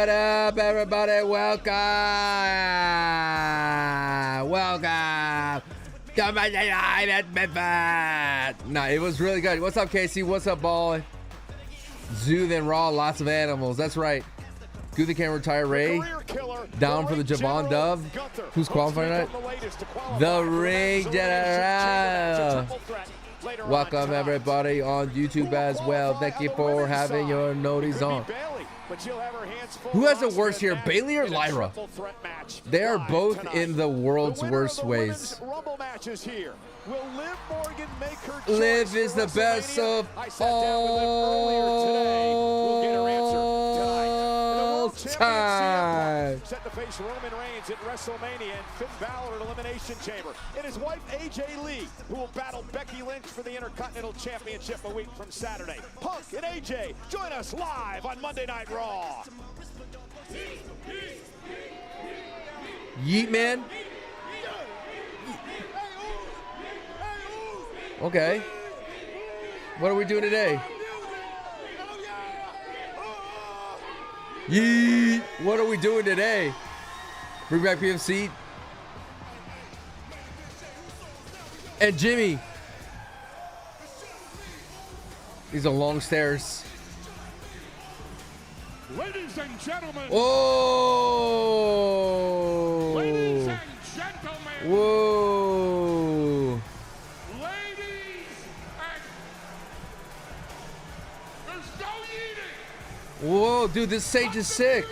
What up, everybody? Welcome to Monday Night at Memphis. Nah, it was really good. What's up, Casey? What's up, Ball? Zoo, then Raw, lots of animals. That's right. Gunther can retire Ray. Down for the Jabon Dove. Who's qualifying tonight? The Ring General. Welcome, everybody, on YouTube as well. Thank you for having your noties on. Who has it worse here, Bayley or Lyra? They are both in the world's worst ways. Liv is the best of all time. Set to face Roman Reigns at WrestleMania and Finn Balor at Elimination Chamber. And his wife AJ Lee, who will battle Becky Lynch for the Intercontinental Championship a week from Saturday. Punk and AJ join us live on Monday Night Raw. Yeet, man. Okay. What are we doing today? Yeet. What are we doing today? Bring back PFC. And Jimmy. These are long stairs. Ladies and gentlemen. Whoa. Ladies and gentlemen. Whoa. Ladies and there's no eating. Whoa, dude, this stage is sick.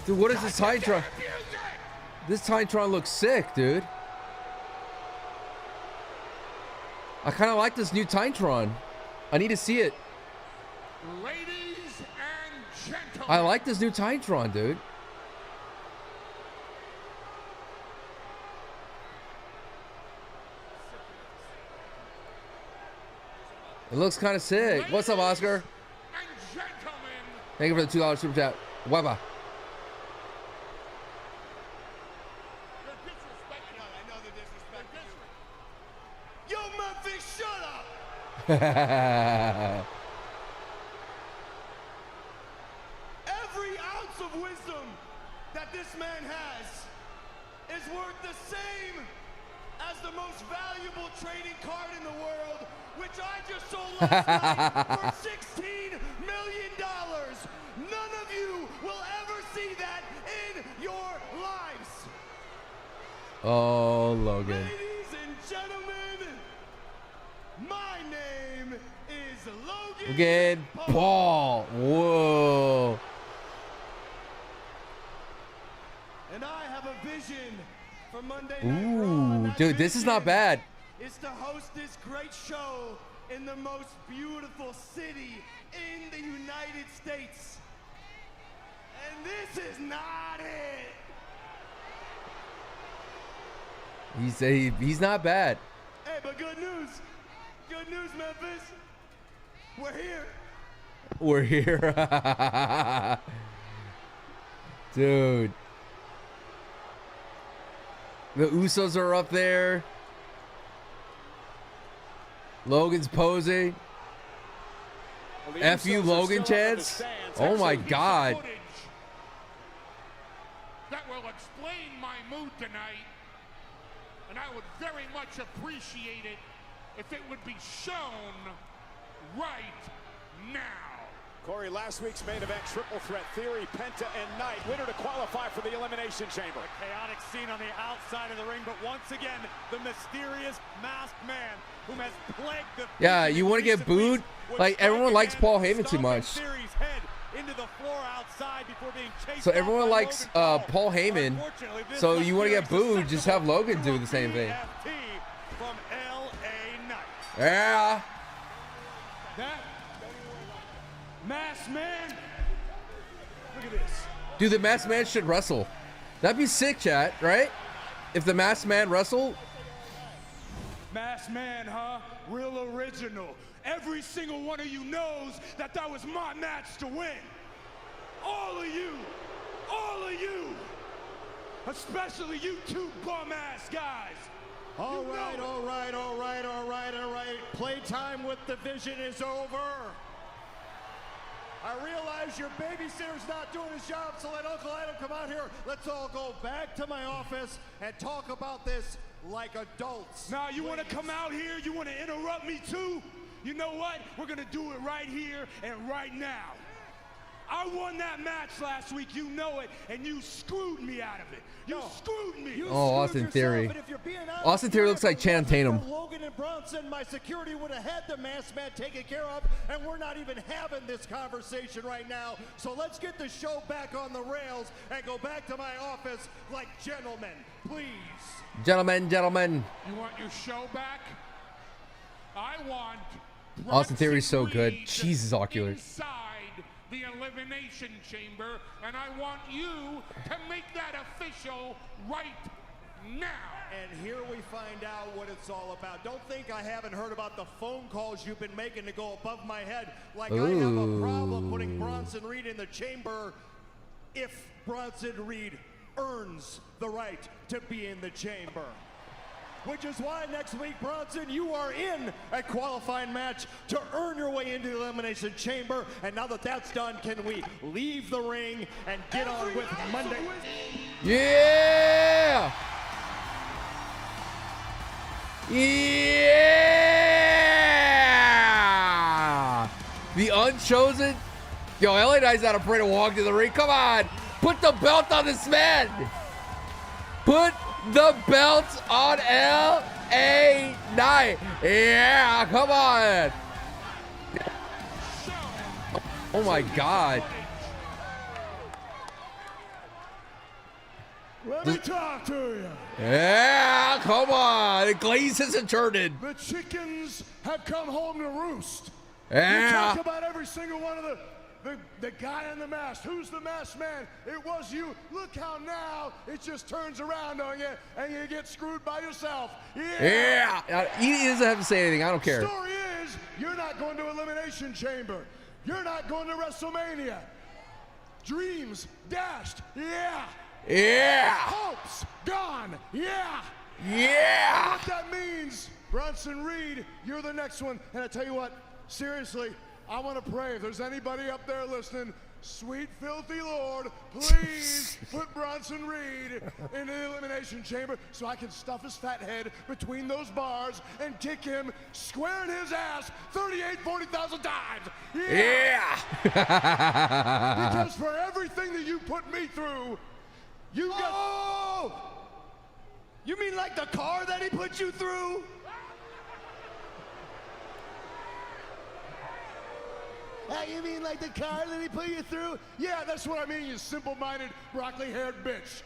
Dude, what is this Titantron? This Titantron looks sick, dude. I kind of like this new Titantron. I need to see it. Ladies and gentlemen. I like this new Titantron, dude. It looks kind of sick. What's up, Oscar? And gentlemen. Thank you for the $2 super chat. Webba. Yo, Memphis, shut up! Every ounce of wisdom that this man has is worth the same as the most valuable trading card in the world, which I just sold last night for $16 million. None of you will ever see that in your lives. Oh, Logan. Ladies and gentlemen, my name is Logan. Logan Paul. Whoa. And I have a vision for Monday Night Raw. Ooh, That dude, this is not vision bad. is to host this great show in the most beautiful city in the United States. And this is not it. He's not bad. Hey, but good news. Good news, Memphis. We're here. We're here. Dude. The Usos are up there. Logan's posing. F you, Logan chance. Oh my God. That will explain my mood tonight. And I would very much appreciate it if it would be shown right now. Corey, last week's main event, triple threat, Theory, Penta, and Knight. Winner to qualify for the Elimination Chamber. A chaotic scene on the outside of the ring, but once again, the mysterious masked man whom has plagued the... Yeah, you want to get booed? Like, everyone likes Paul Heyman too much. Into the floor outside before being chased. So everyone likes Paul Heyman. So you want to get booed, just have Logan do the same thing. From LA Knight. Yeah. That masked man. Look at this. Dude, the masked man should wrestle. That'd be sick, chat, right? If the masked man wrestled. Masked man, huh? Real original. Every single one of you knows that that was my match to win. All of you. All of you. Especially you two bum-ass guys. All right. Playtime with the Vision is over. I realize your babysitter's not doing his job, so let Uncle Adam come out here. Let's all go back to my office and talk about this like adults. Now, you want to come out here? You want to interrupt me too? You know what? We're going to do it right here and right now. I won that match last week, you know it, and you screwed me out of it. You screwed me. Oh, Austin Theory. Austin Theory looks like Channing Tatum. Logan and Bronson, my security would have had the masked man taken care of, and we're not even having this conversation right now. So let's get the show back on the rails and go back to my office like gentlemen, please. Gentlemen. You want your show back? I want Austin Theory's so good. Reed Jesus, ocular. inside the Elimination Chamber, and I want you to make that official right now. And here we find out what it's all about. Don't think I haven't heard about the phone calls you've been making to go above my head. Like I have a problem putting Bronson Reed in the chamber if Bronson Reed earns the right to be in the chamber. Which is why next week, Bronson, you are in a qualifying match to earn your way into the Elimination Chamber. And now that that's done, can we leave the ring and get on with Monday? Yeah! Yeah! The Unchosen. Yo, LA Knight's not afraid to walk to the ring. Come on. Put the belt on this man. Put the belt on LA Knight. Yeah, come on. Oh my God. Let me talk to you. Yeah, come on. The glaze isn't turning. The chickens have come home to roost. You Yeah. talk about every single one of the guy in the mask. Who's the masked man? It was you. Look how now it just turns around on you and you get screwed by yourself. Yeah. He doesn't have to say anything. I don't care. Story is, you're not going to Elimination Chamber. You're not going to WrestleMania. Dreams dashed. Yeah. Yeah. Hopes gone. Yeah. Yeah. What that means, Bronson Reed, you're the next one. And I tell you what, seriously, I want to pray. If there's anybody up there listening, sweet filthy Lord, please put Bronson Reed into the Elimination Chamber so I can stuff his fat head between those bars and kick him square in his ass 40,000 times. Yeah. Because for everything that you put me through, you got... Oh! You mean like the car that he put you through? You mean like the car that he put you through? Yeah, that's what I mean, you simple-minded, broccoli-haired bitch.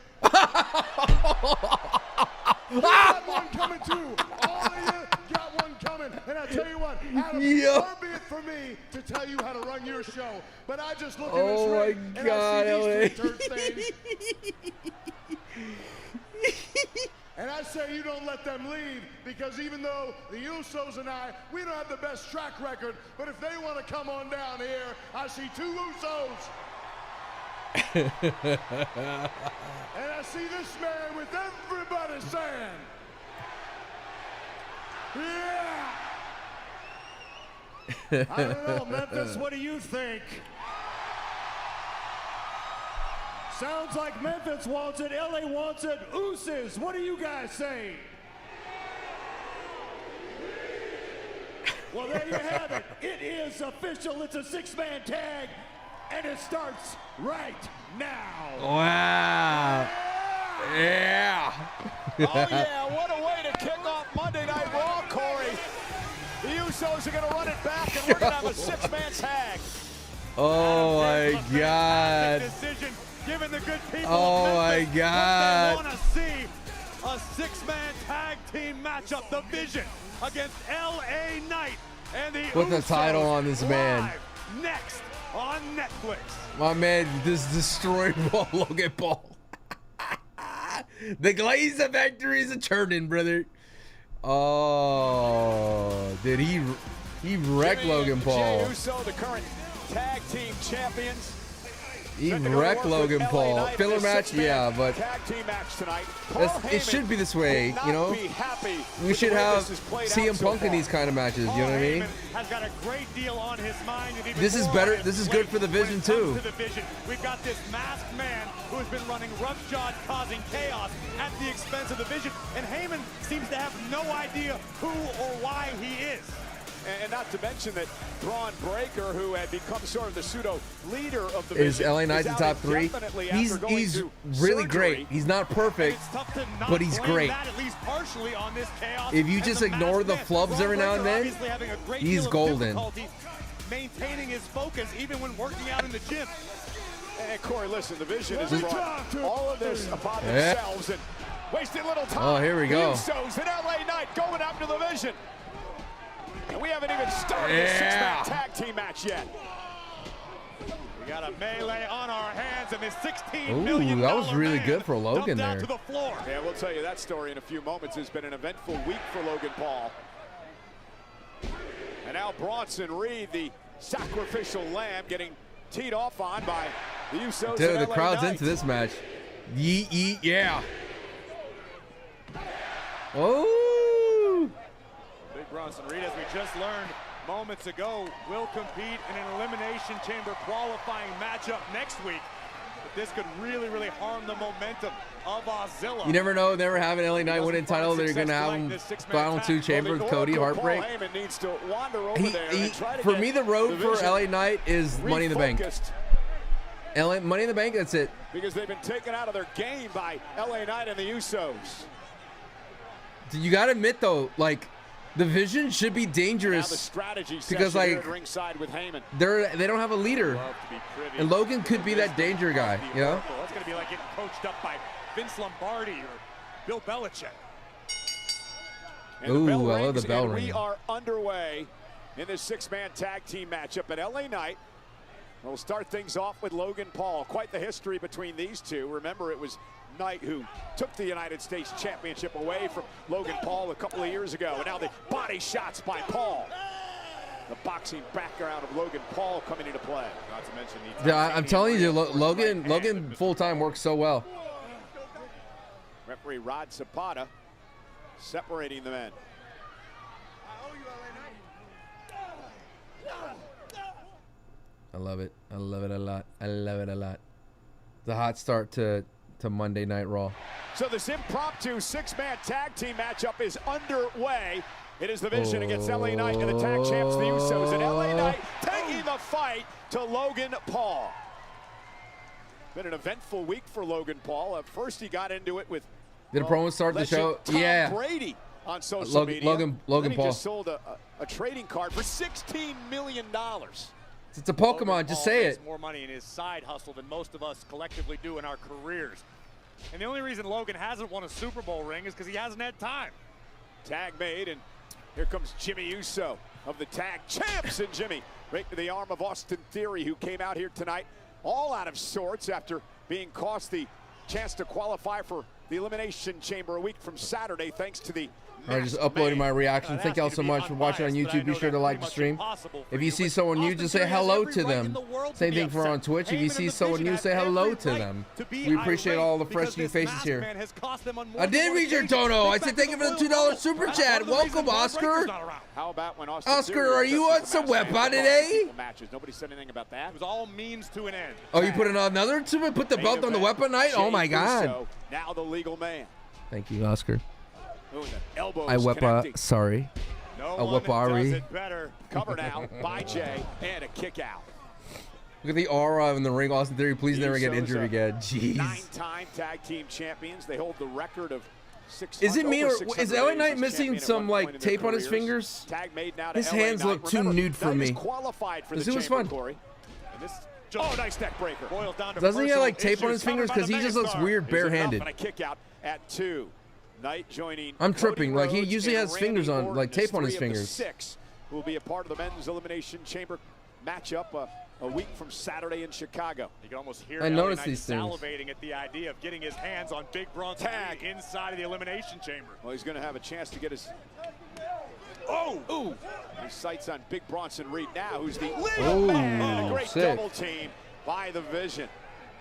You got one coming too. All of you got one coming. And I tell you what, Adam, far be it for me to tell you how to run your show. But I just look in this ring and I see these two turd things. And I say you don't let them leave, because even though the Usos and we don't have the best track record, but if they want to come on down here, I see two Usos. And I see this man with everybody saying, yeah. I don't know, Memphis, what do you think? Sounds like Memphis wants it, LA wants it, Usos, what do you guys say? Well, there you have it. It is official. It's a six-man tag, and it starts right now. Wow. Yeah. Oh, yeah, what a way to kick off Monday Night Raw, Corey. The Usos are going to run it back, and we're going to have a six-man tag. Oh, my God. Decision, given the good people Oh, of my Memphis, God. what they want to see a six-man tag team matchup, the Vision against LA Knight and the Put the Usos title on this man. live next on Netflix. My man just destroyed Logan Paul. The glaze of victory is a turning, brother. Oh, dude, he wrecked Jimmy Logan and Paul. Jey Uso, the current tag team champions. He wrecked Logan Paul. Filler match, yeah, but it should be this way, you know? We should have CM Punk in these kind of matches, you know what I mean? Has got a great deal on his mind. This is better. This is good for the Vision, too. We've got this masked man who has been running roughshod, causing chaos at the expense of the Vision, and Heyman seems to have no idea who or why he is. And not to mention that Braun Breaker, who had become sort of the pseudo leader of the Is Vision, LA Knight in top 3? He's really great. He's not perfect, but he's great. If you just ignore the flubs every now and then, he's golden. Maintaining his focus even when working out in the gym. And Corey, listen, the Vision has brought all of this upon themselves and wasting little time. Oh, here we go. Usos and LA Knight going after the Vision. And we haven't even started the six-man tag team match yet. We got a melee on our hands, and this $16 million that was really good for Logan there. To the floor. Yeah, we'll tell you that story in a few moments. It's been an eventful week for Logan Paul. And now Bronson Reed, the sacrificial lamb, getting teed off on by the Usos. Dude, and the LA crowd's Knight. into this match. Yeet, yeah. Oh. Big Bronson Reed, as we just learned moments ago, will compete in an Elimination Chamber qualifying matchup next week. But this could really, really harm the momentum of Ozilla. You never know. Never have an LA Knight winning title. They're going to have him final 2 chamber with Cody Heartbreak. Needs to wander over there and try to for get me, the road for LA Knight is Money in the Bank. Money in the Bank, that's it. Because they've been taken out of their game by LA Knight and the Usos. You got to admit, though, like, the Vision should be dangerous because, like, ringside with Heyman. they don't have a leader, and Logan could be that danger guy, you know? That's going to be like getting coached up by Vince Lombardi or Bill Belichick. Ooh, I love the bell ring. We are underway in this 6-man tag team matchup at LA Knight. We'll start things off with Logan Paul. Quite the history between these two. Remember, it was Knight who took the United States Championship away from Logan Paul a couple of years ago. And now the body shots by Paul. The boxing background of Logan Paul coming into play. Not to mention the I'm telling you, Logan full-time works so well. Referee Rod Zapata separating the men. I love it. I love it a lot. I love it a lot. The hot start to Monday Night Raw. So this impromptu 6-man tag team matchup is underway. It is the Vision against LA Knight and the tag champs, the Usos. And LA Knight taking the fight to Logan Paul. Been an eventful week for Logan Paul. At first he got into it with Did a promo start the show? Tom Brady on social media. Logan he Paul just sold a trading card for $16 million. It's a Pokemon, Logan just Paul say makes it. more money in his side hustle than most of us collectively do in our careers. And the only reason Logan hasn't won a Super Bowl ring is because he hasn't had time. Tag made, and here comes Jimmy Uso of the tag champs. And Jimmy right to the arm of Austin Theory, who came out here tonight all out of sorts after being cost the chance to qualify for the Elimination Chamber a week from Saturday thanks to the I just uploaded my reaction. Thank y'all so much for watching on YouTube. Be sure to like the stream. If you see someone new, just say hello to them. Same thing for on Twitch. If you see someone new, say hello to them. We appreciate all the fresh new faces here. I did read your dono. I said thank you for the $2 super chat. Welcome, Oscar. How about when Oscar, are you on some weapon today? Nobody said anything about that. It was all means to an end. Oh, you put another to put the belt on the weapon night? Oh my God. Now the legal man. Thank you, Oscar. Elbows I wepa, sorry. No I wepa better. Cover now by Jay and a kick out. Look at the aura in the ring. Austin Theory, please never get injured again. Jeez. 9-time tag team champions. They hold the record of 6. Is it me or is LA Knight missing some like tape on his fingers? Tag made now to His LA hands Knight. look too nude for me. Qualified for This the was chamber, fun. Corey. And nice neck breaker. Doesn't he have like tape on his fingers? Because he just looks weird barehanded. And a kick out at 2. Knight joining. I'm tripping. Cody Like he Rhodes usually and has fingers Randy on, Orton like tape on as his 3 of the fingers. 6 who will be a part of the men's Elimination Chamber matchup a week from Saturday in Chicago. You can almost hear I noticed these things. salivating at the idea of getting his hands on Big Bronson Tag inside of the Elimination Chamber. Well, he's going to have a chance to get his. Oh! His sights on Big Bronson Reed now, who's the lead man. A great sick. double team by the Vision.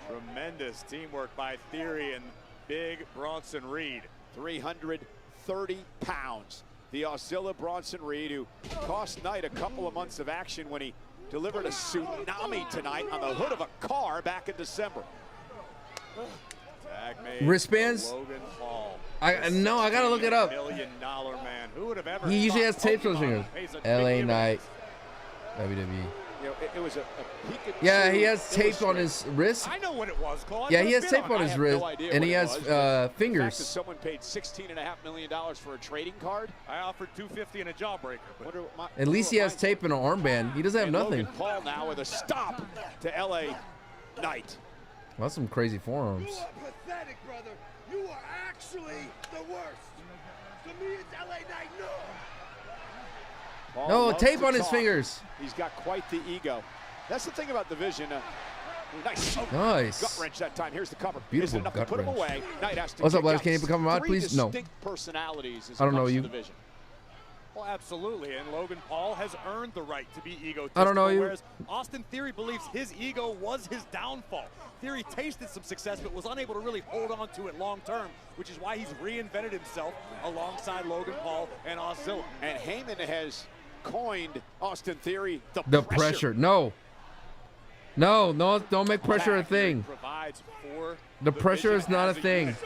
Tremendous teamwork by Theory and big Bronson Reed. 330 pounds. The Auxilla Bronson Reed, who cost Knight a couple of months of action when he delivered a tsunami tonight on the hood of a car back in December. Tag made Wristbands? Logan Paul. No, I gotta look it up. $1 million man. Who would have ever He usually has thought tapes on his Pokemon fingers. pays such LA big Knight, dividends? WWE. You know, it was a Pikachu. Yeah, he has tape on his wrist. I know what it was, Cole. Yeah, he has tape on I his have wrist, no idea and what he it has was, but the fact that fingers. someone paid $16.5 million for a trading card. I offered $250 and a jawbreaker. But At least he has tape and an armband. He doesn't have And nothing. Logan Paul now with a stop to LA Knight. Well, that's some crazy forearms. You are pathetic, brother. You are actually the worst. To me, it's LA Knight. No. Paul No, loves tape to on his talk. fingers. He's got quite the ego. That's the thing about the Vision. Nice. Nice. Gut wrench that time. Here's the cover. Beautiful Isn't enough gut to put him wrench. away. Knight has to What's up, kick Lex? out. Can you become a mod, Three please? No. distinct personalities as I it don't know comes to you. the Vision. Well, absolutely, and Logan Paul has earned the right to be egotistical. I don't know you. Whereas Austin Theory believes his ego was his downfall. Theory tasted some success, but was unable to really hold on to it long term, which is why he's reinvented himself alongside Logan Paul and Auxilla. And Heyman has coined Austin Theory The pressure. No. No, don't make pressure a thing. Provides for The pressure Vision is not a as thing. unit.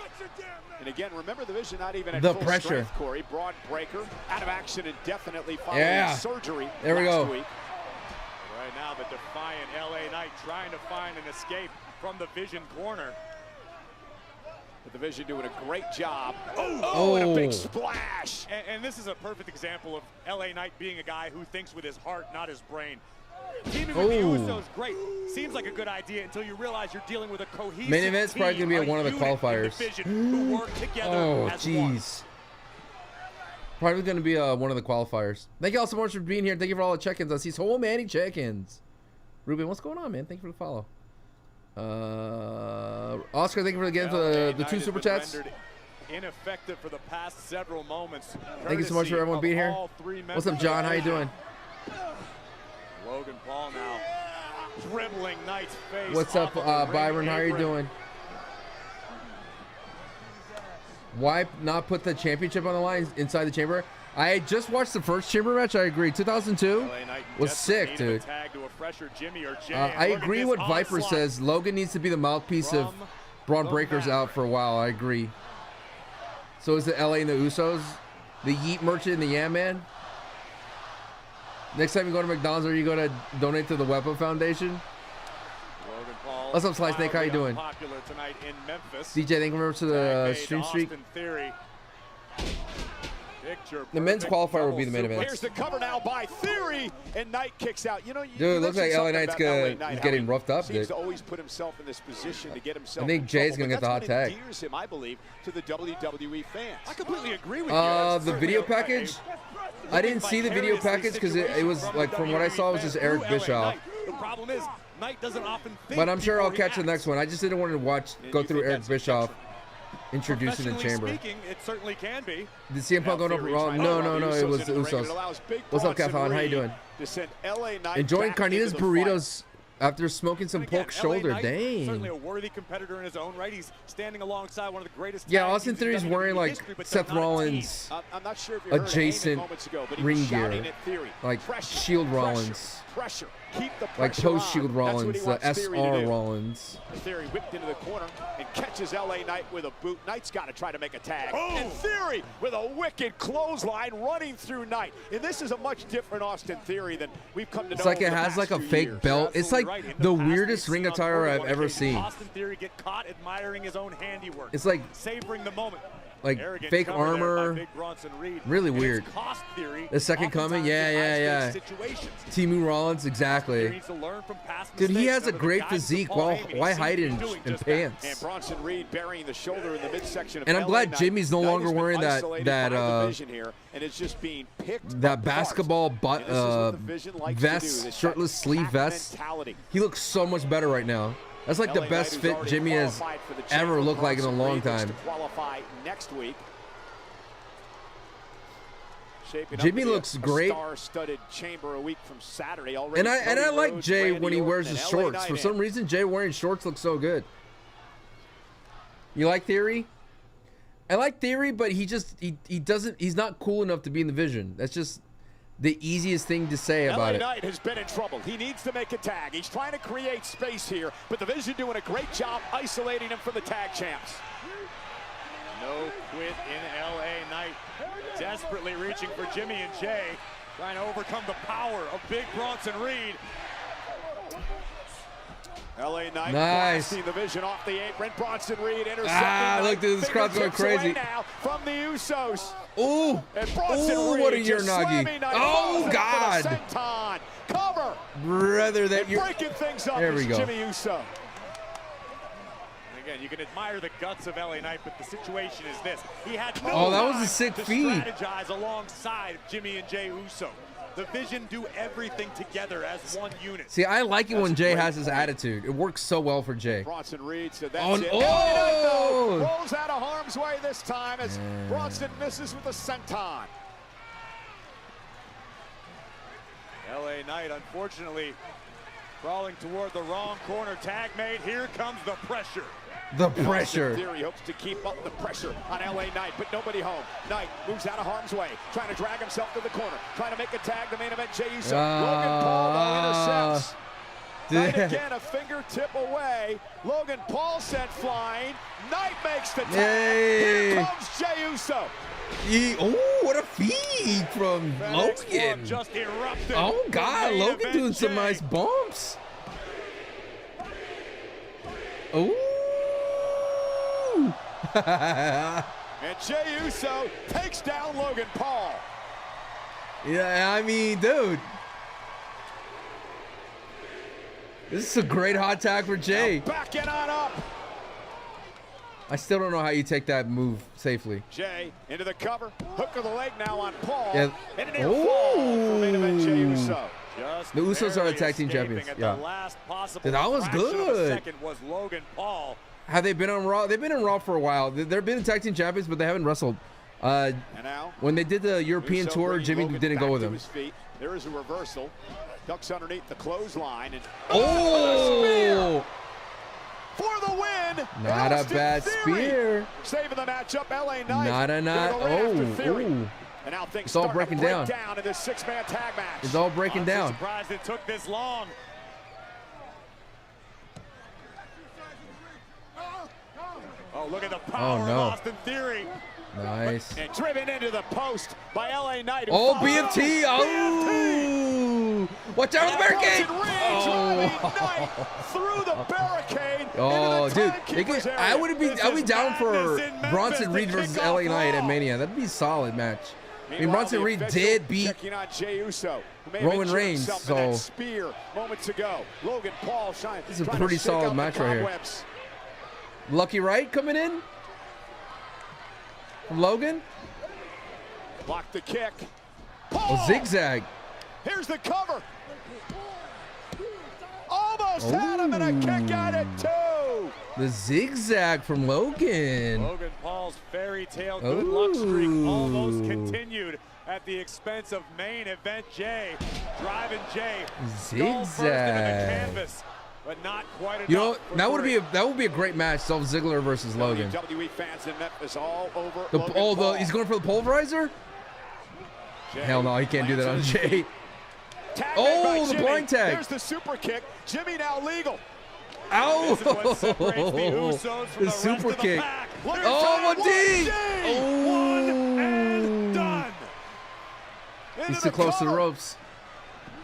And again, remember the Vision not even at The full pressure. strength, Corey. Broad breaker, out of action indefinitely following Yeah. surgery There we last go. week. Right now, the defiant LA Knight trying to find an escape from the Vision corner. But the Vision doing a great job. Oh, and a big Oh. splash. And this is a perfect example of LA Knight being a guy who thinks with his heart, not his brain. Teaming with the Oh. Usos, great. Seems like a good idea until you realize you're dealing with a cohesive Main event's probably team, gonna be at a one of the unit in qualifiers. Division who work together Oh, as one. jeez. Probably going to be one of the qualifiers. Thank you all so much for being here. Thank you for all the check-ins. I see so many check-ins. Ruben, what's going on, man? Thank you for the follow. Oscar, thank you for getting LA the Knight 2 has super been chats. rendered ineffective for the past several moments. Thank you so much for everyone being here. What's up, John? How you doing? Logan Paul now dribbling Knight's face. What's up, off of the Byron? ring How are you apron. doing? Why not put the championship on the line inside the chamber? I just watched the first chamber match. I agree. 2002 LA Knight was desperate sick, need of a dude. tag to a fresher Jimmy or Jay, and I look at agree this what Viper onslaught says. Logan needs to be the mouthpiece of from Braun the Breaker's out Maverick. for a while. I agree. So is the LA and the Usos, the Yeet Merchant and the Yeah Man. Next time you go to McDonald's, are you going to donate to the Weapon Foundation? Logan Paul What's up, Slice Snake? How you wildly doing? unpopular tonight in Memphis. DJ, thank you very much to Tag the made stream Austin streak. Theory. Picture The men's perfect qualifier will be the double main event. Here's the cover now by Theory, and Knight kicks out. You know, you Dude, it looks mentioned like LA something Knight's about LA good. Knight, He's how getting he roughed up, seems dude. to always put himself in this position to get himself. I think in Jay's trouble, gonna but get the hot that's what tag. endears him, I believe, to the WWE fans. I completely agree with you. The video package? I didn't see the video package because it was like, from what I saw, it was just Eric Bischoff. The problem is, Knight doesn't often think But I'm sure I'll before he catch the acts. next one. I just didn't want to go you through think Eric that's Bischoff introducing the Professionally chamber. speaking, it certainly can be. Did CM Punk go to Theory Raw? trying to No, run no, the it was the into ring, and it Usos. allows Big What's up, Bronson Catherine? How you Reed doing? to send LA Knight Enjoying back into carnitas the burritos after smoking some And again, pork LA shoulder. Knight, certainly Dang. a worthy competitor in his own right. He's standing alongside one of the greatest. Yeah, tag Austin teams in Theory's wearing WWE like history, but Seth they're not a team. Rollins, I'm not sure if you heard adjacent Heyman moments ago, but he ring was shouting gear, at Theory. like Pressure, Shield pressure, Rollins, pressure. Keep the like pressure post Shield on. That's what Rollins, he the wants Theory to SR do. Rollins. Theory whipped into the corner and catches LA Knight with a boot. Knight's got to try to make a tag. And Theory with a wicked clothesline running through Knight. And this is a much different Austin Theory than we've come to know. It's like it over the has like past a 2 fake years. belt. It's like Absolutely right. In the past, weirdest we've ring seen on attire more than I've one ever occasion seen. Austin Theory get caught admiring his own handiwork. It's like savoring the moment. like Arrogant fake cover there by armor. Big Bronson Reed. Really And it's weird. cost Theory The second coming? oftentimes Yeah, in yeah, high-stakes situations. Timu Rollins, Theory exactly. needs to learn from past Dude, he mistakes. has a Remember, the great guidance of physique. Paul Why Heyman, he hide seems it to be in doing in just that. And pants? Bronson Reed burying the shoulder in the midsection of And I'm LA glad Knight. Jimmy's no Knight longer has been wearing that isolated by the that Vision here, and it's just being picked that apart. basketball And this is what the Vision likes to do, vest, this shirtless type of sleeve pack vest. mentality. He looks so much better right now. That's like the LA Knight, best who's fit already Jimmy has qualified for the ever Chamber. looked like in a Bronson long Reed looks time. to qualify next week. Jimmy looks great. Star-studded chamber a week from Saturday already. And I like Roads, Jay Randy when he Orton, wears his and LA shorts. For Knight some reason, Jay wearing shorts looks so good. You like Theory? I like Theory, but he doesn't. He's not cool enough to be in the Vision. That's just the easiest thing to say about it. LA Knight has been in trouble. He needs to make a tag. He's trying to create space here, but the Vision doing a great job isolating him from the tag champs. No quit in LA Knight. Desperately reaching for Jimmy and Jay. Trying to overcome the power of Big Bronson Reed. LA Knight nice. blasting the Vision off the apron. Bronson Reed intercepting. Look, this crowd's going crazy. Now from the Usos. Ooh, And Bronson Reed what a just Uranagi. slamming Knight Oh, for the God. senton. Cover. Brother, that And you breaking things up There we is go. Jimmy Uso. And again, you can admire the guts of LA Knight, but the situation is this. He had no Oh, that was a time sick to feed. strategize alongside Jimmy and Jay Uso. The Vision do everything together as one unit. See, I like it when That's a Jay great has his point. attitude. It works so well for Jay. Bronson Reed said that's Oh, it. oh! LA Knight, though, rolls out of harm's way this time as Bronson misses with a senton. LA Knight, unfortunately, crawling toward the wrong corner. Tag made. Here comes the pressure. The pressure. Theory hopes to keep up the pressure on LA Knight, but nobody home. Knight moves out of harm's way, trying to drag himself to the corner, trying to make a tag. The main event, Jey Uso. Logan Paul though intercepts. Knight again a fingertip away. Logan Paul sent flying. Knight makes the tag. Yay. Here comes Jey Uso. Oh, what a feed from Logan. Just erupted. Oh, God, Main Logan event doing some Jay. nice bumps. Ooh. And Jey Uso takes down Logan Paul. Yeah, I mean, dude. This is a great hot tag for Jay. Now backing on up. I still don't know how you take that move safely. Jay into the cover. Hook of the leg now on Paul. Yeah. And an air fall for main event Jey Ooh. Uso. Just The Usos are barely the tag team escaping champions. at Yeah. the last possible Dude, that was fraction of a good. second was Logan Paul. Have they been on Raw? They've been in Raw for a while. They've been the tag team champions, but they haven't wrestled. And now When they did the European Uso tour, bringing Jimmy Logan didn't go back with to him. his feet. There is a reversal. Ducks underneath the clothesline. And Oh! for the win. Not a Austin bad Theory spear. saving the matchup. LA Knight. Not a not. gonna go right after Oh, Theory. ooh. And now things It's all start to breaking break down. down in this six-man tag match. It's all breaking Honestly down. surprised it took this long. Oh, look at the power no. of Austin Theory. Nice. And driven into the post by LA Knight. who Oh, follows BFT. up. Oh! Watch out for the barricade. Driving Knight through the barricade. Oh, into the dude. timekeeper's area. I'd be is down for madness in Memphis Bronson to Reed kick versus off LA Knight at Raw. Mania. That'd be a solid match. I mean, Meanwhile, Bronson the Reed official did beat checking on Jey Uso, who may have Roman injured Reigns, himself in that so- spear moments ago. Logan Paul shine. This is a trying to pretty shake solid out the match right here. cobwebs. Lucky Wright coming in. From Logan. Block the kick. Oh, Paul! zigzag. Here's the cover. Almost had him, and a kick out at 2. The zigzag from Logan. Logan Paul's fairy tale good luck streak almost Ooh. continued at the expense of main event Jay. Driving Jay. Skull first into the Zigzag. canvas, but not quite enough. You know, for that Theory. would be a great match. Dolph Ziggler versus Logan. WWE fans in Memphis all over Logan Paul. He's going for the pulverizer? Jay Hell no, he can't do that on lances. Jay. Tag Oh, made by the Jimmy. blind tag. There's the super kick. Jimmy now legal. Ow! This is what separates the Usos from The rest super of the kick. pack. Oh, one D! One and done. Into He's the too close to the cover. ropes.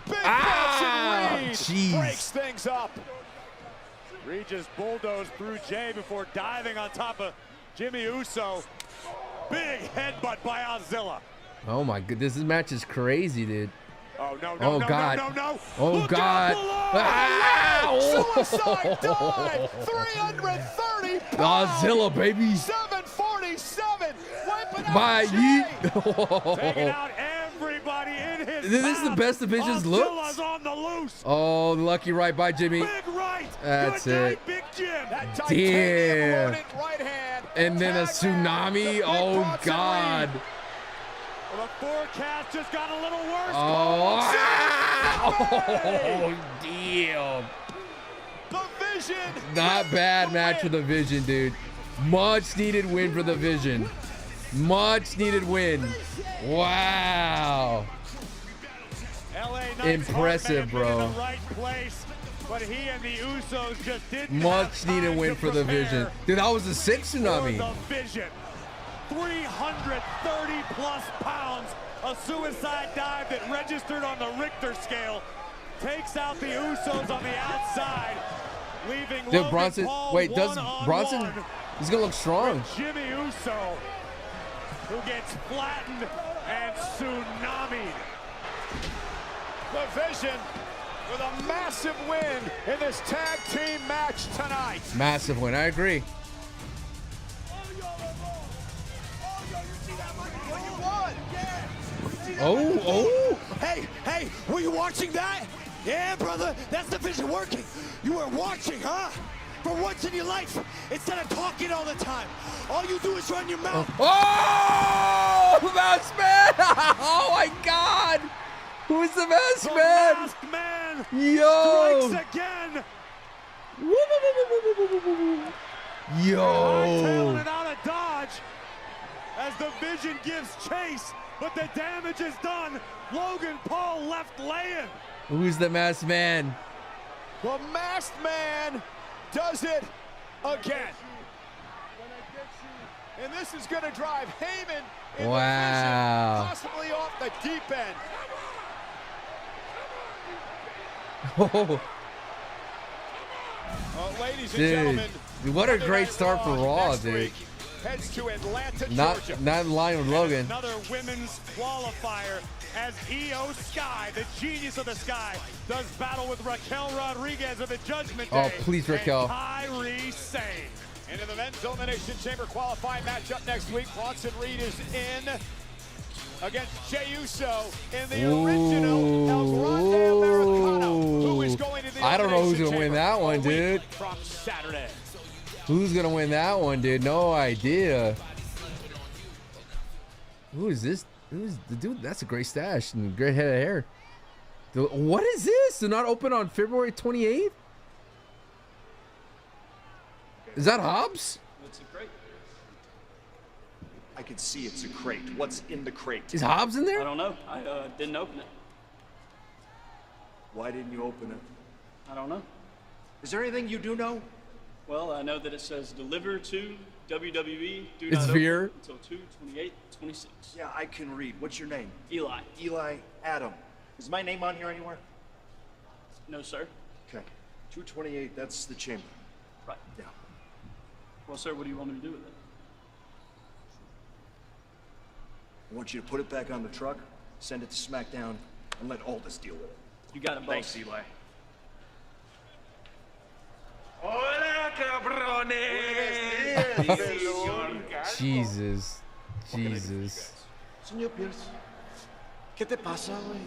Big Ah, Bronson Reed jeez. breaks things up. Reed just bulldozed through Jay before diving on top of Jimmy Uso. Big headbutt by Ozilla. Oh my goodness, this match is crazy, dude. Oh, no, Oh, no, God. no, no, no. Oh, Look God. out below. Ah! Suicide dive. 330 Godzilla, baby. 747. Wiping out By Jay. Taking out everybody in his This is the path. best division's looks. Ozilla's on the loose. Oh, lucky right by Jimmy. Big right. That's Good night, it. Big Jim. That Damn. titanium-loaded right hand. And then a Tag man, tsunami. the big Oh, Bronson God. Reed. The forecast just got a little worse. Oh, damn. The Vision. Not bad match for the Vision, dude. Much needed win for the Vision. Much needed win. Wow. Impressive, bro. Right place, but he and the Usos just didn't Much needed win for the Vision. Dude, that was a 6 tsunami. The Vision. 330 plus pounds. A suicide dive that registered on the Richter scale. Takes out the Usos on the outside, leaving Dude, Bronson. Wait, does Bronson? He's gonna look strong. Jimmy Uso, who gets flattened and tsunami'd. The Vision with a massive win in this tag team match tonight. Massive win. I agree. Oh. Hey, were you watching that? Yeah, brother, that's the Vision working. You were watching, huh? For once in your life, instead of talking all the time, all you do is run your mouth. Oh, Masked Man! Oh my God! Who's the Masked Man? Masked Man Yo! strikes again. Yo! And out of dodge as the Vision gives chase, but the damage is done. Logan Paul left laying. Who's the Masked Man? The Masked Man does it again. And this is going to drive Heyman in Wow. the Vision, possibly off the deep end. Oh, Ladies and dude. gentlemen, What a Monday great Night start for Raw, next dude. week heads to Atlanta, Not Georgia. in line with Logan. Another women's qualifier as Io Sky, the genius of the sky, does battle with Raquel Rodriguez of the Judgment Day. Oh, please, Raquel. And Kairi Sane. And in the men's Elimination Chamber qualifying matchup next week, Bronson Reed is in against Jey Uso in the original El Grande Americano, who is going to the I don't know who's Elimination gonna win Chamber that one, a week dude. from Saturday. Who's gonna win that one, dude? No idea. Who is this? Who's the dude? That's a great stash and a great head of hair. What is this? They're not open on February 28th? Is that Hobbs? It's a crate. I can see it's a crate. What's in the crate? Is Hobbs in there? I don't know. I didn't open it. Why didn't you open it? I don't know. Is there anything you do know? Well, I know that it says deliver to WWE. Do It's not Veer. open until 2/28/26. Yeah, I can read. What's your name? Eli. Eli Adam. Is my name on here anywhere? No, sir. Okay. 228, that's the chamber. Right. Yeah. Well, sir, what do you want me to do with it? I want you to put it back on the truck, send it to SmackDown, and let Aldis deal with it. You got it, boss. Thanks, Eli. Jesus. Jesus. Señor Pierce, ¿qué te pasa, güey?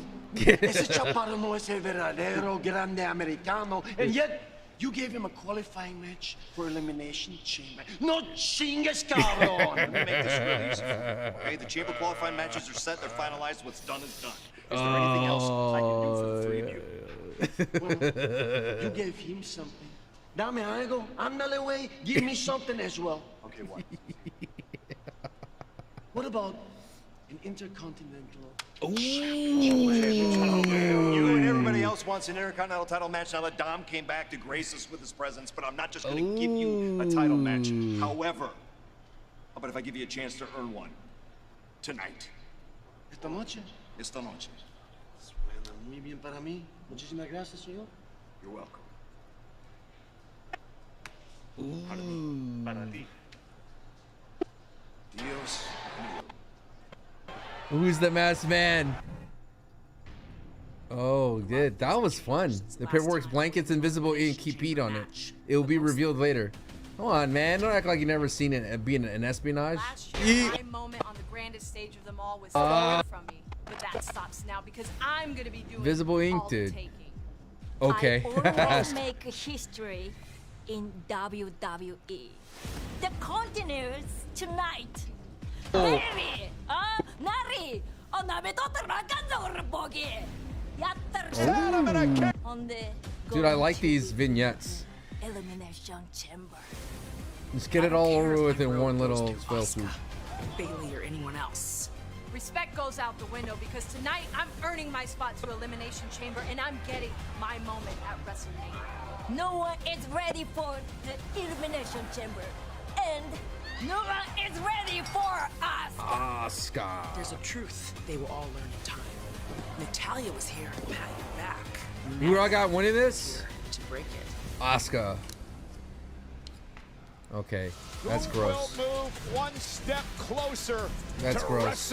Ese chaparro no es el verdadero grande americano. And yet, you gave him a qualifying match for Elimination Chamber. No chingues, cabrón. Let me make this real easy for you, okay? The chamber qualifying matches are set, they're finalized, what's done is done. Is there anything else I can do for the three of you? Well, you gave him something. Dame algo. Ándale, güey. Give me something as well. Okay, what? What about an intercontinental? You and everybody else wants an Intercontinental title match now that Dom came back to grace us with his presence, but I'm not just going to give you a title match. However, how about if I give you a chance to earn one tonight? Esta noche. Esta noche. Suena muy bien para mí. Muchísimas gracias, señor. You're welcome. Para ti. Dios mío. Who's the Masked Man? Oh, good. That was fun. The paperwork's blankets, invisible ink, keep heat on it. It will be revealed later. Come on, man. Don't act like you've never seen it being an espionage. Last year, my moment on the grandest stage of them all was stolen from me. But that stops now because I'm going to be doing Visible ink, all the dude. taking. Okay. I already make history in WWE. The Continentals tonight. Baby, Nattie, Dude, I like these vignettes. Elimination Chamber. Just get it all over with in one little spell swoop. Bayley or anyone else. Respect goes out the window because tonight I'm earning my spot to Elimination Chamber and I'm getting my moment at WrestleMania. No one is ready for the Elimination Chamber. And no one is ready for us. Asuka. There's a truth they will all learn in time. Natalya was here to pat your back. Who I got winning this? To break it. Asuka. Okay, that's gross. Who will move one step closer That's to gross.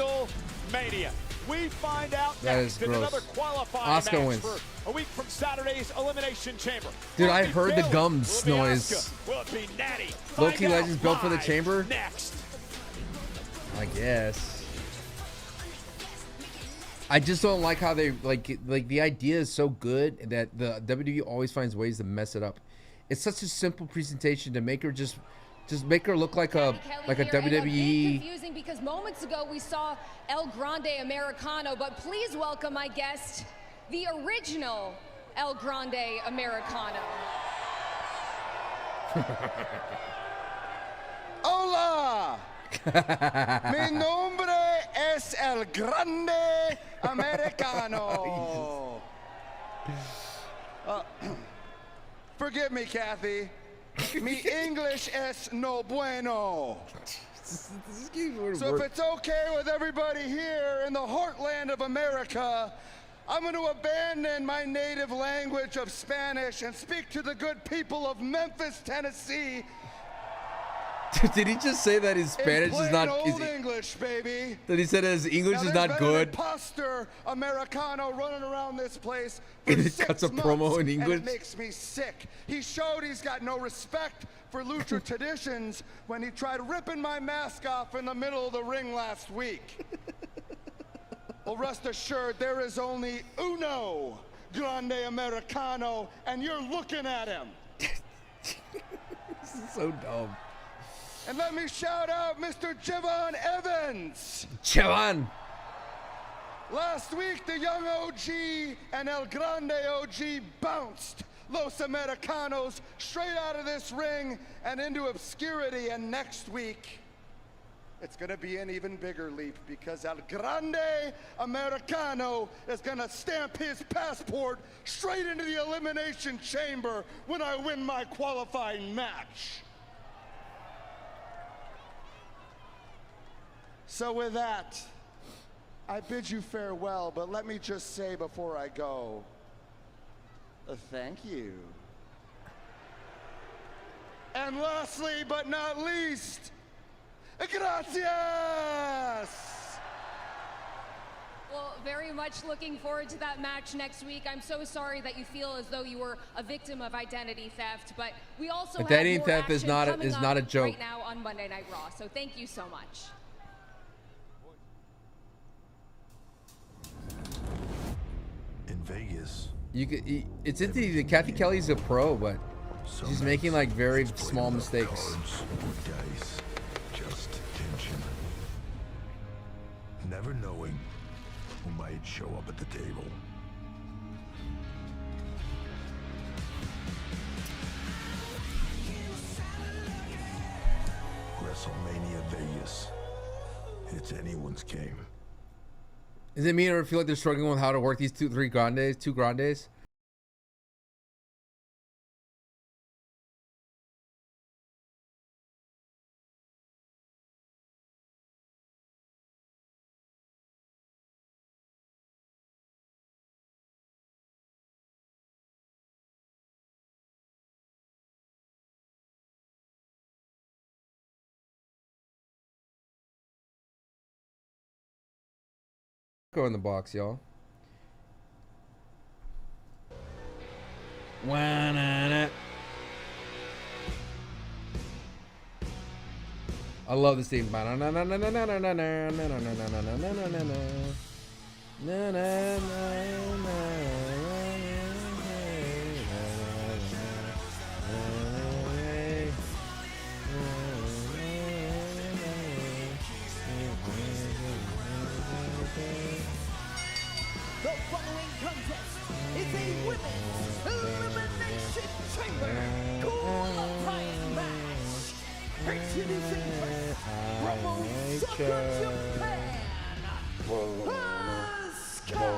WrestleMania? We find out That next is in gross. another qualifying Asuka match wins. for a week from Saturday's Elimination Chamber. Dude, Will I it be heard the Bayley? gums Will it be noise. Asuka? Will it be Nattie? Low-key Find out Legends built for the live chamber? Next. I guess. I just don't like how they like the idea is so good that the WWE always finds ways to mess it up. It's such a simple presentation to make her just make her look like a WWE. Confusing because moments ago we saw El Grande Americano, but please welcome my guest, the original El Grande Americano. Hola! Mi nombre es El Grande Americano. Forgive me, Kathy. Mi English es no bueno. So if it's okay with everybody here in the heartland of America, I'm going to abandon my native language of Spanish and speak to the good people of Memphis, Tennessee. Did he just say that his Spanish is not? Old English, baby. That he said his English is not good. Imposter Americano running around this place And for he 6 cuts a months, promo in and English. it makes me sick. He showed he's got no respect for lucha traditions when he tried ripping my mask off in the middle of the ring last week. Well, rest assured, there is only uno Grande Americano, and you're looking at him. This is so dumb. And let me shout out Mr. Javon Evans. Javon. Last week, the young OG and El Grande OG bounced Los Americanos straight out of this ring and into obscurity. And next week, it's going to be an even bigger leap because El Grande Americano is going to stamp his passport straight into the Elimination Chamber when I win my qualifying match. So with that, I bid you farewell, but let me just say before I go, thank you. And lastly, but not least, gracias! Well, very much looking forward to that match next week. I'm so sorry that you feel as though you were a victim of identity theft, but we also Identity have more theft is action not coming a up joke. right now on Monday Night Raw. So thank you so much. In Vegas, it's interesting that Kathy Kelly's a pro, but she's making like very small mistakes. dice, just tension. Never knowing who might show up at the table. WrestleMania Vegas. It's anyone's game. Does it mean or feel like they're struggling with how to work these two grandes? Go in the box, y'all. I love this theme. Introducing from Osaka, Japan, Asuka.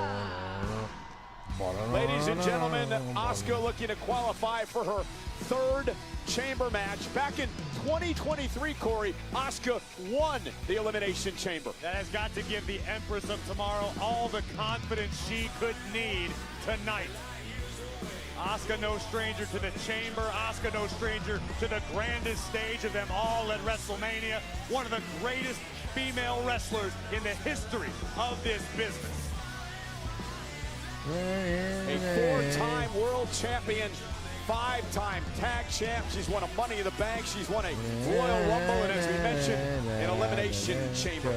Ladies and gentlemen, Asuka looking to qualify for her third chamber match. Back in 2023, Corey, Asuka won the Elimination Chamber. That has got to give the Empress of Tomorrow all the confidence she could need tonight. Asuka no stranger to the chamber. Asuka no stranger to the grandest stage of them all at WrestleMania. One of the greatest female wrestlers in the history of this business. A four-time world champion, five-time tag champ. She's won a Money in the Bank. She's won a Royal Rumble, and as we mentioned, an Elimination Chamber.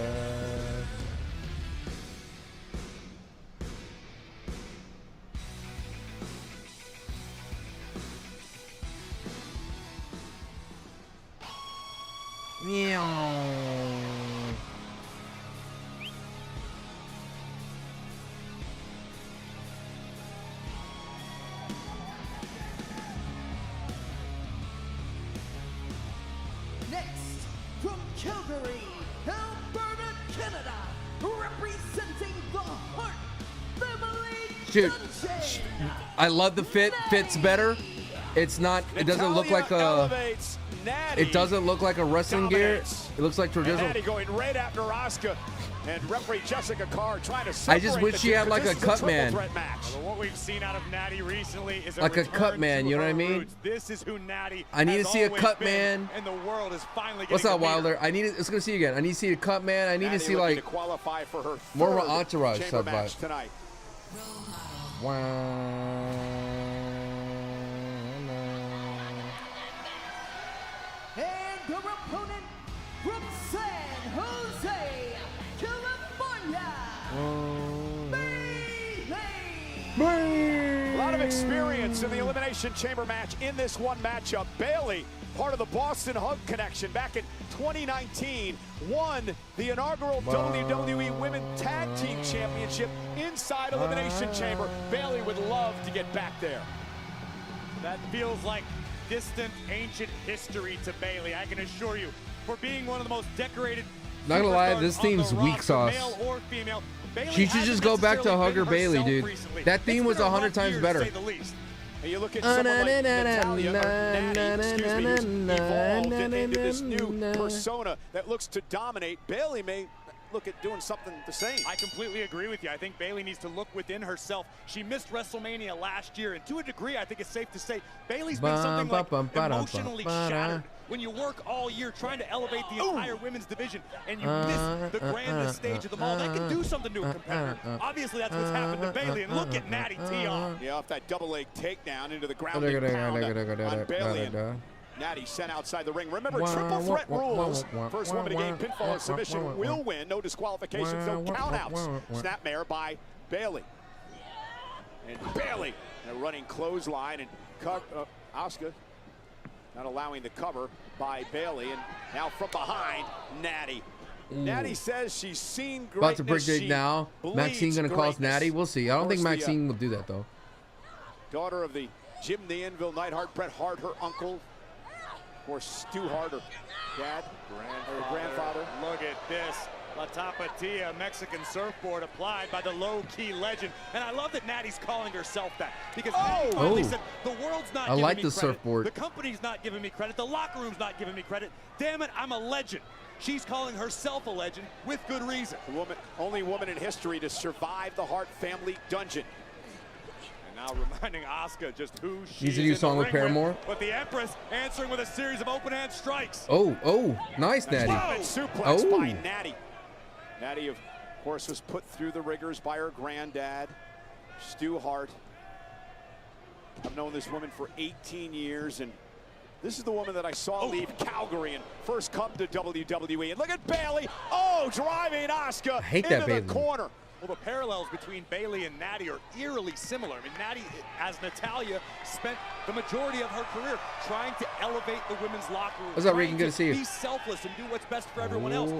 Next, from Calgary, Alberta, Canada, representing the Heart Family Dude, Dungeon. I love the fit. Fits better. It's not. It doesn't look like a. It doesn't look like a wrestling gear. It looks like traditional. Nattie going right after Asuka, and referee Jessica Carr trying to separate. I just wish she had like a cut man. What we've seen out of Nattie recently is like a cut man. You know what I mean? This is who Nattie. I need to see a cut man. And the world is finally. What's up, Wilder? I need. It's gonna see you again. I need to see a cut man. I need to see like to qualify for her more of an entourage chamber stuff. Match tonight. And their opponent from San Jose, California, Bayley. A lot of experience in the Elimination Chamber match in this one matchup. Bayley, part of the Boston Hug Connection, back in 2019, won the inaugural WWE Women's Tag Team Championship inside Elimination Chamber. Bayley would love to get back there. That feels like distant, ancient history to Bayley. I can assure you, for being one of the most decorated. Not gonna lie, this theme's weak sauce. Male or female, She should just go back to Hugger Bayley, dude. That theme was 100 times better. And you look at someone like Natalya, or Nattie, evolved into this new persona that looks to dominate. Bayley may look at doing something the same. I completely agree with you. I think Bayley needs to look within herself. She missed WrestleMania last year, and to a degree, I think it's safe to say Bayley's been something like emotionally shattered. When you work all year trying to elevate the entire women's division, and you miss the grandest stage of them all, that can do something to a competitor. Obviously, that's what's happened to Bayley, and look at Nattie tee off. Yeah, off that double leg takedown into the ground on Bayley. And Nattie sent outside the ring. Remember, triple threat rules. First woman to gain pinfall or submission will win. No disqualifications, no countouts. Snapmare by Bayley. And Bayley, a running clothesline, and Asuka not allowing the cover by Bayley. And now from behind, Nattie. Nattie says she's seen greatness. About to predict now. Maxine gonna cause Nattie. We'll see. I don't think Maxine will do that though. Daughter of the Jim the Anvil Neidhart, Bret Hart, her uncle. Or Stu Hart, her dad, her grandfather. Look at this. La Tapatia Mexican surfboard applied by the low-key legend. And I love that Nattie's calling herself that. Because Nattie finally said, the world's not giving me credit. Surfboard. The company's not giving me credit. The locker room's not giving me credit. Damn it, I'm a legend. She's calling herself a legend with good reason. The only woman in history to survive the Hart family dungeon. Now reminding Asuka just who she is. Needs a new song with Paramore. But the Empress answering with a series of open hand strikes. Oh, nice, Nattie. Suplex by Nattie. Nattie, of course, was put through the rigors by her granddad, Stu Hart. I've known this woman for 18 years, and this is the woman that I saw leave Calgary and first come to WWE. And look at Bayley. Driving Asuka into the corner. Well, the parallels between Bayley and Nattie are eerily similar. I mean, Nattie, as Natalya, spent the majority of her career trying to elevate the women's locker room. What's up, Regan? Good to see you. Be selfless and do what's best for everyone else.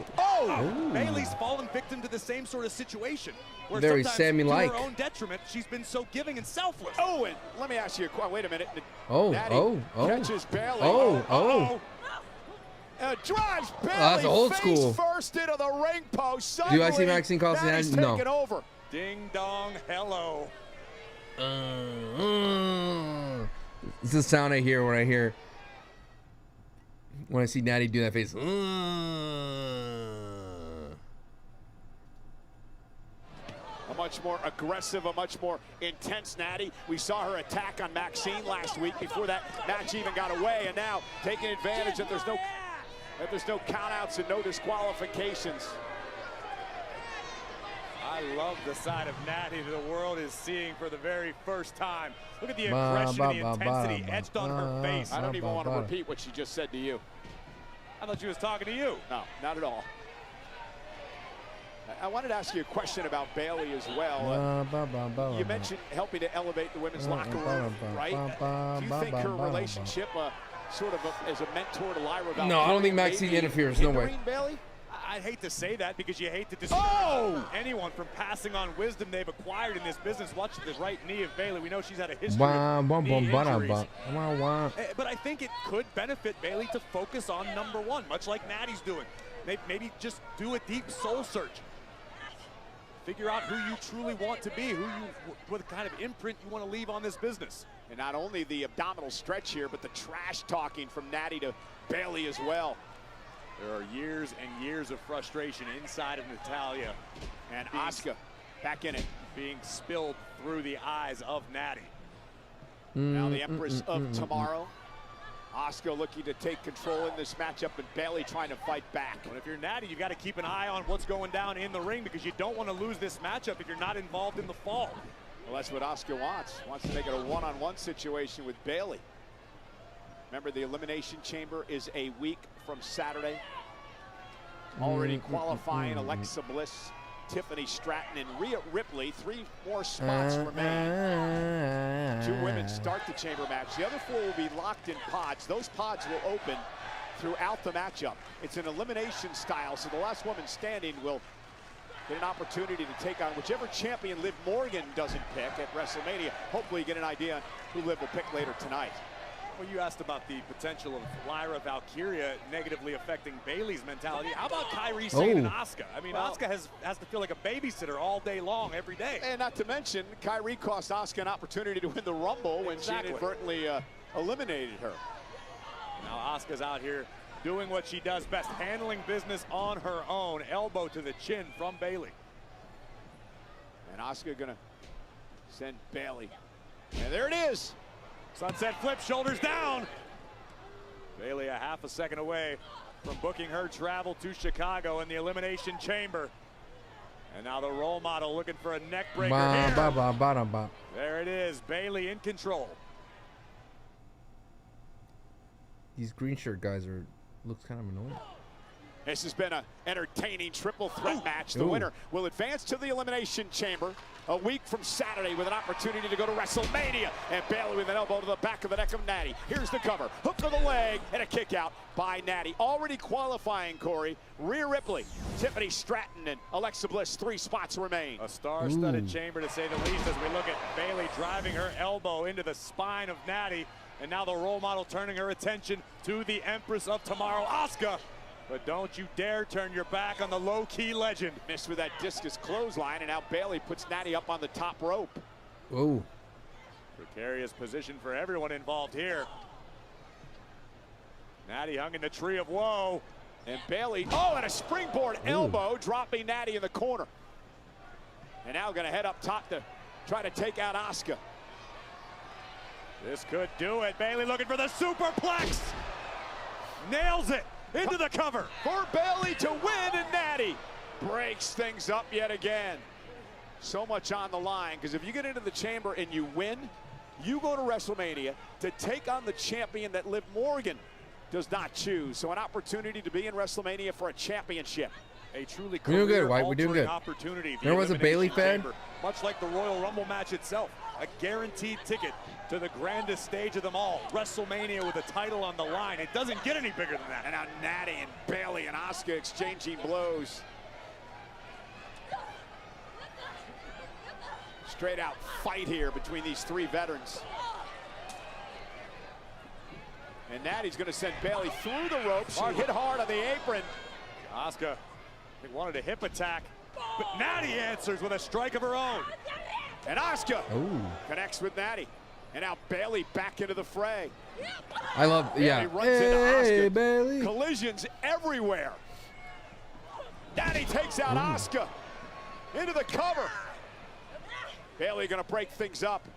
Bayley's fallen victim to the same sort of situation. Where very sometimes, Sammy-like. to her own detriment, she's been so giving and selfless. And let me ask you a question. Wait a minute. Nattie catches Bayley. Drives Bayley that's old school. first into the ring post. Do I see Maxine calls Nattie's no. taking over. Ding dong, hello. This is the sound I hear when I see Nattie do that face. A much more aggressive, a much more intense Nattie. We saw her attack on Maxine last week before that match even got away, and now taking advantage that there's no countouts and no disqualifications. I love the side of Nattie that the world is seeing for the very first time. Look at the aggression and the intensity etched on her face. I don't even want to repeat what she just said to you. I thought she was talking to you. No, not at all. I wanted to ask you a question about Bayley as well. You mentioned helping to elevate the women's locker room, right? Do you think her relationship sort of as a mentor to Lyra Valkyria? No, I don't think Maxine interferes. No way. Bayley? I'd hate to say that because you hate to discourage anyone from passing on wisdom they've acquired in this business. Watch the right knee of Bayley. We know she's had a history of knee injuries. But I think it could benefit Bayley to focus on number one, much like Nattie's doing. Maybe just do a deep soul search. Figure out who you truly want to be, what kind of imprint you want to leave on this business. And not only the abdominal stretch here, but the trash talking from Nattie to Bayley as well. There are years and years of frustration inside of Natalya. And Asuka back in it. Being spilled through the eyes of Nattie. Now the Empress of Tomorrow. Asuka looking to take control in this matchup, and Bayley trying to fight back. But if you're Nattie, you got to keep an eye on what's going down in the ring because you don't want to lose this matchup if you're not involved in the fall. Well, that's what Asuka wants. Wants to make it a one-on-one situation with Bayley. Remember, the Elimination Chamber is a week from Saturday. Already qualifying Alexa Bliss, Tiffany Stratton, and Rhea Ripley. 3 more spots remain. 2 women start the chamber match. The other 4 will be locked in pods. Those pods will open throughout the matchup. It's an elimination style, so the last woman standing will get an opportunity to take on whichever champion Liv Morgan doesn't pick at WrestleMania. Hopefully get an idea on who Liv will pick later tonight. Well, you asked about the potential of Lyra Valkyria negatively affecting Bayley's mentality. How about Kairi Sane and Asuka? I mean, Asuka has to feel like a babysitter all day long, every day. And not to mention, Kairi cost Asuka an opportunity to win the Rumble when she inadvertently eliminated her. Now Asuka's out here doing what she does best, handling business on her own. Elbow to the chin from Bayley. And Asuka gonna send Bayley. And there it is. Sunset flip, shoulders down. Bayley a half a second away from booking her travel to Chicago in the Elimination Chamber. And now the role model looking for a neck breaker here. There it is, Bayley in control. These green shirt guys looks kind of annoying. This has been an entertaining triple threat match. The winner will advance to the Elimination Chamber a week from Saturday with an opportunity to go to WrestleMania. And Bayley with an elbow to the back of the neck of Nattie. Here's the cover. Hook to the leg and a kick out by Nattie. Already qualifying, Corey. Rhea Ripley, Tiffany Stratton, and Alexa Bliss. 3 spots remain. A star-studded chamber to say the least as we look at Bayley driving her elbow into the spine of Nattie. And now the role model turning her attention to the Empress of Tomorrow, Asuka. But don't you dare turn your back on the low-key legend. Missed with that discus clothesline, and now Bayley puts Nattie up on the top rope. Oh. Precarious position for everyone involved here. Nattie hung in the tree of woe. And Bayley, and a springboard elbow, dropping Nattie in the corner. And now gonna head up top to try to take out Asuka. This could do it. Bayley looking for the superplex. Nails it. Into the cover. For Bayley to win, and Nattie breaks things up yet again. So much on the line, because if you get into the chamber and you win, you go to WrestleMania to take on the champion that Liv Morgan does not choose. So an opportunity to be in WrestleMania for a championship. A truly we're doing good, White. We're doing good. Opportunity. There was a Bayley fan. Much like the Royal Rumble match itself, a guaranteed ticket to the grandest stage of them all, WrestleMania with a title on the line. It doesn't get any bigger than that. And now Nattie and Bayley and Asuka exchanging blows. Straight out fight here between these 3 veterans. And Nattie's going to send Bayley through the ropes. She hit hard on the apron. Asuka, they wanted a hip attack, but Nattie answers with a strike of her own. And Asuka connects with Nattie. And now Bayley back into the fray. I love, yeah. Runs into Asuka. Bayley. Collisions everywhere. Nattie takes out Asuka into the cover. Bayley going to break things up.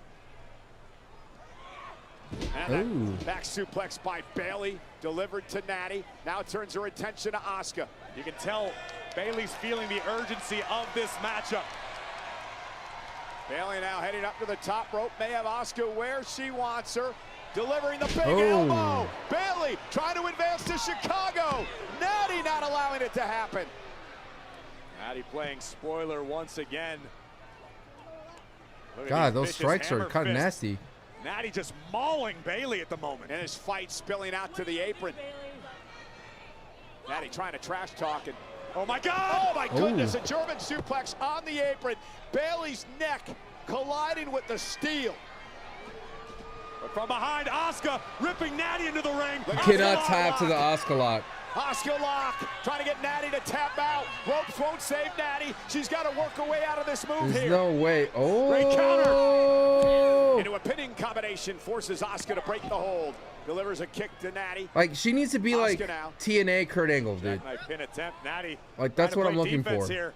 And that back suplex by Bayley delivered to Nattie. Now turns her attention to Asuka. You can tell Bayley's feeling the urgency of this matchup. Bayley now heading up to the top rope. May have Asuka where she wants her. Delivering the big elbow. Bayley trying to advance to Chicago. Nattie not allowing it to happen. Nattie playing spoiler once again. God, those strikes are kind of nasty. Nattie just mauling Bayley at the moment. And his fight spilling out to the apron. Nattie trying to trash talk. And, oh my God! Oh my goodness, a German suplex on the apron. Bayley's neck colliding with the steel. But from behind, Asuka ripping Nattie into the ring. You cannot tap to the Asuka lock. Asuka lock, trying to get Nattie to tap out. Ropes won't save Nattie. She's got to work her way out of this move There's here. no way. Great counter. Into a pinning combination, forces Asuka to break the hold. Delivers a kick to Nattie. Like, she needs to be like TNA Kurt Angle, dude. Pin attempt, Nattie. Like, that's what I'm looking for. Here.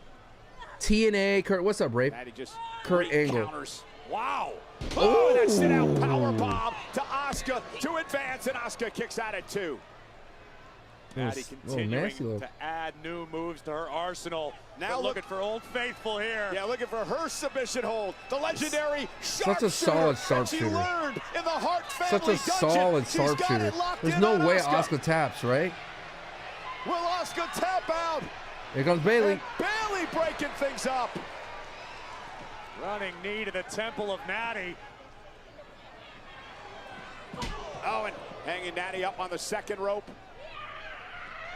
TNA Kurt, what's up, Rafe? Nattie just Kurt Angle. Counters. Wow. Oh, and that sit out power bomb to Asuka to advance, and Asuka kicks out at 2. Nattie continuing to add new moves to her arsenal. Now looking for Old Faithful here. Yeah, looking for her submission hold. The legendary such a solid sharpshooter. Such a solid sharpshooter. There's no way Asuka taps, right? Will Asuka tap out? Here comes Bayley. And Bayley breaking things up. Running knee to the temple of Nattie. Oh, and hanging Nattie up on the second rope.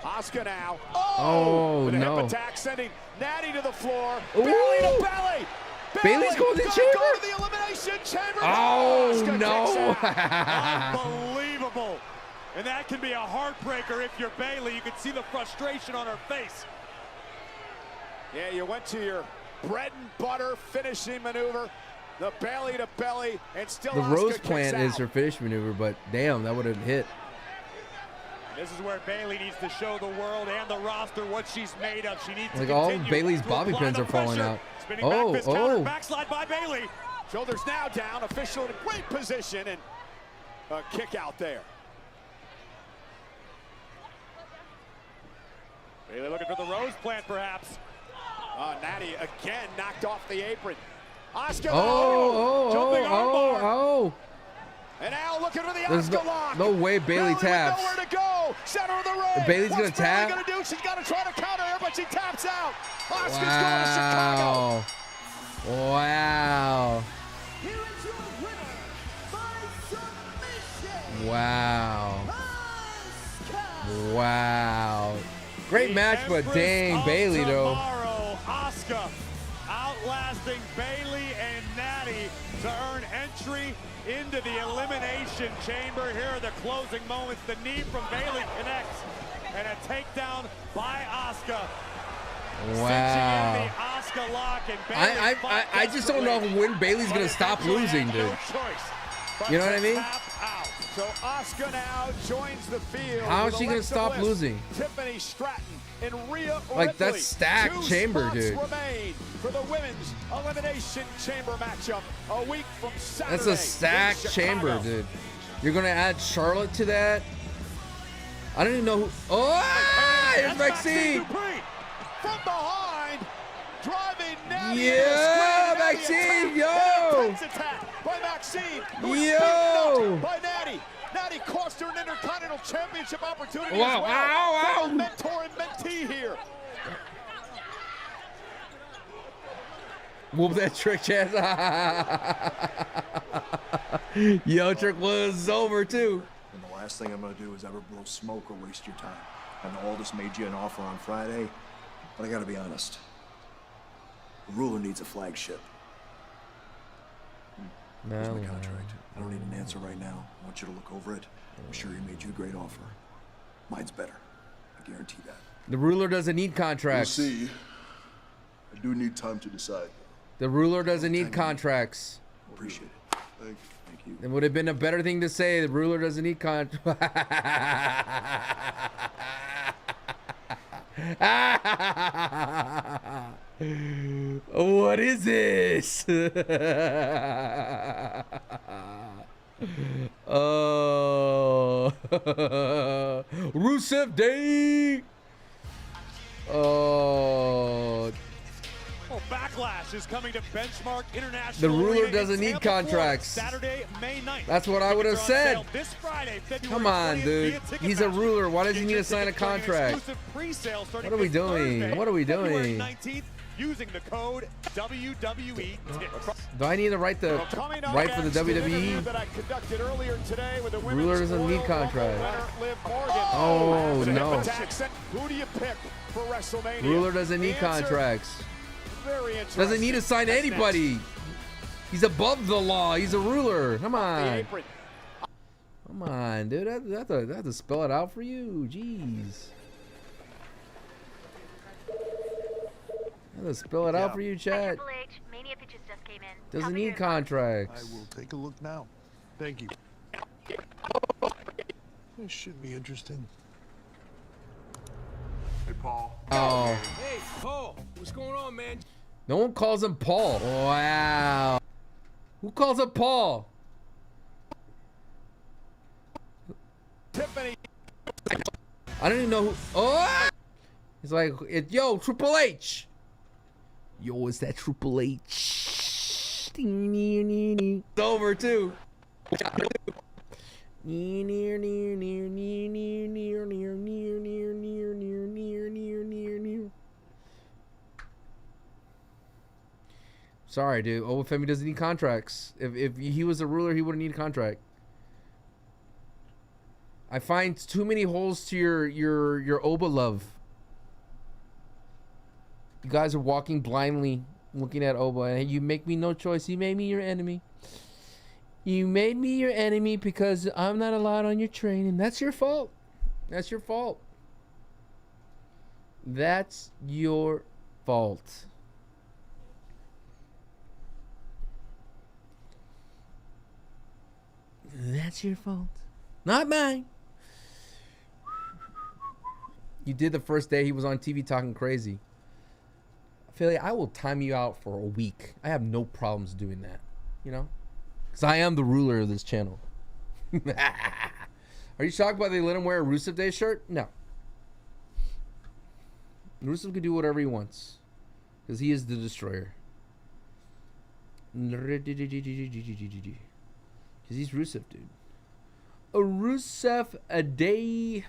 Asuka now. Oh, with a no. hip attack, sending Nattie to the floor. Ooh. Bayley to belly. Bayley's going to the chamber. Go to the Elimination Chamber. Oh, no. Unbelievable. And that can be a heartbreaker if you're Bayley. You can see the frustration on her face. Yeah, you went to your bread and butter finishing maneuver. The belly to belly, and still the Asuka rose kicks plant out. is her finish maneuver, but damn, that would have hit. This is where Bayley needs to show the world and the roster what she's made of. She needs Like to all continue Bayley's to bobby apply pins the are falling pressure. out. Spinning back fist counter, backslide by Bayley. Shoulders now down, official in a great position, and a kick out there. Bayley looking for the rose plant, perhaps. Nattie again knocked off the apron. Asuka jumping armbar. And now looking for the There's Asuka lock. no way Bayley taps. Nowhere to go. Center of the ring. Bayley's What's gonna tap. Bayley gonna do? She's got to try to counter her, but she taps out. Asuka's Wow. going to Chicago. Wow. Here is your winner by submission. Wow. Asuka. Wow. Great The match, but Empress dang, of Bayley, though. Tomorrow, Asuka outlasting Bayley and Nattie to earn entry into the Elimination Chamber. Here are the closing moments. The knee from Bayley connects, and a takedown by Asuka. Wow. Cinching in the Asuka lock, and Bayley I just don't know when Bayley's going to stop losing, dude. No choice. You know what I mean? Tap out. So Asuka now joins the field. How is with she gonna Alexa stop Bliss, losing? Tiffany Stratton and Rhea Like, that's Ripley. stacked 2 chamber, spots dude. remain for the women's Elimination Chamber matchup a week from Saturday. That's a stacked in chamber, Chicago. dude. You're going to add Charlotte to that? I don't even know who. Oh, here's Maxine. Dupree from behind, driving Nattie. Yeah, Maxine, yo. Intense attack by Maxine. Yo. By Nattie. Nattie cost her an Intercontinental Championship opportunity Wow, as well. ow, ow. Mentor and mentee here. Whoop that trick, Chaz. Yo, trick was over, too. And the last thing I'm gonna do is ever blow smoke or waste your time. I know Aldis made you an offer on Friday, but I gotta be honest. The ruler needs a flagship. Here's my contract. I don't need an answer right now. I want you to look over it. I'm sure he made you a great offer. Mine's better. I guarantee that. The ruler doesn't need contracts. We'll see. I do need time to decide. The ruler doesn't need contracts. Appreciate it. Thank you. Thank you. It would have been a better thing to say. The ruler doesn't need contracts. What is this? Oh, Rusev Day. Oh. Well, Backlash is coming to Benchmark International. The ruler Arena doesn't in need Tampa, contracts. Florida, Saturday, May 9th. That's what I would have Tickets are on said. sale this Friday, February Come on, 20th dude. via He's a Ticketmaster. ruler. Why does he need to Get sign a tickets during an contract? exclusive pre-sale starting What are we this doing? Thursday, What are we February doing? 19th, using the code WWE TIPS. Do I need to write the Coming up right for the next, an interview WWE? that I conducted earlier today with the Ruler women's doesn't need Royal contract. Rumble winner, Liv Morgan. Oh, Hip no. attack. Who do you pick for WrestleMania? Ruler doesn't need The answer, contracts. Very interesting. Doesn't need to sign That's anybody. next. He's above the law. He's a ruler. Come The on. apron. Come on, dude. I have to spell it out for you. Jeez. I have to spell it out for you, chat. Doesn't need contracts. I will take a look now. Thank you. This should be interesting. Hey, Paul. Oh. Hey, Paul, what's going on, man? No one calls him Paul. Wow. Who calls him Paul? Tiffany. I don't even know who. Oh! He's like, yo, Triple H. Yo, is that Triple H? It's over too. Sorry, dude. Obafemi doesn't need contracts. If he was a ruler, he wouldn't need a contract. I find too many holes to your Oba love. You guys are walking blindly, looking at Oba, and you make me no choice. You made me your enemy. You made me your enemy because I'm not allowed on your train, and that's your fault. That's your fault. That's your fault. That's your fault. Not mine. You did the first day he was on TV talking crazy. I feel like I will time you out for a week. I have no problems doing that. You know? Because I am the ruler of this channel. Are you shocked by they let him wear a Rusev Day shirt? No. Rusev can do whatever he wants. Because he is the destroyer. Because he's Rusev, dude. A Rusev a day.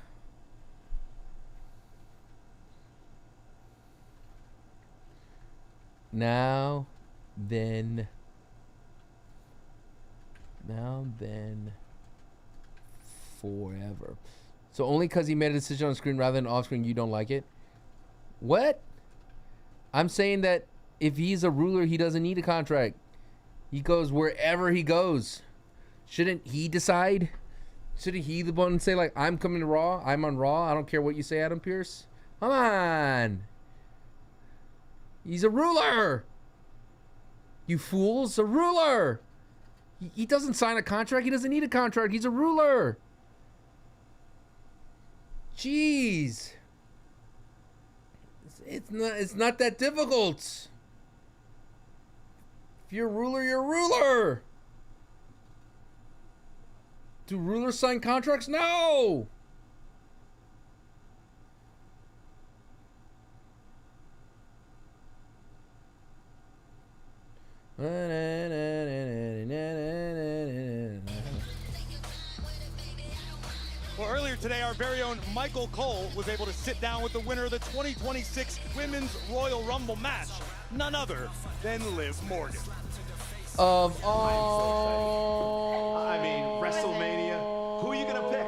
Now, then, forever. So only because he made a decision on screen rather than off screen, you don't like it? What? I'm saying that if he's a ruler, he doesn't need a contract. He goes wherever he goes. Shouldn't he decide? Shouldn't he the one say, like, I'm coming to Raw, I'm on Raw, I don't care what you say, Adam Pearce? Come on. He's a ruler. You fools, a ruler. He doesn't sign a contract. He doesn't need a contract. He's a ruler. Jeez. It's not that difficult. If you're a ruler, you're a ruler. Do rulers sign contracts? No. Well, earlier today, our very own Michael Cole was able to sit down with the winner of the 2026 Women's Royal Rumble match, none other than Liv Morgan. Of all... I mean, WrestleMania. Who are you going to pick?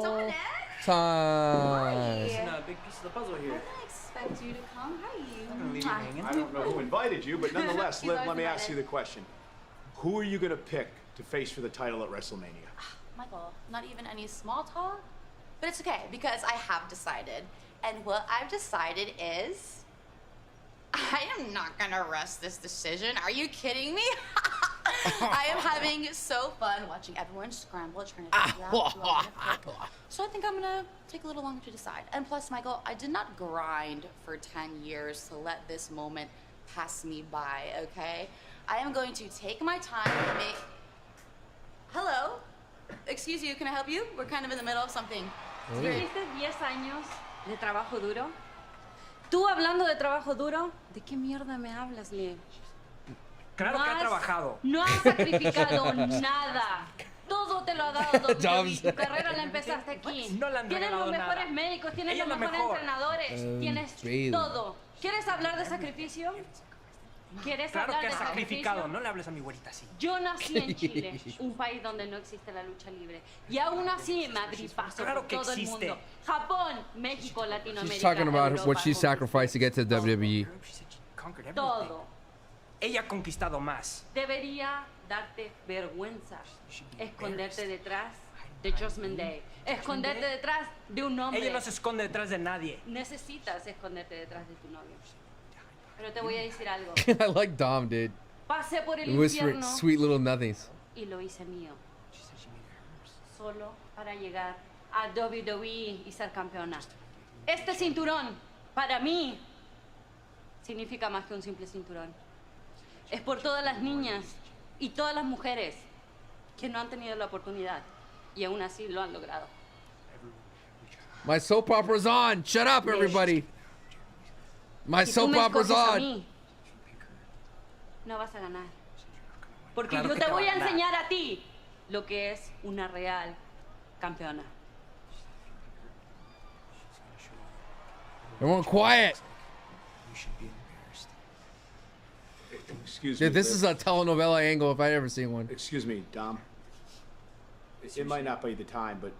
Dominik? Time. It's a big piece of the puzzle here. I didn't expect you to come. How are you? I don't know who invited you, but nonetheless, Liv, let me ask you the question. Who are you gonna pick to face for the title at WrestleMania? Michael, not even any small talk? But it's okay, because I have decided. And what I've decided is, I am not gonna rest this decision. Are you kidding me? I am having so fun watching everyone scramble, trying to figure out who I'm gonna pick. So I think I'm gonna take a little longer to decide. And plus, Michael, I did not grind for 10 years to let this moment pass me by, okay? I am going to take my time and make... Hello? Excuse you, can I help you? We're kind of in the middle of something. ¿Hiciste 10 años de trabajo duro? Tú hablando de trabajo duro, ¿de qué mierda me hablas, Lee? Claro que ha trabajado. No has sacrificado nada. Todo te lo ha dado WWE. Tu carrera la empezaste aquí. No le han Tienes regalado los mejores nada. médicos, tienes Ella los es la mejores mejor. entrenadores, tienes Bayley. todo. ¿Quieres hablar de sacrificio? ¿Quieres Claro hablar que de has sacrificado. sacrificio? No le hables a mi güerita así. Yo nací en Chile, un país donde no existe la lucha libre. Y aún así me agripazo Claro por que todo el existe. mundo. Japón, México, Latinoamérica, She's talking about Europa, what she sacrificed to get to WWE. Conquered everything. todo. Ella ha conquistado más. Debería darte vergüenza esconderte detrás de Judgment Day, esconderte detrás de un hombre. Ella no se esconde detrás de nadie. Necesitas esconderte detrás de tu novio. Pero te voy a decir algo. I like Dom, dude. Pasé por el Whispering infierno sweet little nothings. y lo hice mío. Solo para llegar a WWE y ser campeona. Este cinturón, para mí, significa más que un simple cinturón. Es por todas las niñas y todas las mujeres que no han tenido la oportunidad y aún así lo han logrado. My soap opera's on. Shut up, everybody. My Si tú soap me opera's escoges a on. mí, no vas a ganar. Porque Claro yo que te te va voy a a ganar. enseñar a ti lo que es una real campeona. Everyone quiet. Excuse Dude, me. this is a telenovela angle if I'd ever seen one. Excuse me, Dom. It might not be the time, but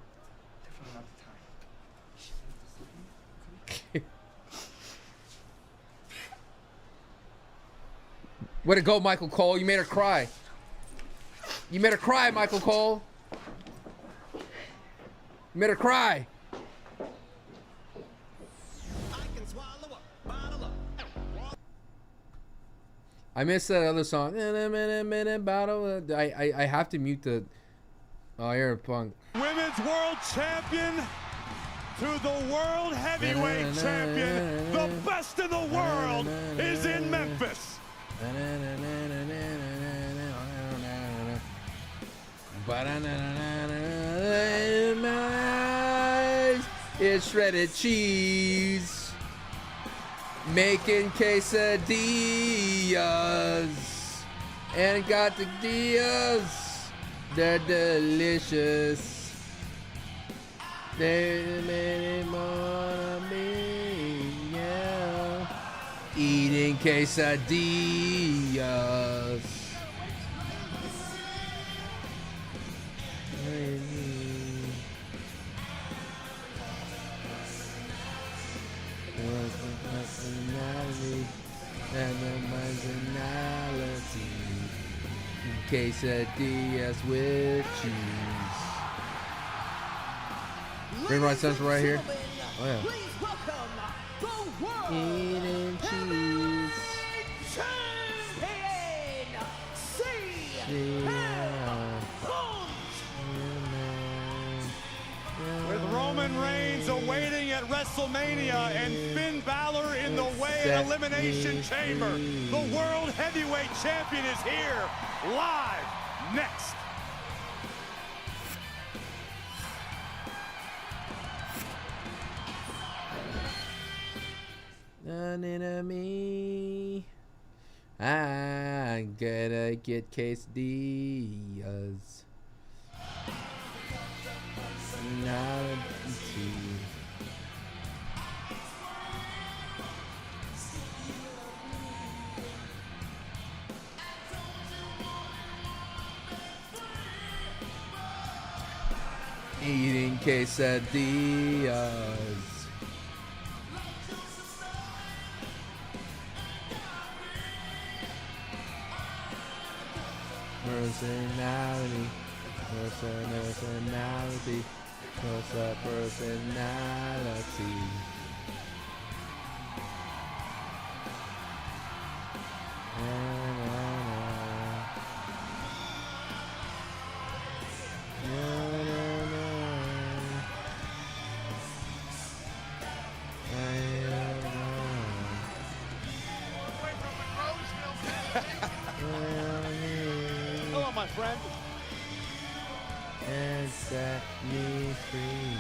Way to go, Michael Cole. You made her cry. You made her cry, Michael Cole. You made her cry. I missed that other song. I have to mute the... Oh, Aaron Punk. Women's World Champion to the World Heavyweight Champion. The best in the world is in Memphis. It's shredded cheese, making quesadillas, and got the dias. They're delicious. They're made on me, yeah. Eating quesadillas. And the personality. Quesadillas with cheese. Green Right Central right here. Oh yeah. Eating cheese. With Roman Reigns awaiting at WrestleMania and Finn Balor in the way at Elimination Chamber. The World Heavyweight Champion is here, live next. Me. I gotta get quesadillas. Now, eating quesadillas. Personality. Personality. What's up, personality? Hello, my friend. And set me free.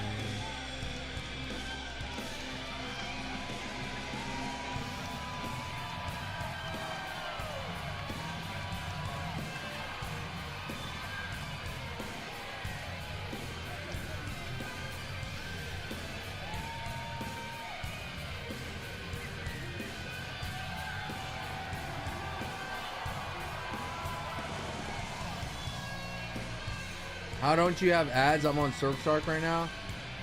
How don't you have ads? I'm on Surfshark right now.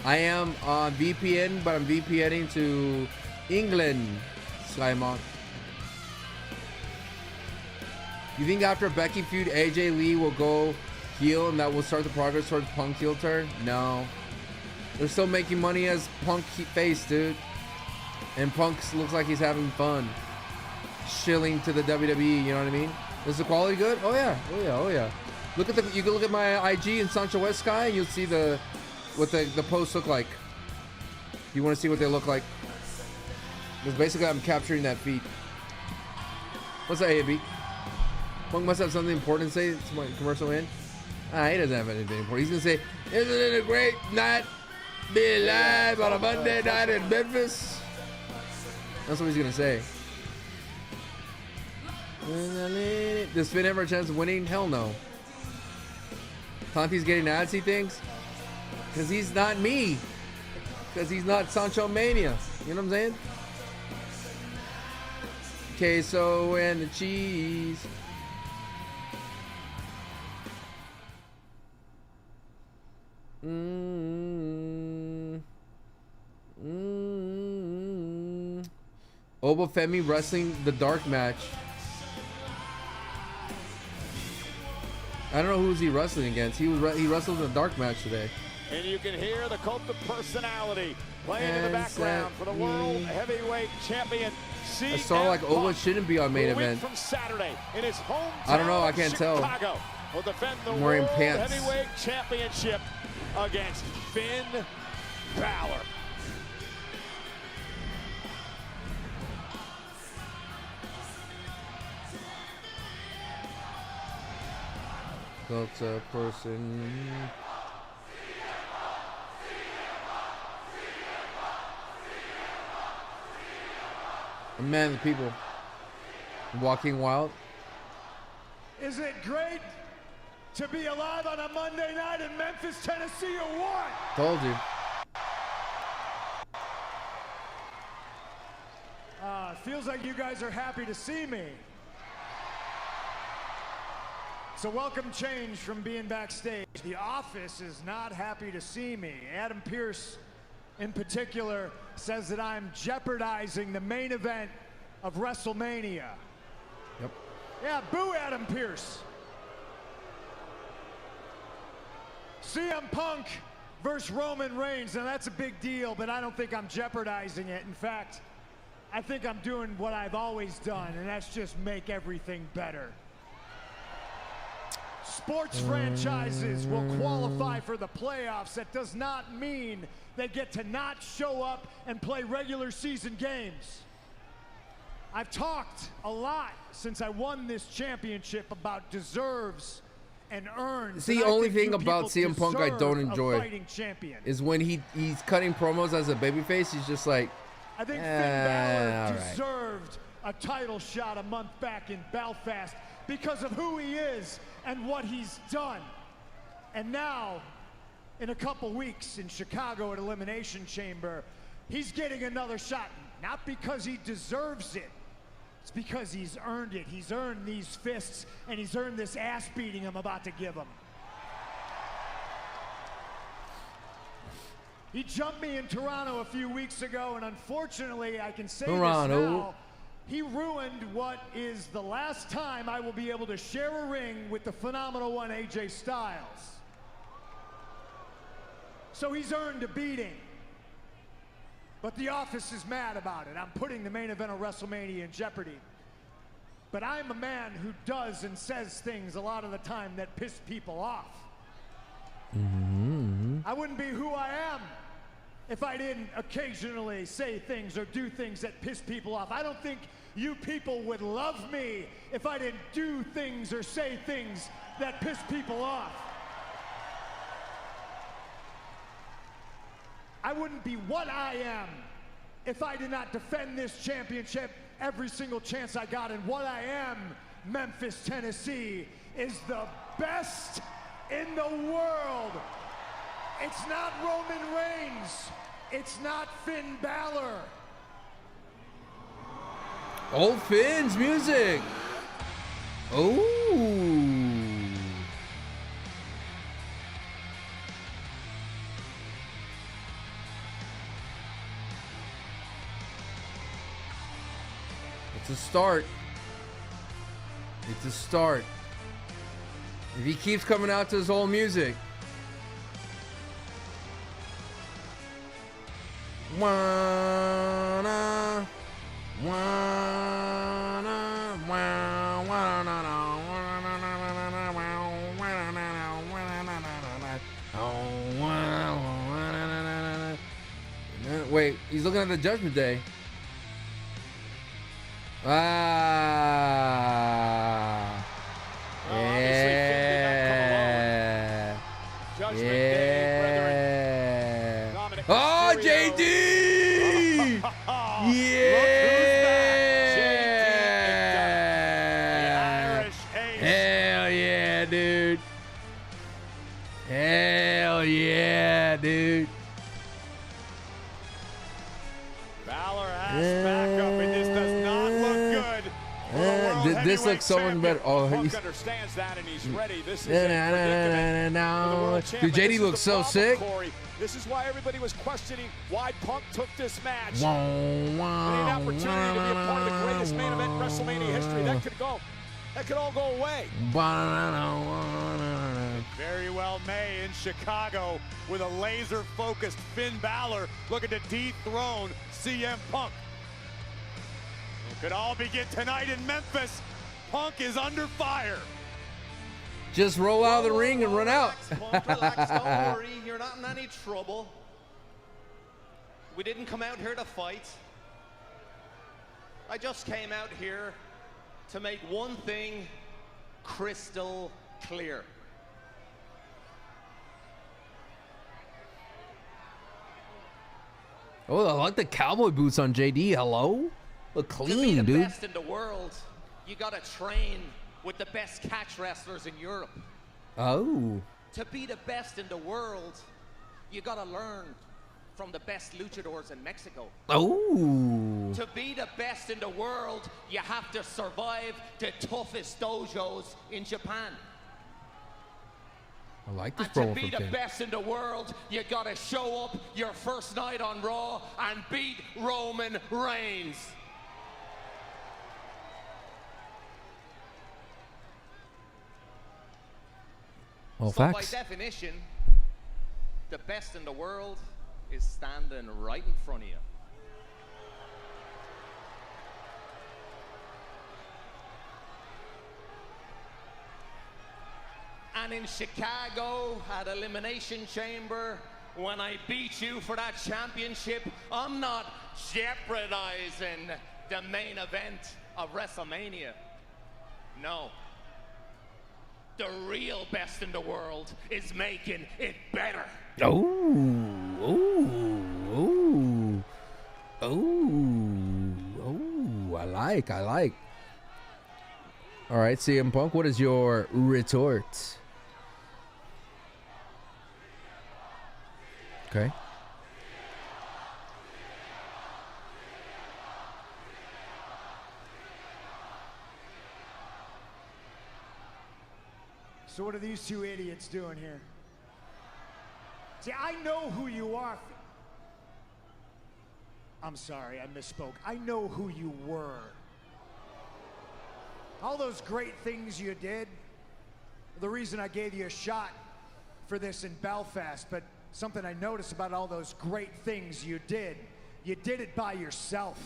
I am on VPN, but I'm VPNing to England, Skymonk. You think after Becky feud, AJ Lee will go heel and that will start the progress towards Punk heel turn? No. They're still making money as Punk face, dude. And Punk looks like he's having fun. Shilling to the WWE, you know what I mean? Is the quality good? Oh yeah, oh yeah, oh yeah. Look at you can look at my IG and Sancho West Sky and you'll see what the posts look like. You want to see what they look like? Because basically I'm capturing that feed. What's that, AB? Punk must have something important to say. It's my commercial in. He doesn't have anything important. He's gonna say, "Isn't it a great night? Be live on a Monday night in Memphis." That's what he's gonna say. Does Finn have a chance of winning? Hell no. Conti's getting ads, he thinks? Because he's not me. Because he's not Sancho Mania. You know what I'm saying? Queso and the cheese. Obafemi wrestling the dark match. I don't know who's he wrestling against. He wrestled in a dark match today. And you can hear the cult of personality playing in the background for the World Heavyweight Champion. I saw like Ola shouldn't be on main event. From Saturday in his hometown, I don't know. I can't tell. Will defend the I'm wearing World pants. Heavyweight Championship against Finn Balor. That's a person. Man, the people walking wild. Is it great to be alive on a Monday night in Memphis, Tennessee, or what? Told you. Feels like you guys are happy to see me. It's a welcome change from being backstage. The office is not happy to see me. Adam Pearce, in particular, says that I'm jeopardizing the main event of WrestleMania. Yep. Yeah, boo Adam Pearce. CM Punk versus Roman Reigns. Now that's a big deal, but I don't think I'm jeopardizing it. In fact, I think I'm doing what I've always done, and that's just make everything better. Sports franchises will qualify for the playoffs. That does not mean they get to not show up and play regular season games. I've talked a lot since I won this championship about deserves and earns. It's the only thing about CM Punk I don't enjoy is when he's cutting promos as a babyface. He's just like, I think Finn Balor deserved a title shot a month back in Belfast because of who he is and what he's done. And now, in a couple weeks in Chicago at Elimination Chamber, he's getting another shot. Not because he deserves it. It's because he's earned it. He's earned these fists, and he's earned this ass beating I'm about to give him. He jumped me in Toronto a few weeks ago, and unfortunately, I can say this now, He ruined what is the last time I will be able to share a ring with the phenomenal one, AJ Styles. So he's earned a beating. But the office is mad about it. I'm putting the main event of WrestleMania in jeopardy. But I'm a man who does and says things a lot of the time that piss people off. I wouldn't be who I am if I didn't occasionally say things or do things that piss people off. I don't think you people would love me if I didn't do things or say things that piss people off. I wouldn't be what I am if I did not defend this championship every single chance I got. And what I am, Memphis, Tennessee, is the best in the world. It's not Roman Reigns. It's not Finn Balor. Old Finn's music. Oh. It's a start. It's a start. If he keeps coming out to his old music. Wanna, wanna, wait, he's looking at the Judgment Day. Ah. Yeah. Judgment Day, brethren. Dominik Oh, Mysterio. JD! Yeah! Hell yeah, dude. Hell yeah, dude. Balor has backup, and this does not look good. for the World This looks so much better. Oh, Punk he's. understands that, and he's ready. This is a predicament for the world champion. Dude, JD This is looks the so problem, sick. Corey. This is why everybody was questioning why Punk took this match. Wow, An opportunity to be a part of the greatest main event in WrestleMania history. That could all go away. Very well may in Chicago with a laser-focused Finn Balor looking to dethrone CM Punk. It could all begin tonight in Memphis. Punk is under fire. Just roll out of the ring and run out. Punk, relax, don't worry. You're not in any trouble. We didn't come out here to fight. I just came out here to make one thing crystal clear. Oh, I like the cowboy boots on JD. Hello? Look To be clean, the dude. best in the world, you gotta train with the best catch wrestlers in Europe. Oh. To be the best in the world, you gotta learn from the best luchadors in Mexico. Oh. To be the best in the world, you have to survive the toughest dojos in Japan. I like this And to promo be from the Finn. best in the world, you gotta show up your first night on Raw and beat Roman Reigns. Well, So facts. by definition, the best in the world is standing right in front of you. And in Chicago at Elimination Chamber, when I beat you for that championship, I'm not jeopardizing the main event of WrestleMania. No. The real best in the world is making it better. Oh. Oh. Oh. Oh. Oh. I like. All right, CM Punk, what is your retort? Okay. So what are these two idiots doing here? See, I know who you are. I'm sorry, I misspoke. I know who you were all those great things you did, the reason I gave you a shot for this in Belfast, but something I noticed about all those great things you did it by yourself.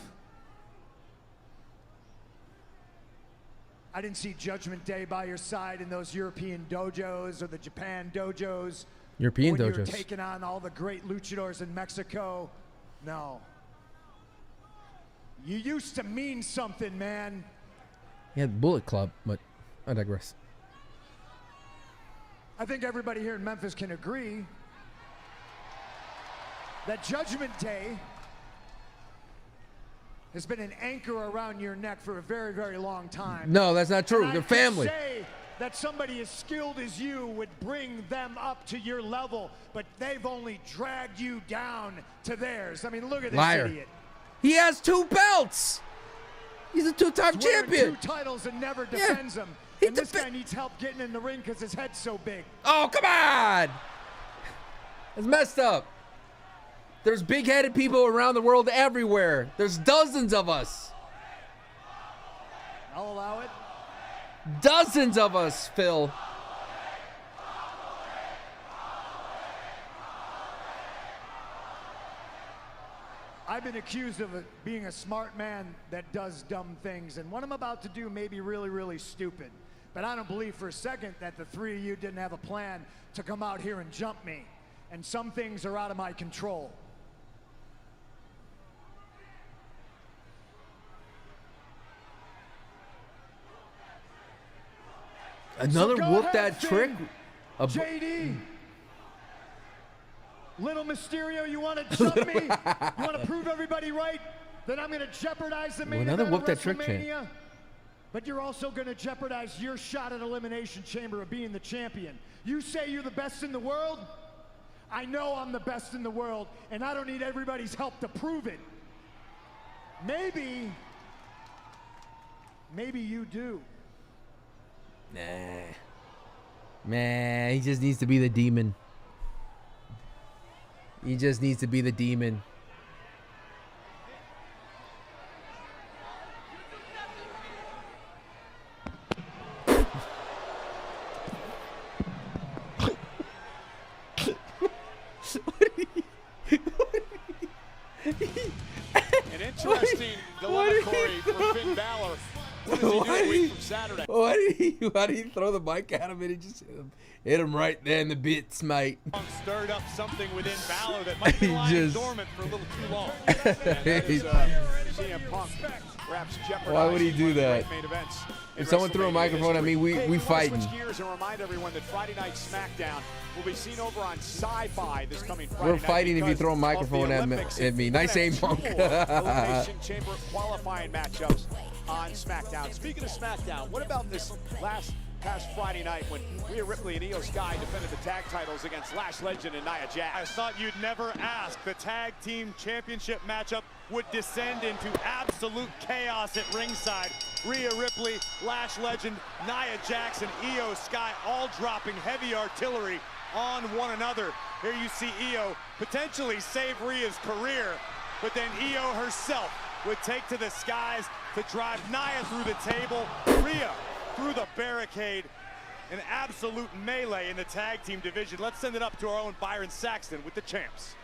I didn't see Judgment Day by your side in those European dojos or the Japan dojos. European when dojos. You were taking on all the great luchadors in Mexico. No. You used to mean something, man. He had Bullet Club, but I digress. I think everybody here in Memphis can agree that Judgment Day has been an anchor around your neck for a very, very long time. No, that's not true. And They're I could family. say that somebody as skilled as you would bring them up to your level, but they've only dragged you down to theirs. I mean, look at this Liar. idiot. He has 2 belts. He's a 2-time He's wearing champion. 2 titles and never defends them. And this guy needs help getting in the ring because his head's so big. Oh, come on. It's messed up. There's big-headed people around the world everywhere. There's dozens of us. I'll allow it. Dozens of us, Phil. I've been accused of being a smart man that does dumb things, and what I'm about to do may be really, really stupid. But I don't believe for a second that the 3 of you didn't have a plan to come out here and jump me. And some things are out of my control. Another So go whoop ahead, that trick. Finn. JD. Little Mysterio, you want to jump me? You want to prove everybody right? Then I'm going to jeopardize the main Another event of whoop that trick chant. WrestleMania. But you're also going to jeopardize your shot at Elimination Chamber of being the champion. You say you're the best in the world? I know I'm the best in the world, and I don't need everybody's help to prove it. Maybe you do. Nah, he just needs to be the demon. He just needs to be the demon. An interesting dilemma, Corey, for Finn Balor. What does he do a week from Saturday? Why did he throw the mic at him and he just hit him right there in the bits, mate? Stirred up something within Balor that might be lying Just- dormant for a little too long. That is CM Punk perhaps jeopardizing Why would he do one of the that? great main events in If someone threw a WrestleMania microphone at me, history. we wanna fighting. Switch gears and remind everyone that Friday Night SmackDown will be seen over on Sci-Fi this coming Friday We're fighting night if you because throw a of microphone the at Olympics. me. Nice aim, Punk. Elimination Chamber qualifying matchups on SmackDown. Speaking of SmackDown, what about this past Friday night when Rhea Ripley and Io Sky defended the tag titles against Lash Legend and Nia Jax? I thought you'd never ask. The tag team championship matchup would descend into absolute chaos at ringside. Rhea Ripley, Lash Legend, Nia Jax, and Io Sky all dropping heavy artillery on one another. Here you see Io potentially save Rhea's career, but then Io herself would take to the skies to drive Nia through the table, Rhea through the barricade. An absolute melee in the tag team division. Let's send it up to our own Byron Saxton with the champs.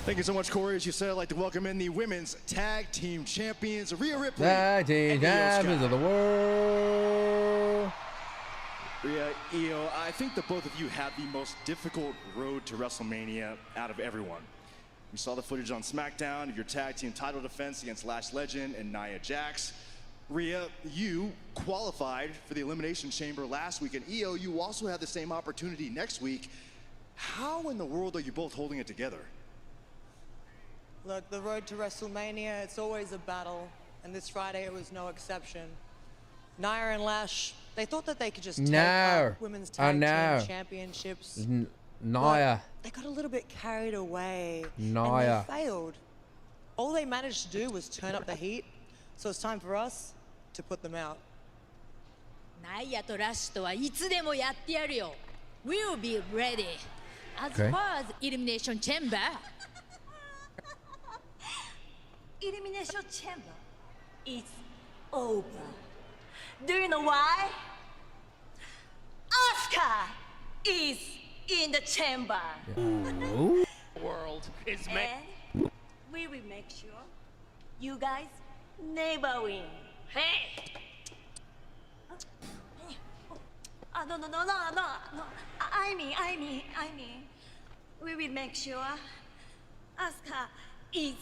Thank you so much, Corey. As you said, I'd like to welcome in the women's tag team champions, Rhea Ripley. Tag team and Io Sky. champions of the world. Rhea, Io, I think that both of you had the most difficult road to WrestleMania out of everyone. We saw the footage on SmackDown of your tag team title defense against Lash Legend and Nia Jax. Rhea, you qualified for the Elimination Chamber last week, and Io, you also have the same opportunity next week. How in the world are you both holding it together? Look, the road to WrestleMania, it's always a battle, and this Friday it was no exception. Nia and Lash, they thought that they could just take out women's tag team championships. Nia. They got a little bit carried away, Nia. and they failed. All they managed to do was turn up the heat, so it's time for us to put them out. ナイアとラッシュとはいつでもやってやるよ。We'll be ready. As Okay. far as Elimination Chamber. Elimination Chamber is over. Do you know why? Asuka is in the chamber. Ooh. World is And we will make sure you guys never win. Hey! No. I mean, we will make sure Asuka is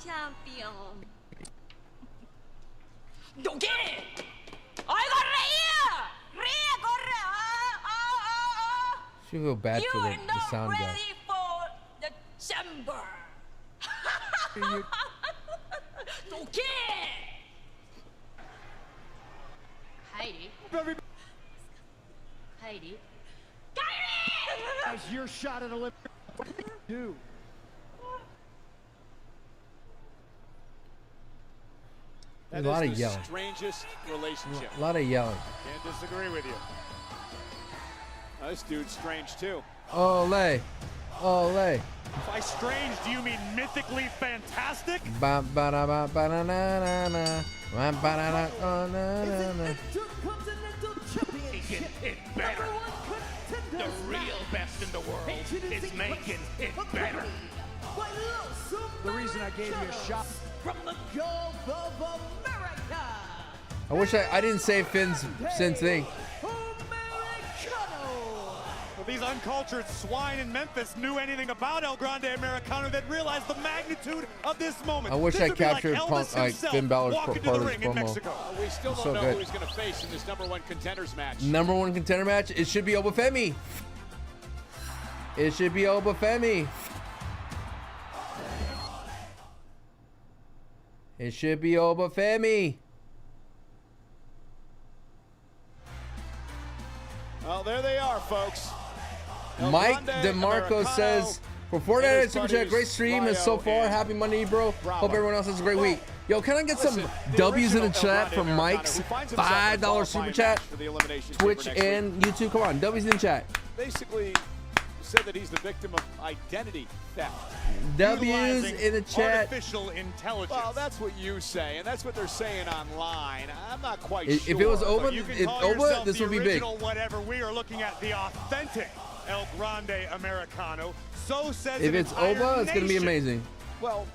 champion. ¿Qué? ¡Oigo, ¡Ría, corre! She feel bad for the sound guy. Ready for the chamber. ¿Qué? Heidi. That's your shot at elimination. Do. A lot of yelling. Strangest relationship. A lot of yelling. Can't disagree with you. This dude's strange too. Ole. By strange, do you mean mythically fantastic? Ba ba da ba ba na na na na. Ba ba da da oh na na na. Making it better. The real best in the world is making it better. The reason I gave you a shot. From the Gulf of America. I wish I didn't say Finn's thing. Well, these uncultured swine in Memphis knew anything about El Grande Americano that realized the magnitude of this moment. I wish This I would be captured like Finn Balor's part of his promo. We still don't So know good. who he's going to face in this #1 contenders match. Number 1 contender match. It should be Obafemi. It should be Obafemi. It should be Obafemi. Well, there they are, folks. El Mike Grande DeMarco Americano says, for $4 and his super chat, great buddies, stream and so Lyo far. and Happy Monday, bro. Bravo. Hope everyone else has a great week. Yo, can I get some Listen, the W's in the original chat El from Grande Mike's Americano, who finds himself in a $5 qualifying super match chat? for the Elimination Twitch Chamber next week. and YouTube. Come on, W's in the chat. Basically said that he's the victim of identity theft. W's Utilizing in the chat. Artificial intelligence. Well, that's what you say, and that's what they're saying online. I'm not quite If sure. it was Oba, but You can if call Oba, yourself this the would be big. original whatever. We are looking at the authentic El Grande Americano. So says If an it's entire Oba, it's gonna be nation. amazing. Well,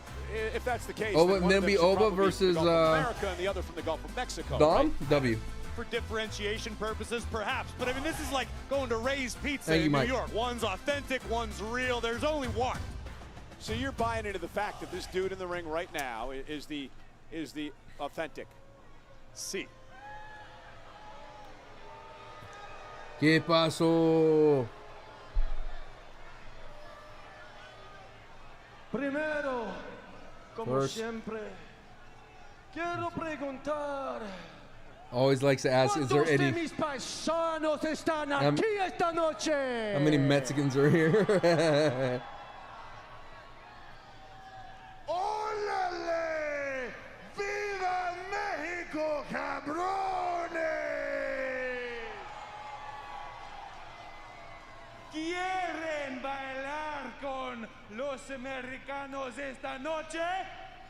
if that's the case, Oba- then one then of them be should Oba probably be versus, from the Gulf of America and the other from the Gulf of Mexico. Dom? right? W. For differentiation purposes, perhaps. But I mean, this is like going to Ray's Pizza Thank you, in New Mike. York. One's authentic, one's real. There's only one. So you're buying into the fact that this dude in the ring right now is the authentic. See. ¿Qué pasó? Primero, como First. siempre, quiero preguntar. Always likes to ask, is there ¿Cuántos de any... mis paisanos están Um, aquí esta noche? How many Mexicans are here? ¡Órale! ¡Viva México, cabrones! ¿Quieren bailar con los americanos esta noche?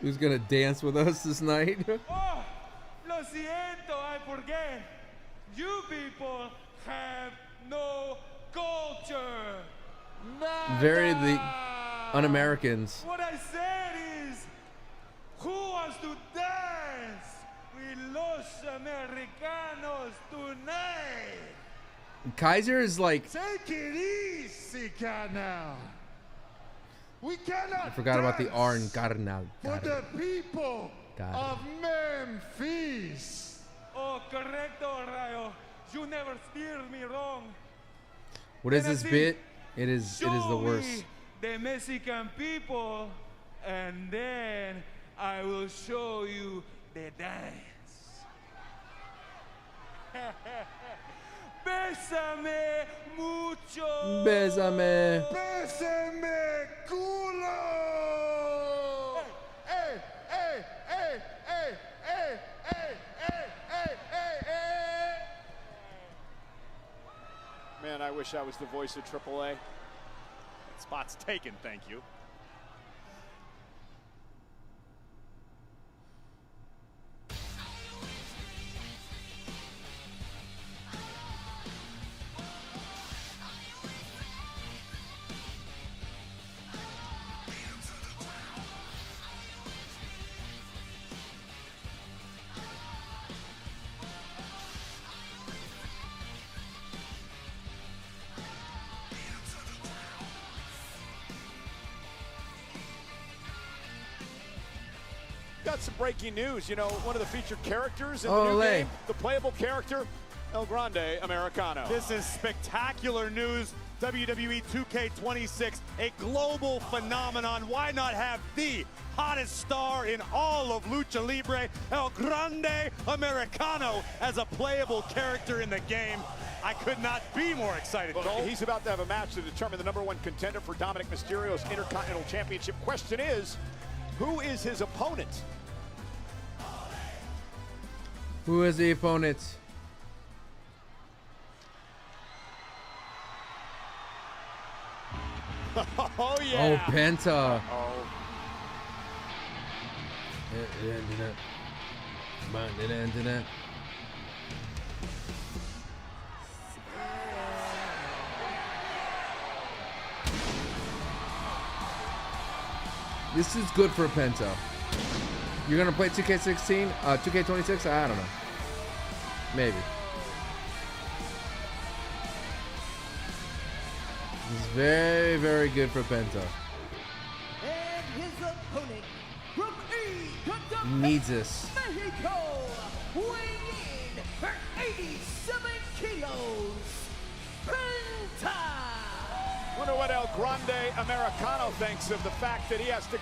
Who's gonna dance with us this night? Oh, lo siento, I forget. You people have no culture. Very the un-Americans. What I said is, who wants to dance with los americanos tonight? Kaiser is like... Take it easy, carnal. We cannot I forgot about the dance R in carnal. for the people Got it. of Memphis. Oh, correcto, Rayo. You never steered me wrong. What is this bit? It is the Show worst. me the Mexican people, and then I will show you the dance. Bésame mucho. Bésame. Bésame culo. Hey, hey, hey, hey, hey, hey, hey, hey, hey, hey. Man, I wish I was the voice of AAA. Spot's taken, thank you. about some breaking news? You know, one of the featured characters in Oh, the new Lay. game, the playable character, El Grande Americano. This is spectacular news. WWE 2K26, a global phenomenon. Why not have the hottest star in all of Lucha Libre, El Grande Americano, as a playable character in the game? I could not be more excited, Well, Cole. he's about to have a match to determine the #1 contender for Dominik Mysterio's Intercontinental Championship. Question is, who is his opponent? Who is the opponent? Oh, yeah. Oh, Penta. Oh. This is good for Penta. You're gonna play 2K16, 2K26? I don't know. Maybe. This is very, very good for Penta. And his opponent from He needs this. Mexico, weighing in for 87 kilos, Penta. Wonder what El Grande Americano thinks of the fact that he has to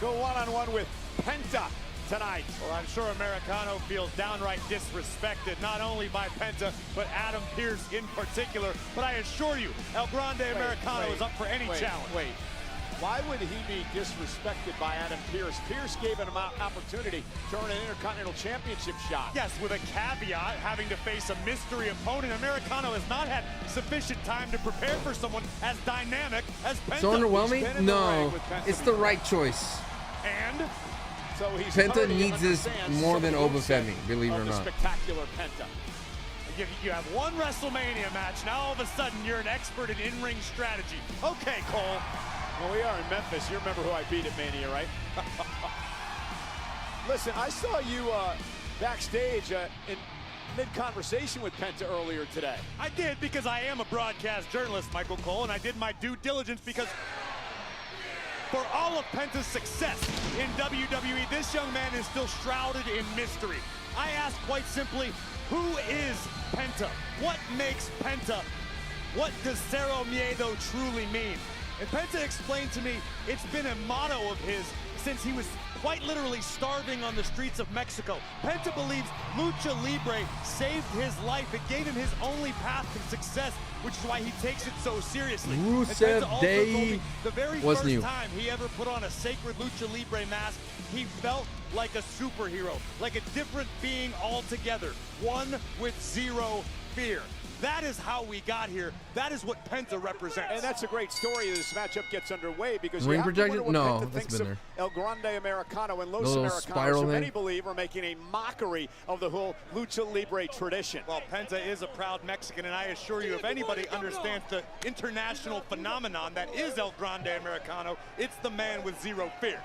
go one-on-one with Penta tonight. Well, I'm sure Americano feels downright disrespected, not only by Penta, but Adam Pearce in particular. But I assure you, El Grande Americano is up for any challenge. Wait, why would he be disrespected by Adam Pearce? Pearce gave him an opportunity to earn an Intercontinental Championship shot. Yes, with a caveat, having to face a mystery opponent. Americano has not had sufficient time to prepare for someone as dynamic as Penta. So underwhelming? No, it's the right choice. And so he's Penta needs this more than Obafemi, believe it or not. Spectacular Penta. You have one WrestleMania match, now all of a sudden you're an expert in in-ring strategy. Okay, Cole. Well, we are in Memphis. You remember who I beat at Mania, right? Listen, I saw you backstage in mid-conversation with Penta earlier today. I did, because I am a broadcast journalist, Michael Cole, and I did my due diligence because for all of Penta's success in WWE, this young man is still shrouded in mystery. I asked quite simply, who is Penta? What makes Penta? What does Cero Miedo truly mean? And Penta explained to me it's been a motto of his since he was quite literally starving on the streets of Mexico. Penta believes Lucha Libre saved his life. It gave him his only path to success, which is why he takes it so seriously. Rusev Day the very was first new. time he ever put on a sacred Lucha Libre mask, he felt like a superhero, like a different being altogether, one with zero fear. That is how we got here. That is what Penta represents. And that's a great story as this matchup gets underway because Ring you have to projection? wonder what No, Penta that's thinks been of there. El Grande Americano and The Los little Americanos, spiral who thing. many believe are making a mockery of the whole Lucha Libre tradition. Well, Penta is a proud Mexican, and I assure you, if anybody understands the international phenomenon that is El Grande Americano, it's the man with zero fear.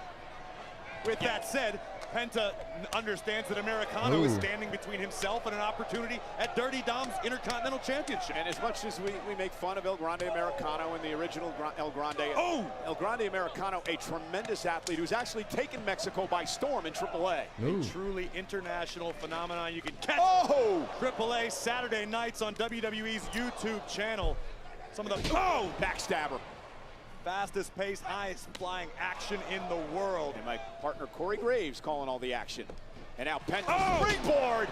With that said, Penta understands that Americano is standing between himself and an opportunity at Dirty Dom's Intercontinental Championship. And as much as we make fun of El Grande Americano and the original El Grande, El Grande Americano, a tremendous athlete who's actually taken Mexico by storm in AAA. A truly international phenomenon. You can catch AAA Saturday nights on WWE's YouTube channel. Some of the backstabber. Fastest paced, highest flying action in the world. And my partner Corey Graves calling all the action. And now Penta springboard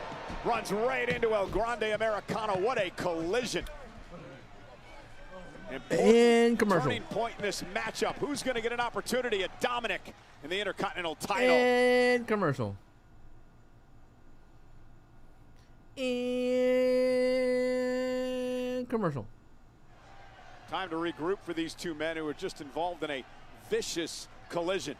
runs right into El Grande Americano. What a collision. And commercial. Turning point in this matchup. Who's going to get an opportunity at Dominik in the Intercontinental title? And commercial. And commercial. Time to regroup for these two men who were just involved in a vicious collision.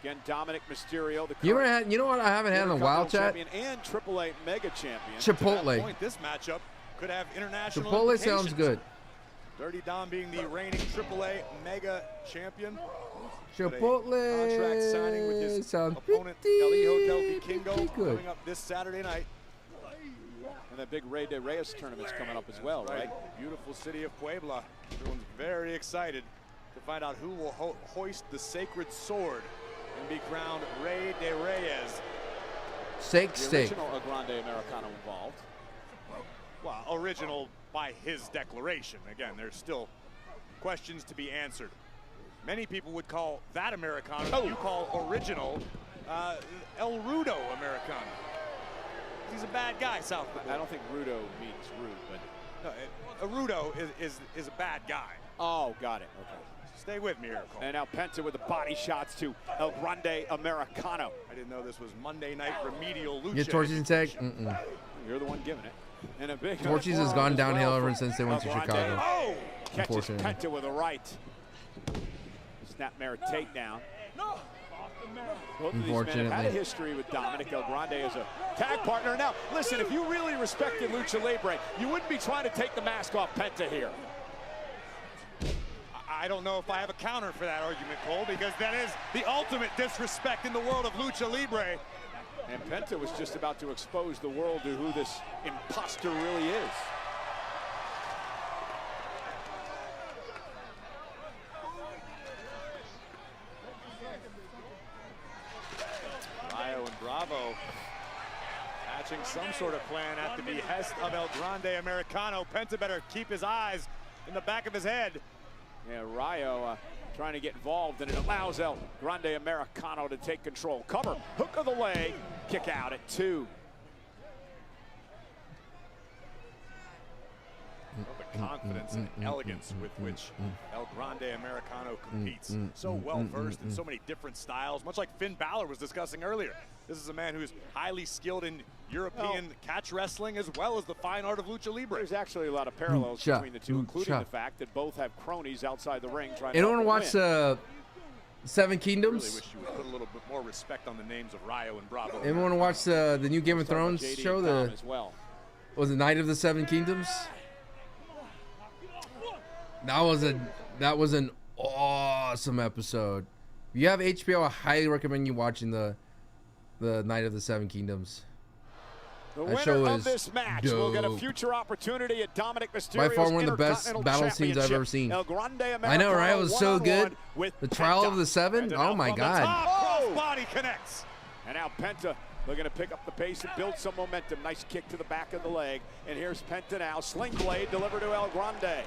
Again, Dominik Mysterio, the You know what I haven't had in a while, chat? champion and AAA Mega Champion. Chipotle. To that point, this matchup could have international Chipotle implications. sounds good. Dirty Dom being the reigning AAA Mega Champion. Chipotle Contract signing with his sounds opponent El Hijo del Vikingo good. coming up this Saturday night. And that big Rey de Reyes tournament's coming up as well, right? Beautiful city of Puebla. Everyone's very excited to find out who will hoist the sacred sword in and be crowned Rey de Reyes. Steak. Original El Grande Americano involved. Well, original by his declaration. Again, there's still questions to be answered. Many people would call that Americano, you call original, El Rudo Americano. He's a bad guy, South. I don't think Rudo means rude, but no, a Rudo is a bad guy. Oh, got it. Okay. Stay with me here, Cole. And now Penta with the body shots to El Grande Americano. I didn't know this was Monday Night Remedial Lucha. Get Torches and tag? You're the one giving it. And a big Torches has gone downhill ever since they went to Chicago. Oh! Catches Unfortunately. Penta with a right. Snapmare takedown. Both of these men have had a history with Dominik. El Grande as a tag partner. Now, listen, if you really respected Lucha Libre, you wouldn't be trying to take the mask off Penta here. I don't know if I have a counter for that argument, Cole, because that is the ultimate disrespect in the world of Lucha Libre. And Penta was just about to expose the world to who this imposter really is. Rayo and Bravo hatching some sort of plan at the behest of El Grande Americano. Penta better keep his eyes in the back of his head. Yeah, Rayo trying to get involved, and it allows El Grande Americano to take control. Cover, hook of the leg, kick out at 2. The confidence and elegance with which El Grande Americano competes. So well versed in so many different styles, much like Finn Balor was discussing earlier. This is a man who's highly skilled in European catch wrestling as well as the fine art of Lucha Libre. There's actually a lot of parallels between the two, including the fact that both have cronies outside the ring trying to Anyone watch Seven Kingdoms? I really wish you would put a little bit more respect on the names of Rayo and Bravo. Anyone watch the new Game of Thrones show? Was it Night of the Seven Kingdoms? That was an awesome episode. If you have HBO, I highly recommend you watching the Night of the Seven Kingdoms. The that winner of this match will get a future opportunity at Dominik Mysterio's by far one of the best battle scenes I've ever seen. I know, right? It was so good. The Trial of the Seven. Oh my God! Body connects. And now Penta looking to pick up the pace and build some momentum. Nice kick to the back of the leg. And here's Penta now. Sling blade delivered to El Grande.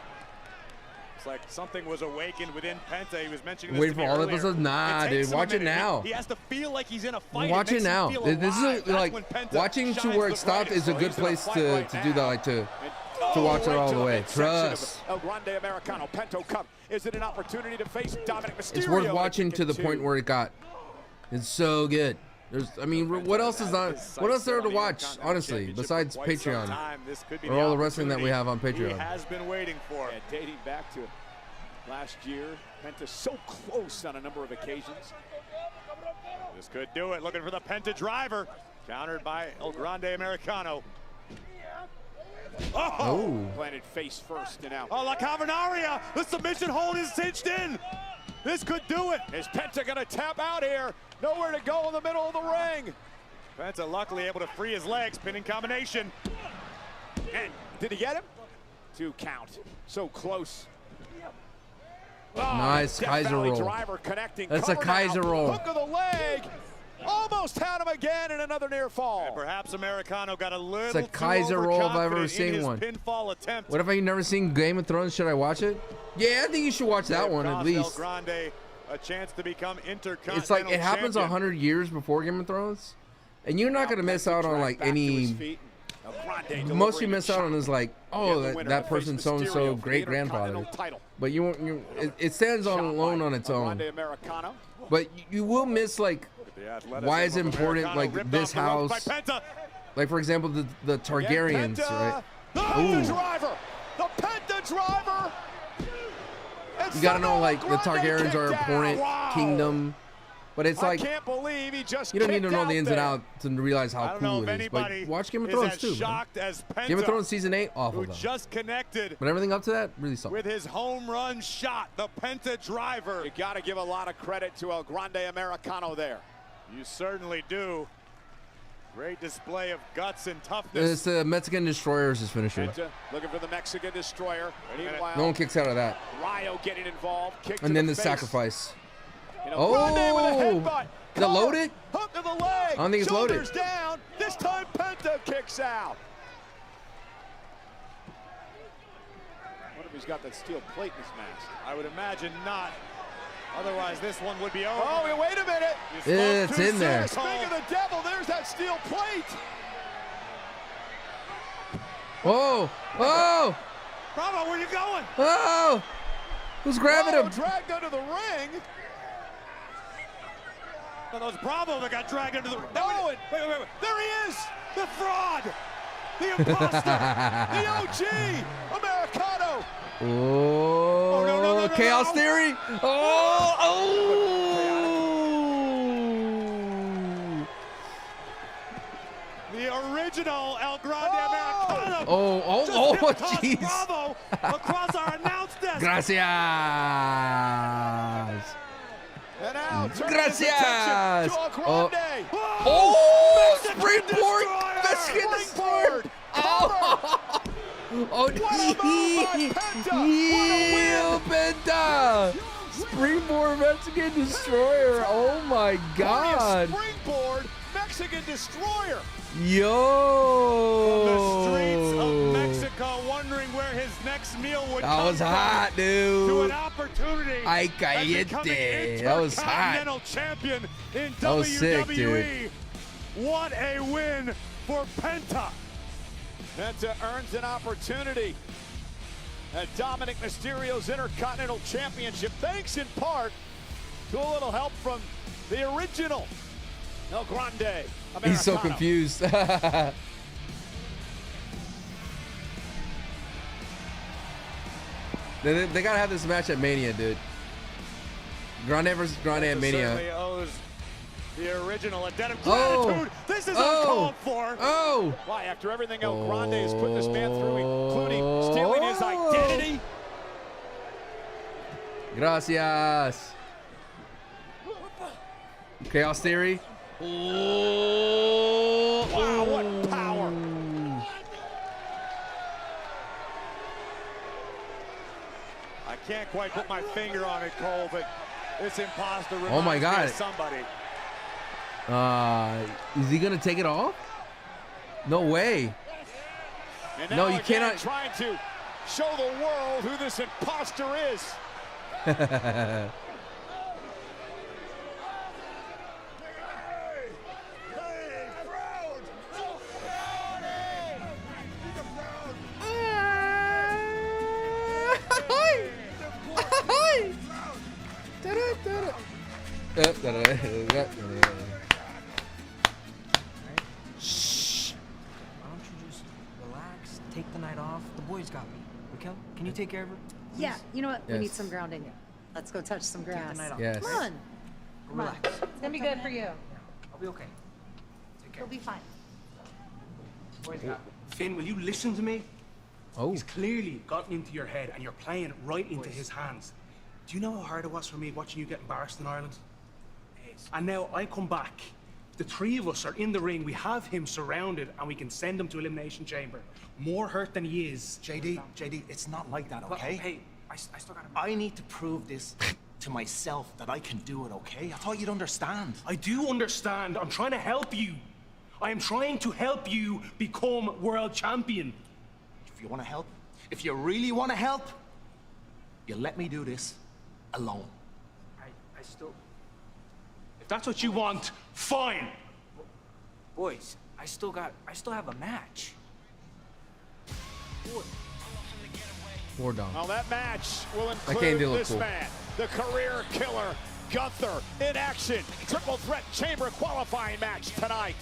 It's like something was awakened within Penta. He was mentioning this Wait for all earlier. episodes? Nah, dude. Watch it now. He has to feel like he's in a fight. Watch it now. This is like watching to where it stopped is a good place to do that, like to watch it all the way. Trust. El Grande Americano, Penta Cup. Is it an opportunity to face Dominik Mysterio? It's worth watching to the point where it got. It's so good. I mean, what else is on? What else there to watch, honestly, besides Patreon or all the wrestling that we have on Patreon? He has been waiting for. Yeah, dating back to last year, Penta so close on a number of occasions. This could do it. Looking for the Penta driver, countered by El Grande Americano. Oh! Planted face first and out. Oh, La Cavernaria! The submission hold is cinched in. This could do it. Is Penta going to tap out here? Nowhere to go in the middle of the ring. Penta luckily able to free his legs. Pinning combination. And did he get him? 2 count. So close. Oh, nice Kaiser roll. Driver connecting. That's a Kaiser roll. Hook of the leg. Almost had him again in another near fall. And perhaps Americano got a little It's a Kaiser roll if I've ever seen one. Pinfall attempt. What if I've never seen Game of Thrones? Should I watch it? Yeah, I think you should watch that one at least. El Grande a chance to become Intercontinental It's like it happens champion. 100 years before Game of Thrones, and you're not gonna miss out on like any. Most you miss out on is like, oh, that person's so and so great grandfather, but you won't. It stands on alone on its own. But you will miss like why is it important like this house, like for example the Targaryens, right? The Penta driver, the Penta driver. You gotta know like the Targaryens are important kingdom, but it's like can't believe he just you don't need to know the ins and outs to realize how cool it is. But watch Game of Thrones too. Game of Thrones season 8, awful though. Just connected. But everything up to that, really solid. With his home run shot, the Penta driver. You gotta give a lot of credit to El Grande Americano there. You certainly do. Great display of guts and toughness. It's the Mexican Destroyer's his finisher. Penta looking for the Mexican Destroyer. Meanwhile, no one kicks out of that. Rayo getting involved. And then the sacrifice. Grande with a headbutt. Is it loaded? Hook to the leg. I don't think it's loaded. Shoulders down. This time Penta kicks out. What if he's got that steel plate in his mask? I would imagine not. Otherwise, this one would be over. Oh, wait a minute. It's in there. Speaking of the devil, there's that steel plate. Whoa! Whoa! Bravo, where you going? Oh! Who's grabbing him? Dragged under the ring. Well, those Bravo that got dragged into the ring. Oh, wait. There he is. The fraud. The imposter. The OG. Americano. Oh, no, Chaos Theory. Oh. The original El Grande Americano. Oh, jeez. Bravo across our announce desk. Gracias. And now Gracias. Oh, springboard. Mexican destroyer. Oh, Penta. Springboard Mexican destroyer. Oh my God. Springboard Mexican destroyer. Yo. From the streets of Mexico, wondering where his next meal would come That was hot, dude. To an opportunity. Ay, cayete. That was hot. Intercontinental champion in That was WWE. sick, dude. What a win for Penta. Penta earns an opportunity at Dominik Mysterio's Intercontinental Championship, thanks in part to a little help from the original El Grande Americano. He's so confused. They gotta have this match at Mania, dude. Grande versus Grande at Mania. Certainly owes the original a debt of gratitude. This is uncalled for. Why, after everything El Grande has put this man through, including stealing his identity? Gracias. Chaos Theory. Wow, what power. I can't quite put my finger on it, Cole, but this imposter reminds Oh my God. me of somebody. Is he gonna take it off? No way. And No, now you again, cannot. trying to show the world who this imposter is. Shh. Why don't you just relax, take the night off? The boys got me. Raquel, can you take care of her? Yeah, you know what? We Yes. need some grounding. Let's go touch some grass. night off. Yes. Come on. Relax. It's gonna be good for you. I'll be okay. Take care. You'll be fine. Boys got me. Finn, will you listen to me? Oh. He's clearly gotten into your head and you're playing it right into his hands. Do you know how hard it was for me watching you get embarrassed in Ireland? And now I come back. The three of us are in the ring. We have him surrounded and we can send him to Elimination Chamber. More hurt than he is. JD, it's not like that, Well, okay? hey, I still got him. I need to prove this to myself that I can do it, okay? I thought you'd understand. I do understand. I'm trying to help you. I am trying to help you become world champion. If you want to help, if you really want to help, you let me do this alone. I still... If that's what you want, fine. Boys, I still have a match. War Dom. Well, that match will That can't include do look this cool. man, the career killer, Gunther, in action. Triple threat chamber qualifying match tonight.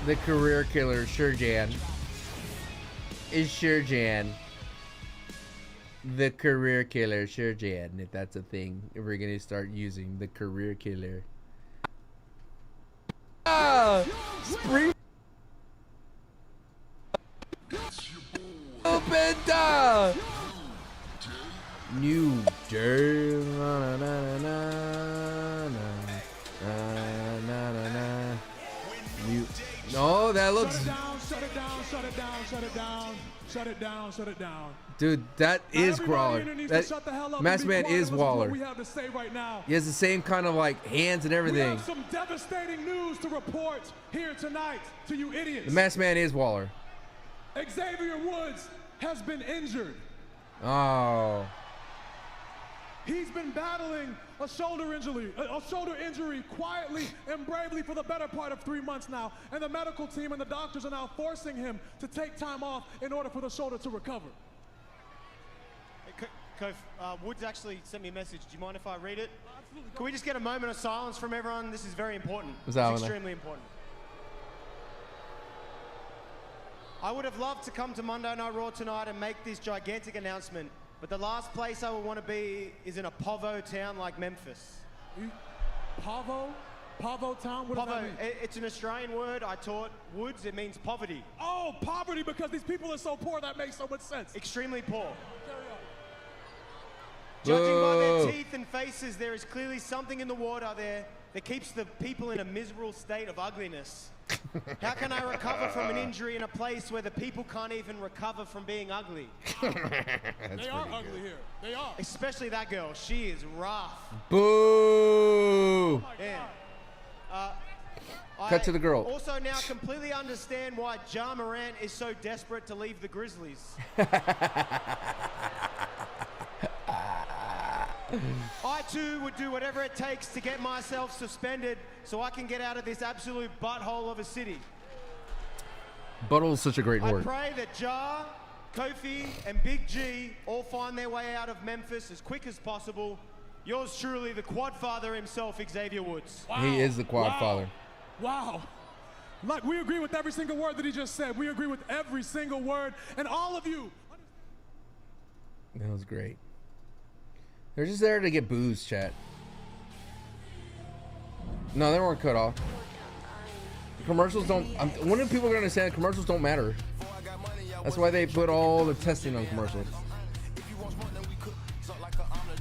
The career killer, Sherjan. Is Sherjan. The career killer, Sherjan, if that's a thing. If we're gonna start using the career killer. Ah! Spring. Penta! New Day. Na, na, na, na, na, na, na, na. New. No, that looks. Shut it down, shut it down, shut it it down, shut it down, shut it down, shut it down. Dude, that is Waller. That Masked Man is Waller. We have to say right now. He has the same kind of like hands and We everything. have some devastating news to report here tonight to you idiots. The Masked Man is Waller. Xavier Woods has been injured. Oh. He's been battling a shoulder injury quietly and bravely for the better part of 3 months now. And the medical team and the doctors are now forcing him to take time off in order for the shoulder to recover. Hey, Kof, Woods actually sent me a message. Do you mind if I read it? Absolutely. Can we just get a moment of silence from everyone? This is very important. It's extremely important. I would have loved to come to Monday Night Raw tonight and make this gigantic announcement, but the last place I would want to be is in a Povo town like Memphis. Povo? Povo town? What does that mean? It's an Australian word I taught Woods. It means poverty. Oh, poverty, because these people are so poor. That makes so much sense. Extremely poor. Judging by their teeth and faces, there is clearly something in the water there that keeps the people in a miserable state of ugliness. How can I recover from an injury in a place where the people can't even recover from being ugly? They are ugly here. They are. Especially that girl. She is rough. Boo! Yeah. Cut to the girl. Also now completely understand why Ja Morant is so desperate to leave the Grizzlies. I too would do whatever it takes to get myself suspended so I can get out of this absolute butthole of a city. Butthole is such a great I word. pray that Ja, Kofi, and Big G all find their way out of Memphis as quick as possible. Yours truly, the Quad Father himself, Xavier Woods. Wow. He is the Quad Father. Wow. Like, we agree with every single word that he just said. We agree with every single word. And all of you. That was great. They're just there to get booze, chat. No, they weren't cut off. The commercials don't. When are people gonna understand? Commercials don't matter. That's why they put all the testing on commercials.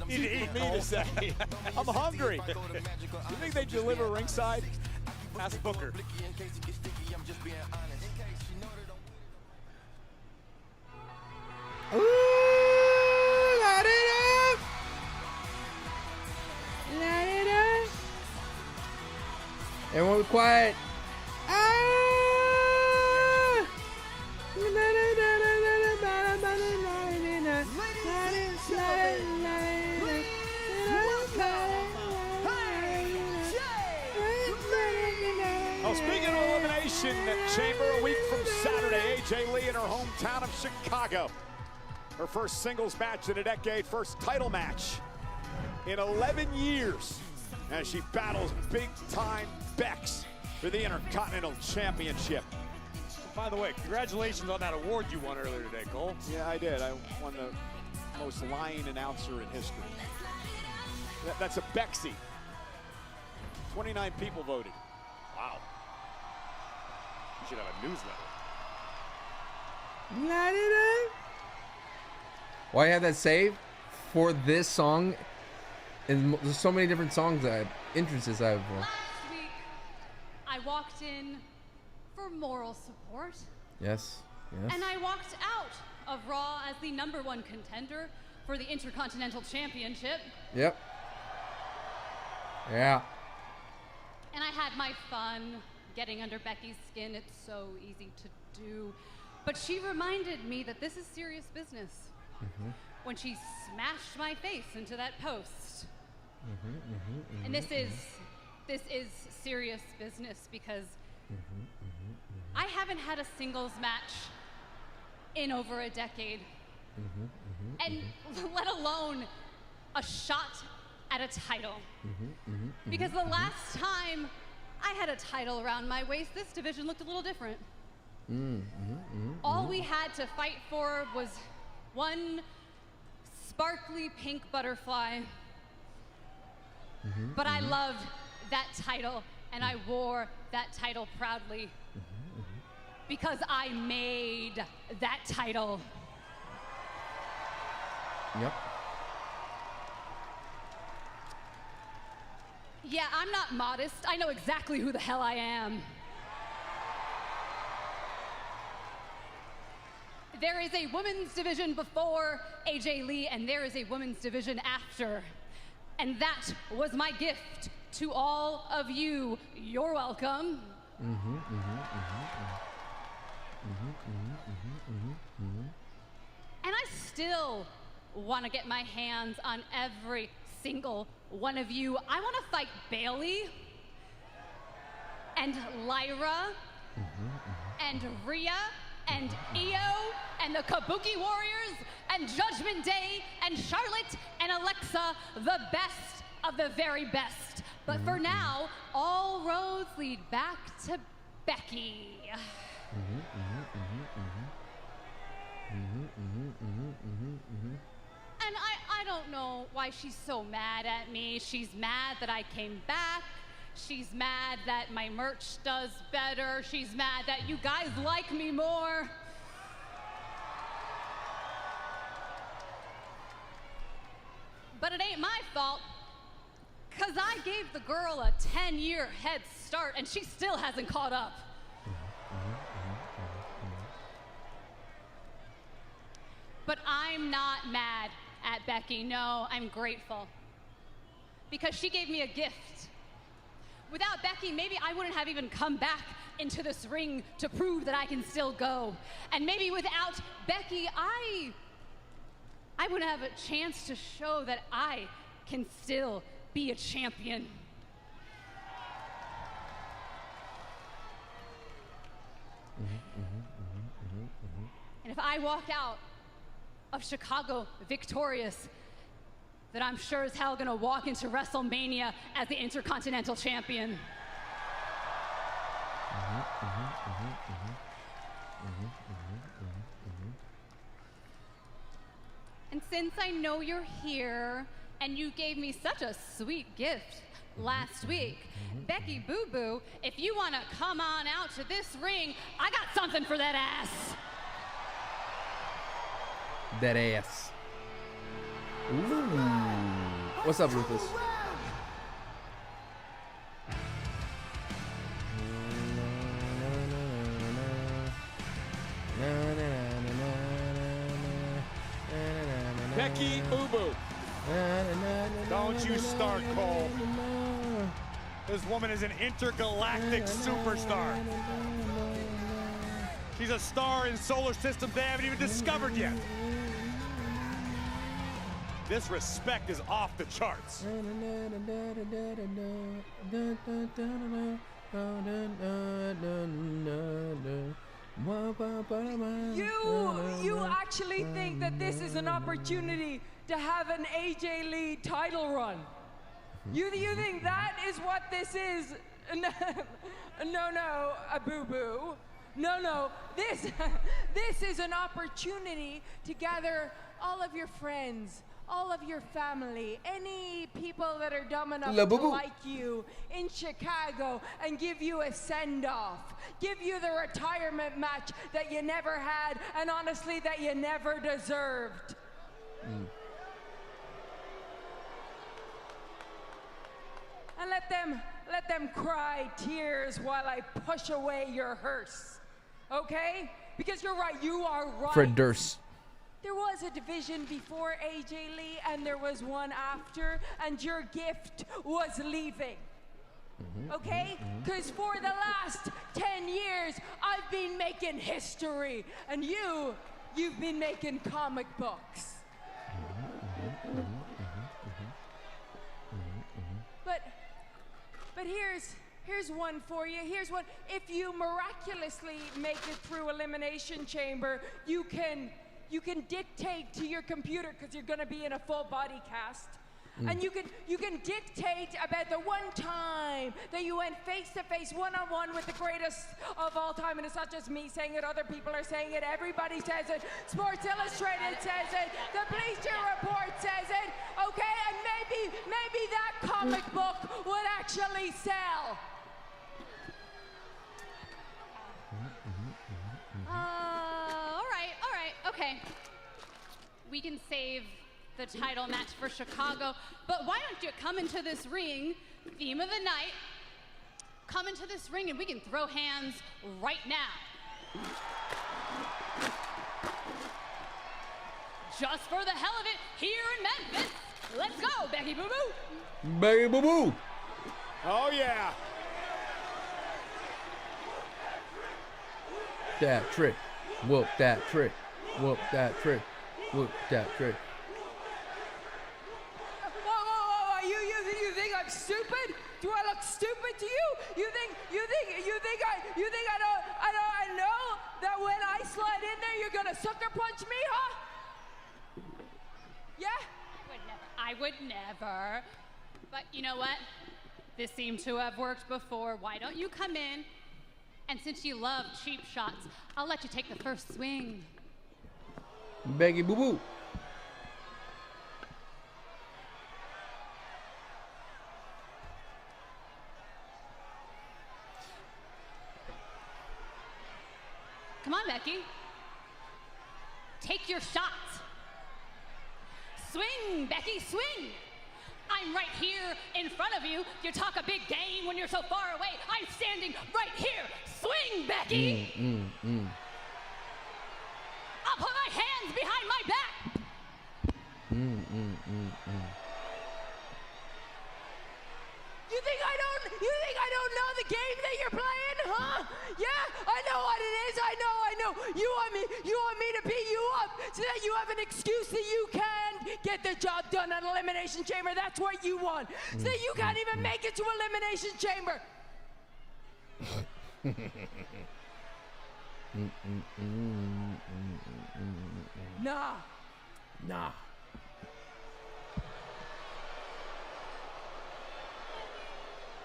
You need me to say. I'm hungry. You think they deliver ringside? Ask Booker. Ooh, light it up. Light it up. Everyone be quiet. Oh, speaking of Elimination Chamber, a week from Saturday, AJ Lee in her hometown of Chicago. Her first singles match in a decade, first title match in 11 years as she battles big-time Bex for the Intercontinental Championship. By the way, congratulations on that award you won earlier today, Cole. Yeah, I did. I won the most lying announcer in history. That's a Bexy. 29 people voted. Wow. You should have a newsletter. Light it up. Why have that saved for this song? And there's so many different songs that entrances I have for. Last week, I walked in for moral support. Yes. Yes. And I walked out of Raw as the #1 contender for the Intercontinental Championship. Yep. Yeah. And I had my fun getting under Becky's skin. It's so easy to do. But she reminded me that this is serious business. When she smashed my face into that post. And this is serious business because I haven't had a singles match in over a decade. And let alone a shot at a title. Because the last time I had a title around my waist, this division looked a little different. All we had to fight for was one sparkly pink butterfly. But I loved that title, and I wore that title proudly because I made that title. Yep. Yeah, I'm not modest. I know exactly who the hell I am. there is a women's division before AJ Lee, and there is a women's division after. And that was my gift to all of you. You're welcome. And I still want to get my hands on every single one of you. I want to fight Bayley and Lyra and Rhea and Io and the Kabuki Warriors and Judgment Day and Charlotte and Alexa, the best of the very best. But for now, all roads lead back to Becky. And I don't know why she's so mad at me. She's mad that I came back. She's mad that my merch does better. She's mad that you guys like me more. But it ain't my fault, because I gave the girl a 10-year head start, and she still hasn't caught up. But I'm not mad at Becky. No, I'm grateful, because she gave me a gift. Without Becky, maybe I wouldn't have even come back into this ring to prove that I can still go. And maybe without Becky, I wouldn't have a chance to show that I can still be a champion. And if I walk out of Chicago victorious, then I'm sure as hell gonna walk into WrestleMania as the Intercontinental Champion. And since I know you're here, and you gave me such a sweet gift last week, Becky Boo Boo, if you want to come on out to this ring, I got something for that ass. That ass. Ooh. What's up, Rufus? Becky Boo Boo. Don't you start, Cole. This woman is an intergalactic superstar. She's a star in solar systems they haven't even discovered yet. This respect is off the charts. You actually think that this is an opportunity to have an AJ Lee title run? You think that is what this is? No, a boo-boo. No, this is an opportunity to gather all of your friends, all of your family, any people that are dumb enough to like you in Chicago, and give you a send-off. Give you the retirement match that you never had, and honestly, that you never deserved. And let them cry tears while I push away your hearse. Okay? Because you're right, you are right. Fred Durst. There was a division before AJ Lee, and there was one after, and your gift was leaving. Okay? Because for the last 10 years, I've been making history, and you've been making comic books. But here's one for you. Here's one. If you miraculously make it through Elimination Chamber, you can dictate to your computer, because you're going to be in a full body cast. And you can dictate about the one time that you went face-to-face, one-on-one with the greatest of all time. And it's not just me saying it, other people are saying it, everybody says it, Sports Illustrated says it, the Bleacher Report says it, okay? And maybe that comic book would actually sell. All right, okay. We can save the title match for Chicago, but why don't you come into this ring, theme of the night, come into this ring and we can throw hands right now. just for the hell of it here in Memphis. Let's go, Becky Boo Boo. Becky Boo Boo. Oh, yeah. That trick. Whoop that trick. Whoop that trick. Whoop that trick. Whoa. You think I'm stupid? Do I look stupid to you? You think I know that when I slide in there, you're gonna sucker punch me, huh? Yeah? I would never. But you know what? This seemed to have worked before. Why don't you come in? And since you love cheap shots, I'll let you take the first swing. Becky Boo Boo. Come on, Becky. Take your shots. Swing, Becky, swing. I'm right here in front of you. You talk a big game when you're so far away. I'm standing right here. Swing, Becky. I'll put my hands behind my back. You think I don't know the game that you're playing, huh? Yeah, I know what it is. I know. You want me to beat you up so that you have an excuse that you can get the job done at Elimination Chamber. That's what you want. So that you can't even make it to Elimination Chamber. Nah.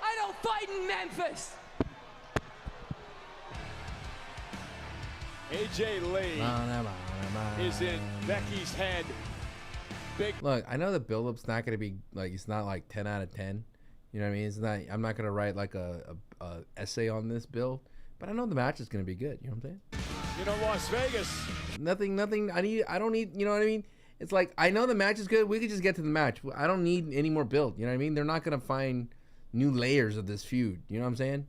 I don't fight in Memphis. AJ Lee is in Becky's head. Look, I know the build-up's not gonna be like, it's not like 10 out of 10. You know what I mean? It's not. I'm not gonna write like a essay on this build, but I know the match is gonna be good. You know what I'm saying? You know, Las Vegas. Nothing. I don't need. You know what I mean? It's like, I know the match is good. We could just get to the match. I don't need any more build. You know what I mean? They're not gonna find new layers of this feud. You know what I'm saying?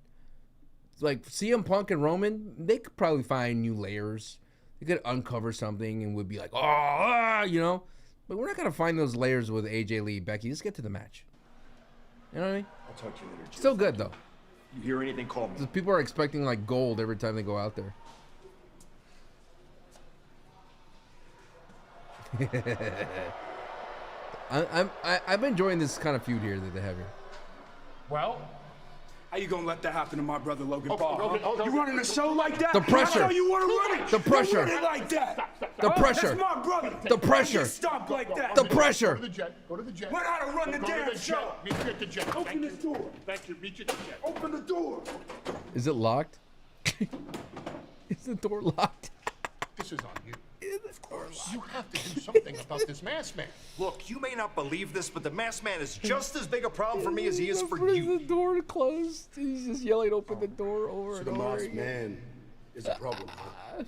It's like CM Punk and Roman, they could probably find new layers. They could uncover something and would be like, you know? But we're not going to find those layers with AJ Lee, Becky. Let's get to the match. You know what I mean? I'll talk to you later, Jim. Still good, though. You hear anything, call me. People are expecting like gold every time they go out there. I'm enjoying this kind of feud here that they have here. Well, how you gonna let that happen to my brother Logan Paul? Huh? You running a show like that? The pressure. How you want to run it? The pressure. You run it like that. The pressure. That's my brother. The pressure. Stop like that. The pressure. Go to the jet. Go to the jet. Learn how to run the damn show. Meet you at the jet. Open this door. Thank you. Meet you at the jet. Open the door. Is it locked? Is the door locked? This is on you. Of course. You have to do something about this masked man. Look, you may not believe this, but the masked man is just as big a problem for me as he is for The you. door closed. He's just yelling, "Open the door!" over So and the over masked again. man is a problem, huh?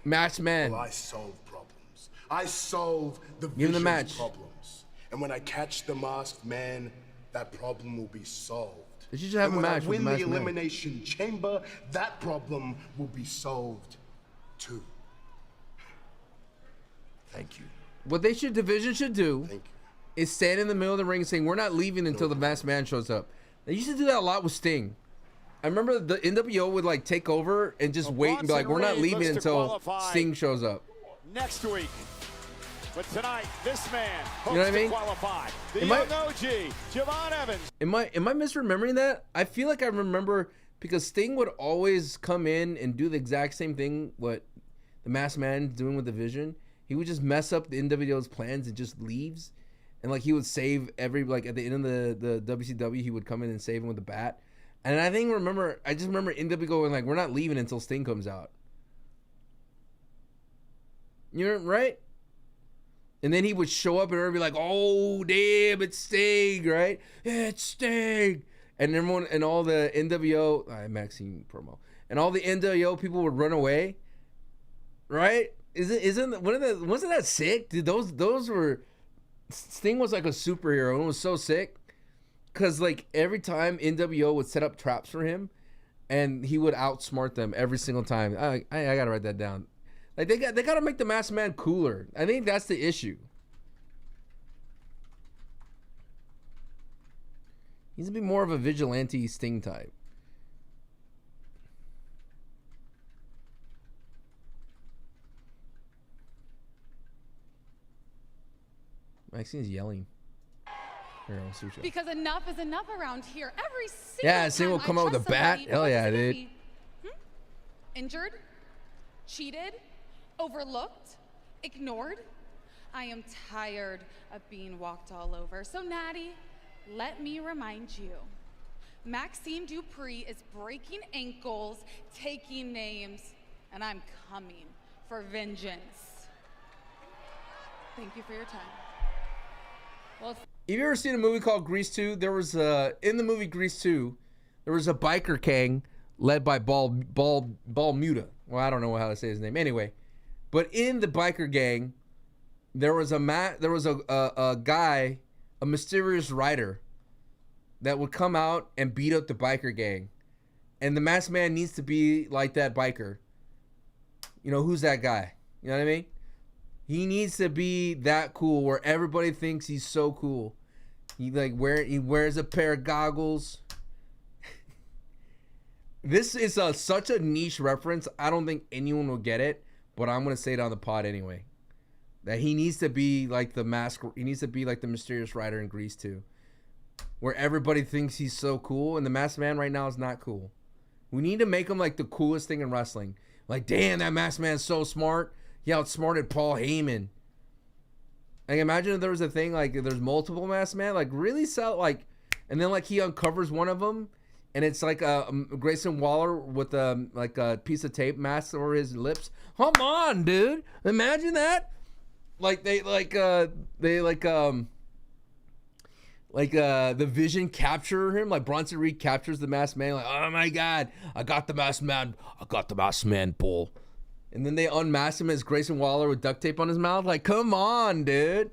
Masked man. Well, I solve problems. I solve the Give him the Vision's match. problems. And when I catch the masked man, that problem will be solved. They should just have and a when match I with win the the masked man. Elimination Chamber, that problem will be solved too. Thank you. What they should division should do is stand in the middle of the ring saying, "We're not leaving until the masked man shows up." They used to do that a lot with Sting. I remember the NWO would like take over and just wait and be like, "We're not leaving until Sting shows up." Next week. But tonight, this man hopes You know what I mean? to qualify. The Am I- young OG, Javon Evans. Am I misremembering that? I feel like I remember, because Sting would always come in and do the exact same thing what the masked man doing with the Vision. He would just mess up the NWO's plans and just leaves. And like he would save like at the end of the WCW, he would come in and save him with a bat. And I just remember NWO going like, "We're not leaving until Sting comes out." You're right? And then he would show up and everybody be like, "Oh, damn, it's Sting," right? "Yeah, it's Sting." And everyone and all the NWO, Maxine promo, and all the NWO people would run away, right? Wasn't that sick? Dude, those were, Sting was like a superhero, and it was so sick. Cause like every time NWO would set up traps for him, and he would outsmart them every single time. I gotta write that down. Like they got to make the Masked Man cooler. I think that's the issue. He needs to be more of a vigilante Sting type. Maxine's yelling. Here, I'll see what you got. Because enough is enough around here. Every single Yeah, Sting will come out with a bat. Hell yeah, dude. Injured, cheated, overlooked, ignored. I am tired of being walked all over. So Nattie, let me remind you, Maxine Dupree is breaking ankles, taking names, and I'm coming for vengeance. Thank you for your time. Well, Have you ever seen a movie called Grease 2? There was in the movie Grease 2, there was a biker gang led by Balmuta. Well, I don't know how to say his name. Anyway, but in the biker gang, there was a guy, a mysterious rider that would come out and beat up the biker gang. And the Masked Man needs to be like that biker. You know, who's that guy? You know what I mean? He needs to be that cool where everybody thinks he's so cool. He wears a pair of goggles. This is such a niche reference. I don't think anyone will get it, but I'm gonna say it on the pod anyway. That he needs to be like the mask. He needs to be like the mysterious rider in Grease 2, where everybody thinks he's so cool, and the Masked Man right now is not cool. We need to make him like the coolest thing in wrestling. Like, damn, that Masked Man's so smart. He outsmarted Paul Heyman. Like, imagine if there was a thing like there's multiple Masked Man, like really sell like, and then like he uncovers one of them, and it's like Grayson Waller with a piece of tape mask over his lips. Come on, dude! Imagine that. Like the Vision capture him, like Bronson Reed captures the Masked Man. Like, oh my God, I got the Masked Man. I got the Masked Man, bull. And then they unmask him as Grayson Waller with duct tape on his mouth. Like, come on, dude.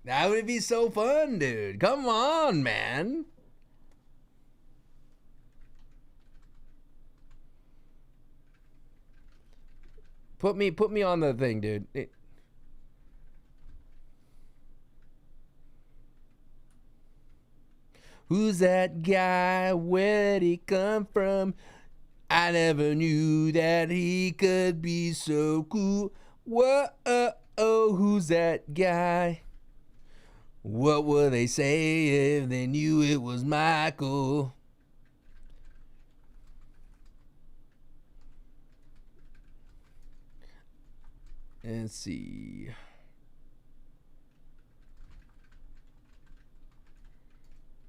That would be so fun, dude. Come on, man. Put me on the thing, dude. Who's that guy? Where'd he come from? I never knew that he could be so cool. Whoa, who's that guy? What would they say if they knew it was Michael? Let's see.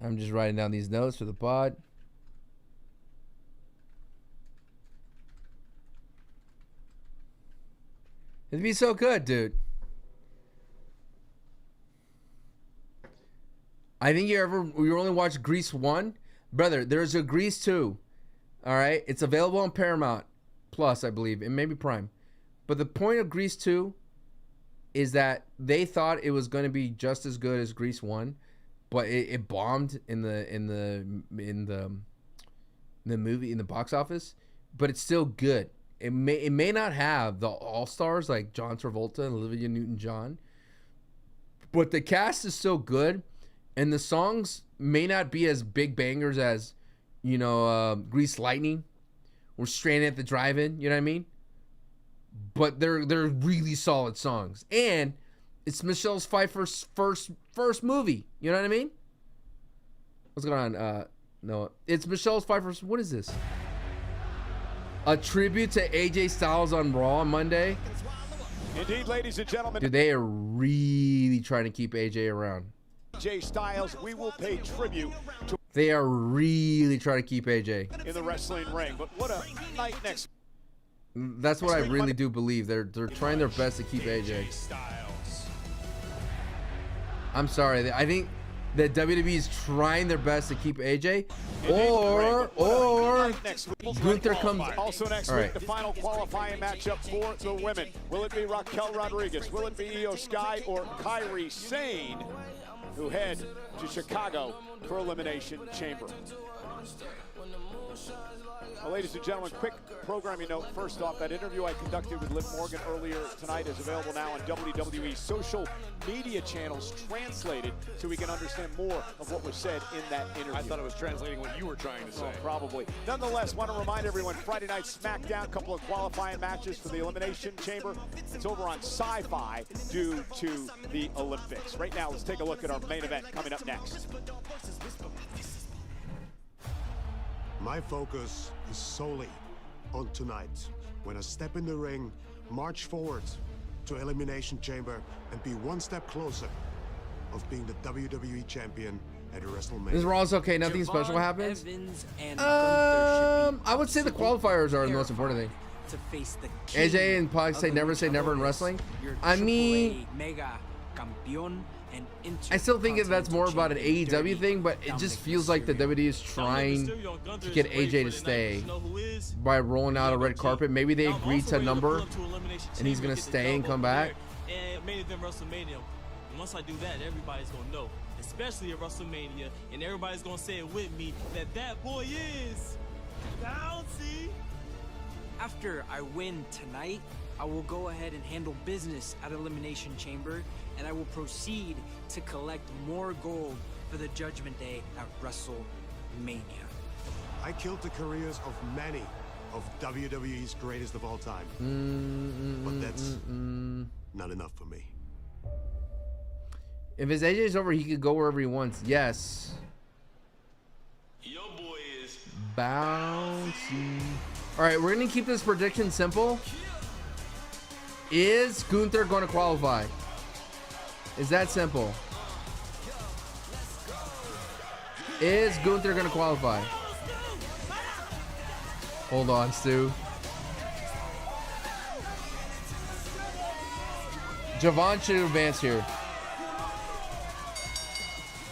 I'm just writing down these notes for the pod. It'd be so good, dude. I think you only watch Grease 1? Brother, there's a Grease 2. All right? It's available on Paramount Plus, I believe, and maybe Prime. But the point of Grease 2 is that they thought it was going to be just as good as Grease 1, but it bombed in the movie, in the box office, but it's still good. It may not have the all-stars like John Travolta and Olivia Newton-John, but the cast is still good, and the songs may not be as big bangers as, Grease Lightning or Stranded at the Drive-In, you know what I mean? But they're really solid songs, and it's Michelle Pfeiffer's first movie, you know what I mean? What's going on? No, it's Michelle Pfeiffer's. What is this? A tribute to AJ Styles on Raw on Monday. Indeed, ladies and gentlemen. Dude, they are really trying to keep AJ around. AJ Styles, we will pay tribute to. They are really trying to keep AJ in the wrestling ring. But what a night next. That's what I really do believe. They're trying their best to keep AJ. I'm sorry. I think that WWE is trying their best to keep AJ, or Gunther comes. Also next week, the final qualifying matchup for the women. Will it be Raquel Rodriguez? Will it be Io Sky or Kairi Sane, who head to Chicago for Elimination Chamber? Well, ladies and gentlemen, quick programming note. First off, that interview I conducted with Liv Morgan earlier tonight is available now on WWE social media channels, translated so we can understand more of what was said in that interview. I thought it was translating what you were trying to say. Well, probably. Nonetheless, want to remind everyone, Friday night SmackDown, a couple of qualifying matches for the Elimination Chamber. It's over on Sci-Fi due to the Olympics. Right now, let's take a look at our main event coming up next. My focus is solely on tonight, when I step in the ring, march forward to Elimination Chamber, and be one step closer of being the WWE Champion at WrestleMania. This Raw's okay, nothing special happens. I would say the qualifiers are the most important thing. To face the AJ and probably say never in wrestling. I mean, mega campeón and I still think that's more about an AEW thing, but it just feels like the WWE is trying to get AJ to stay by rolling out a red carpet. Maybe they agreed to a number and he's gonna stay and come back. And main event WrestleMania. Once I do that, everybody's gonna know, especially at WrestleMania, and everybody's gonna say it with me, that boy is bouncy. After I win tonight, I will go ahead and handle business at Elimination Chamber, and I will proceed to collect more gold for the Judgment Day at WrestleMania. I killed the careers of many of WWE's greatest of all time. But that's not enough for me. If his AJ's over, he could go wherever he wants. Yes. Your boy is bouncy. All right, we're gonna keep this prediction simple. Is Gunther going to qualify? Is that simple? Is Gunther going to qualify? Hold on, Stu. Javon should advance here.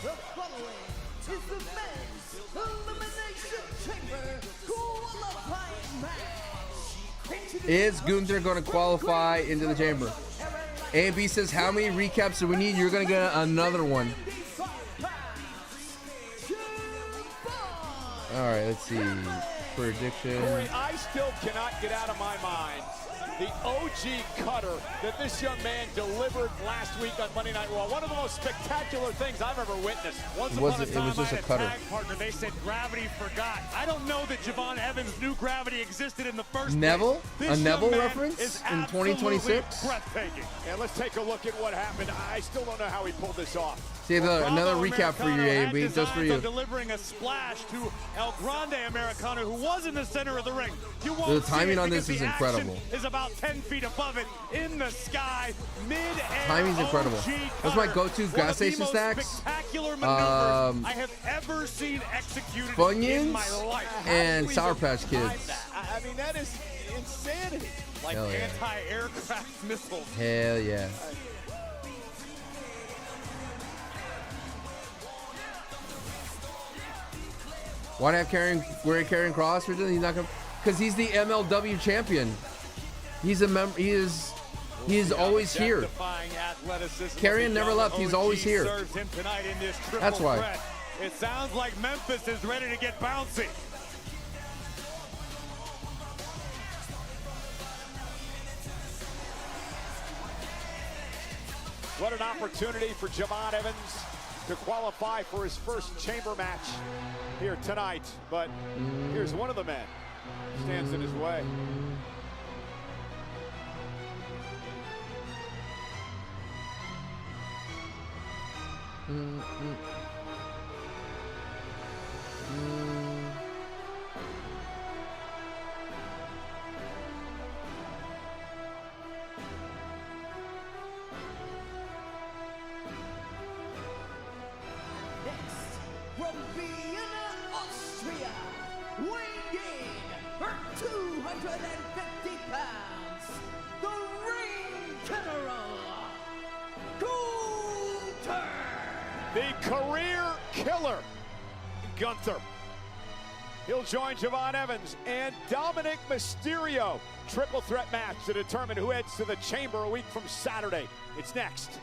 The following is the men's Elimination Chamber qualifying match. Is Gunther going to qualify into the chamber? A and B says, how many recaps do we need? You're going to get another one. All right, let's see. Prediction. Corey, I still cannot get out of my mind the OG cutter that this young man delivered last week on Monday Night Raw. One of the most spectacular things I've ever witnessed. It was just a cutter. Partner, they said gravity forgot. I don't know that Javon Evans knew gravity existed in the first Neville? place. A Neville reference in 2026? Breathtaking. And let's take a look at what happened. I still don't know how he pulled this off. See, another recap for you, A&B, just for you. Delivering a splash to El Grande Americano, who was in the center of the ring. The timing on this is incredible. Is about 10 feet above it in the sky, mid-air. Timing's incredible. That's my go-to gas station snacks. Spectacular maneuvers I have ever seen executed in my Funyuns life. and Sour Patch Kids. I mean, that is insanity. Like Hell yeah. anti-aircraft missiles. Hell yeah. Why not wear Karrion Kross for this? He's not gonna, because he's the MLW champion. He's a member. He is always here. Karrion never left. He's always here. That's why. It sounds like Memphis is ready to get bouncy. What an opportunity for Javon Evans to qualify for his first chamber match here tonight. But here's one of the men who stands in his way. From Vienna, Austria, weighing in her 250 pounds, the ring general, Gunther. The career killer, Gunther. He'll join Javon Evans and Dominik Mysterio. Triple threat match to determine who heads to the chamber a week from Saturday. It's next.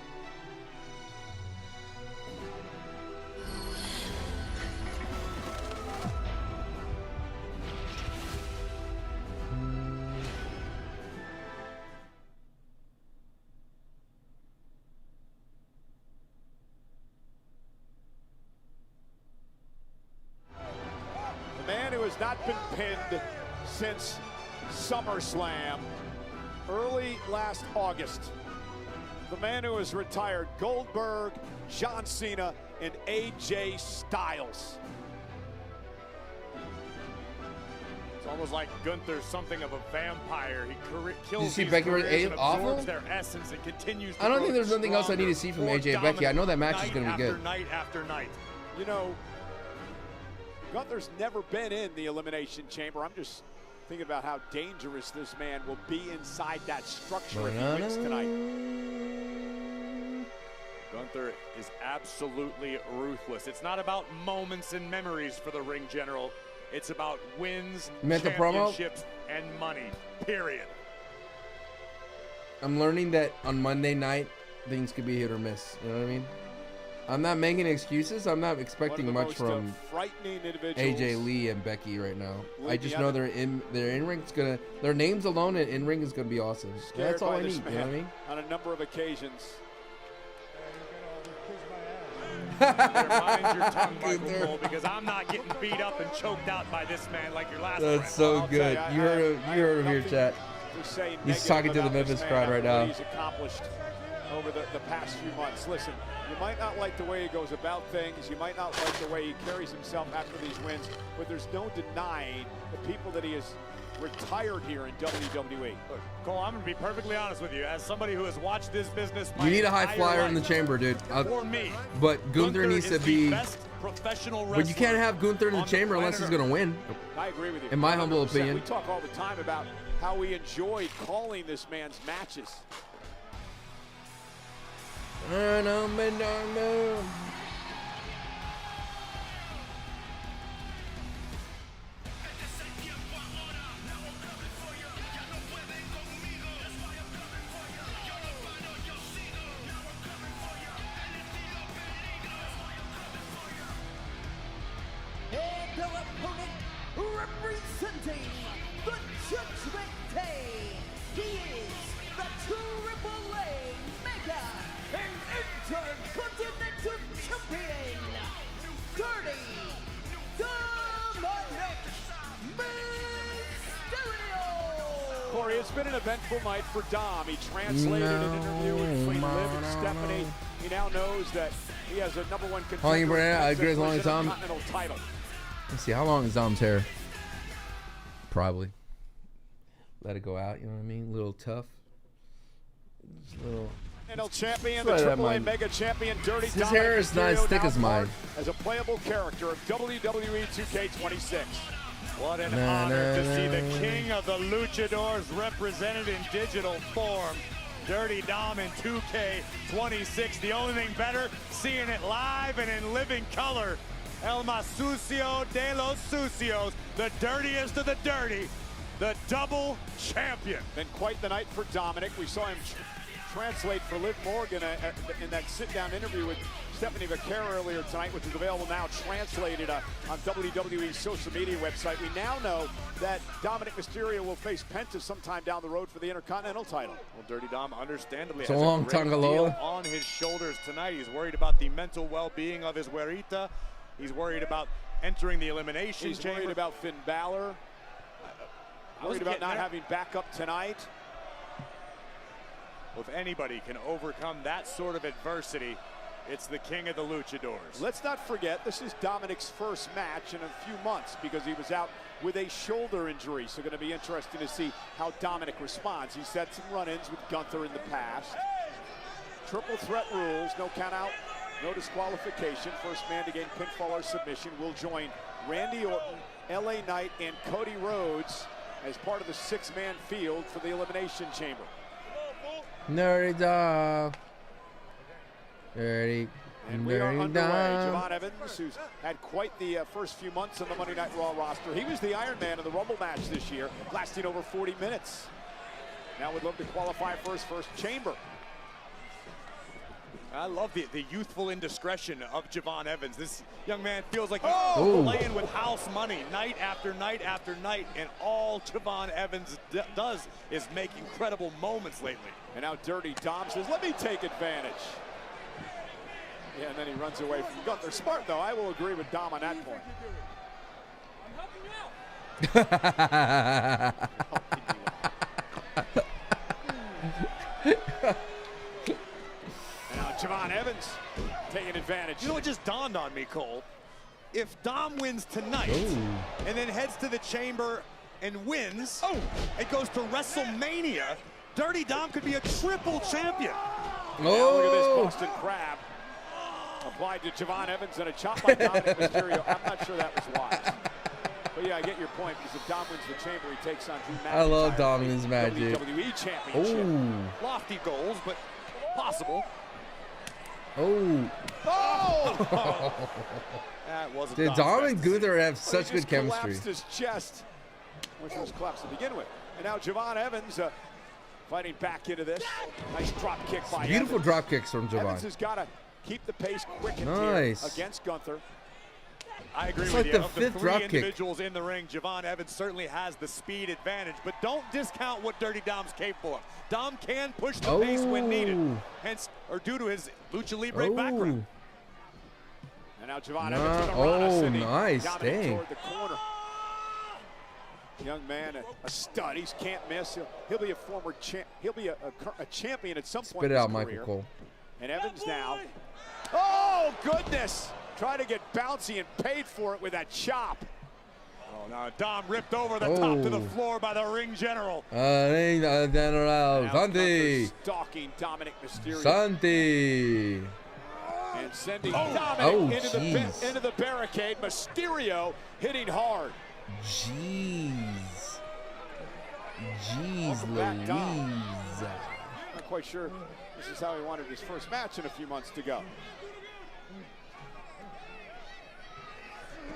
has not been pinned since SummerSlam, early last August. The man who has retired Goldberg, John Cena, and AJ Styles. It's almost like Gunther's something of a vampire. He kills you see these Becky with careers and awful? absorbs their essence and continues to I don't grow think there's nothing else I need to see from more AJ and Becky. I know that match is dominant going to be good. Night after night. You know, Gunther's never been in the Elimination Chamber. I'm just thinking about how dangerous this man will be inside that structure if he wins tonight. Gunther is absolutely ruthless. It's not about moments and memories for the ring general. It's about wins, championships, and money, period. I'm learning that on Monday night, things could be hit or miss. You know what I mean? I'm not making excuses. I'm not expecting much from AJ Lee and Becky right now. I just know their in ring's gonna, their names alone and in ring is gonna be awesome. That's all I need. You know what I mean? On a number of occasions. Mind your tongue, Michael Cole, because I'm not getting beat up and choked out by this man like your last friend. That's so good. You heard him here, chat. He's talking to the Memphis crowd right now. He's accomplished over the past few months. Listen, you might not like the way he goes about things. You might not like the way he carries himself after these wins, but there's no denying the people that he has retired here in WWE. Look, Cole, I'm going to be perfectly honest with you. As somebody who has watched this business, You need a high flyer in the chamber, dude. For me, but Gunther needs to be. Professional But you can't have Gunther in the chamber unless he's going to win. I agree with you. In my humble opinion. We talk all the time about how we enjoyed calling this man's matches. And their opponent, representing the Judgment Day, he is the Triple A Mega and Intercontinental Champion, Dirty Dominik Mysterio. Corey, it's been an eventful night for Dom. He translated an interview between Liv and Stephanie. He now knows that he has a #1 contender. I agree as long as Dom. Title. Let's see, how long is Dom's hair? Probably. Let it go out, you know what I mean? A little tough. Just a little. NL champion, the Triple A Mega champion, Dirty Dominik. His hair is not as thick as mine. As a playable character of WWE 2K26. What an honor to see the king of the luchadors represented in digital form. Dirty Dom in 2K26. The only thing better, seeing it live and in living color. El más sucio de los sucios, the dirtiest of the dirty, the double champion. Been quite the night for Dominik. We saw him translate for Liv Morgan in that sit-down interview with Stephanie Vaquer earlier tonight, which is available now translated on WWE's social media website. We now know that Dominik Mysterio will face Penta sometime down the road for the Intercontinental title. Well, Dirty Dom understandably So has long, a great Tangaloa. deal on his shoulders tonight. He's worried about the mental well-being of his güerita. He's worried about entering the Elimination Chamber. Worried about Finn Balor. Worried about not having backup tonight. Well, if anybody can overcome that sort of adversity, it's the king of the luchadors. Let's not forget, this is Dominik's first match in a few months because he was out with a shoulder injury. So going to be interesting to see how Dominik responds. He's had some run-ins with Gunther in the past. Triple threat rules, no count out, no disqualification. First man to gain pinfall or submission will join Randy Orton, LA Knight, and Cody Rhodes as part of the 6-man field for the Elimination Chamber. Nerdy dog. Dirty. And we are underway. Javon Evans, who's had quite the first few months on the Monday Night Raw roster. He was the Iron Man in the Rumble match this year, lasting over 40 minutes. Now would love to qualify for his first chamber. I love the youthful indiscretion of Javon Evans. This young man feels like he's playing with house money night after night after night, and all Javon Evans does is make incredible moments lately. And now Dirty Dom says, let me take advantage. Yeah, and then he runs away from Gunther. Smart, though. I will agree with Dom on that point. And now Javon Evans taking advantage. You know what just dawned on me, Cole? If Dom wins tonight and then heads to the Chamber and wins, it goes to WrestleMania, Dirty Dom could be a triple champion. Now look at this Boston Crab. Applied to Javon Evans and a chop by Dominik Mysterio. I'm not sure that was wise. But yeah, I get your point, because if Dom wins the Chamber, he takes on Drew McIntyre. I love Dominik's magic. WWE Championship. Oh. Lofty goals, but possible. Oh. That wasn't Dude, Dom and Gunther have such good chemistry. Collapsed his chest, which was collapsed to begin with. And now Javon Evans fighting back into this. Nice drop kick by Beautiful Evans. drop kicks from Javon. Evans has got to keep the pace quick and Nice. against Gunther. I agree It's with like you. the Of fifth the drop three kick. individuals in the ring, Javon Evans certainly has the speed advantage, but don't discount what Dirty Dom's capable of. Dom can push the pace when needed, hence, or due to his lucha libre background. And now Javon Evans with a Rana sending nice. Dominik Dang. toward the corner. Young man, a stud. He can't miss. He'll be a former champ. He'll be a champion at some point. Spit it in his out, Michael career. Cole. And Evans now. Oh goodness! Trying to get bouncy and paid for it with that chop. Oh, now Dom ripped over the top to the floor by the ring general. General Now Santi. Gunther stalking Dominik Mysterio. Santi. And sending Dominik jeez. into the barricade. Mysterio hitting hard. Jeez. Jeez Welcome back, Dom. Louise. Not quite sure this is how he wanted his first match in a few months to go.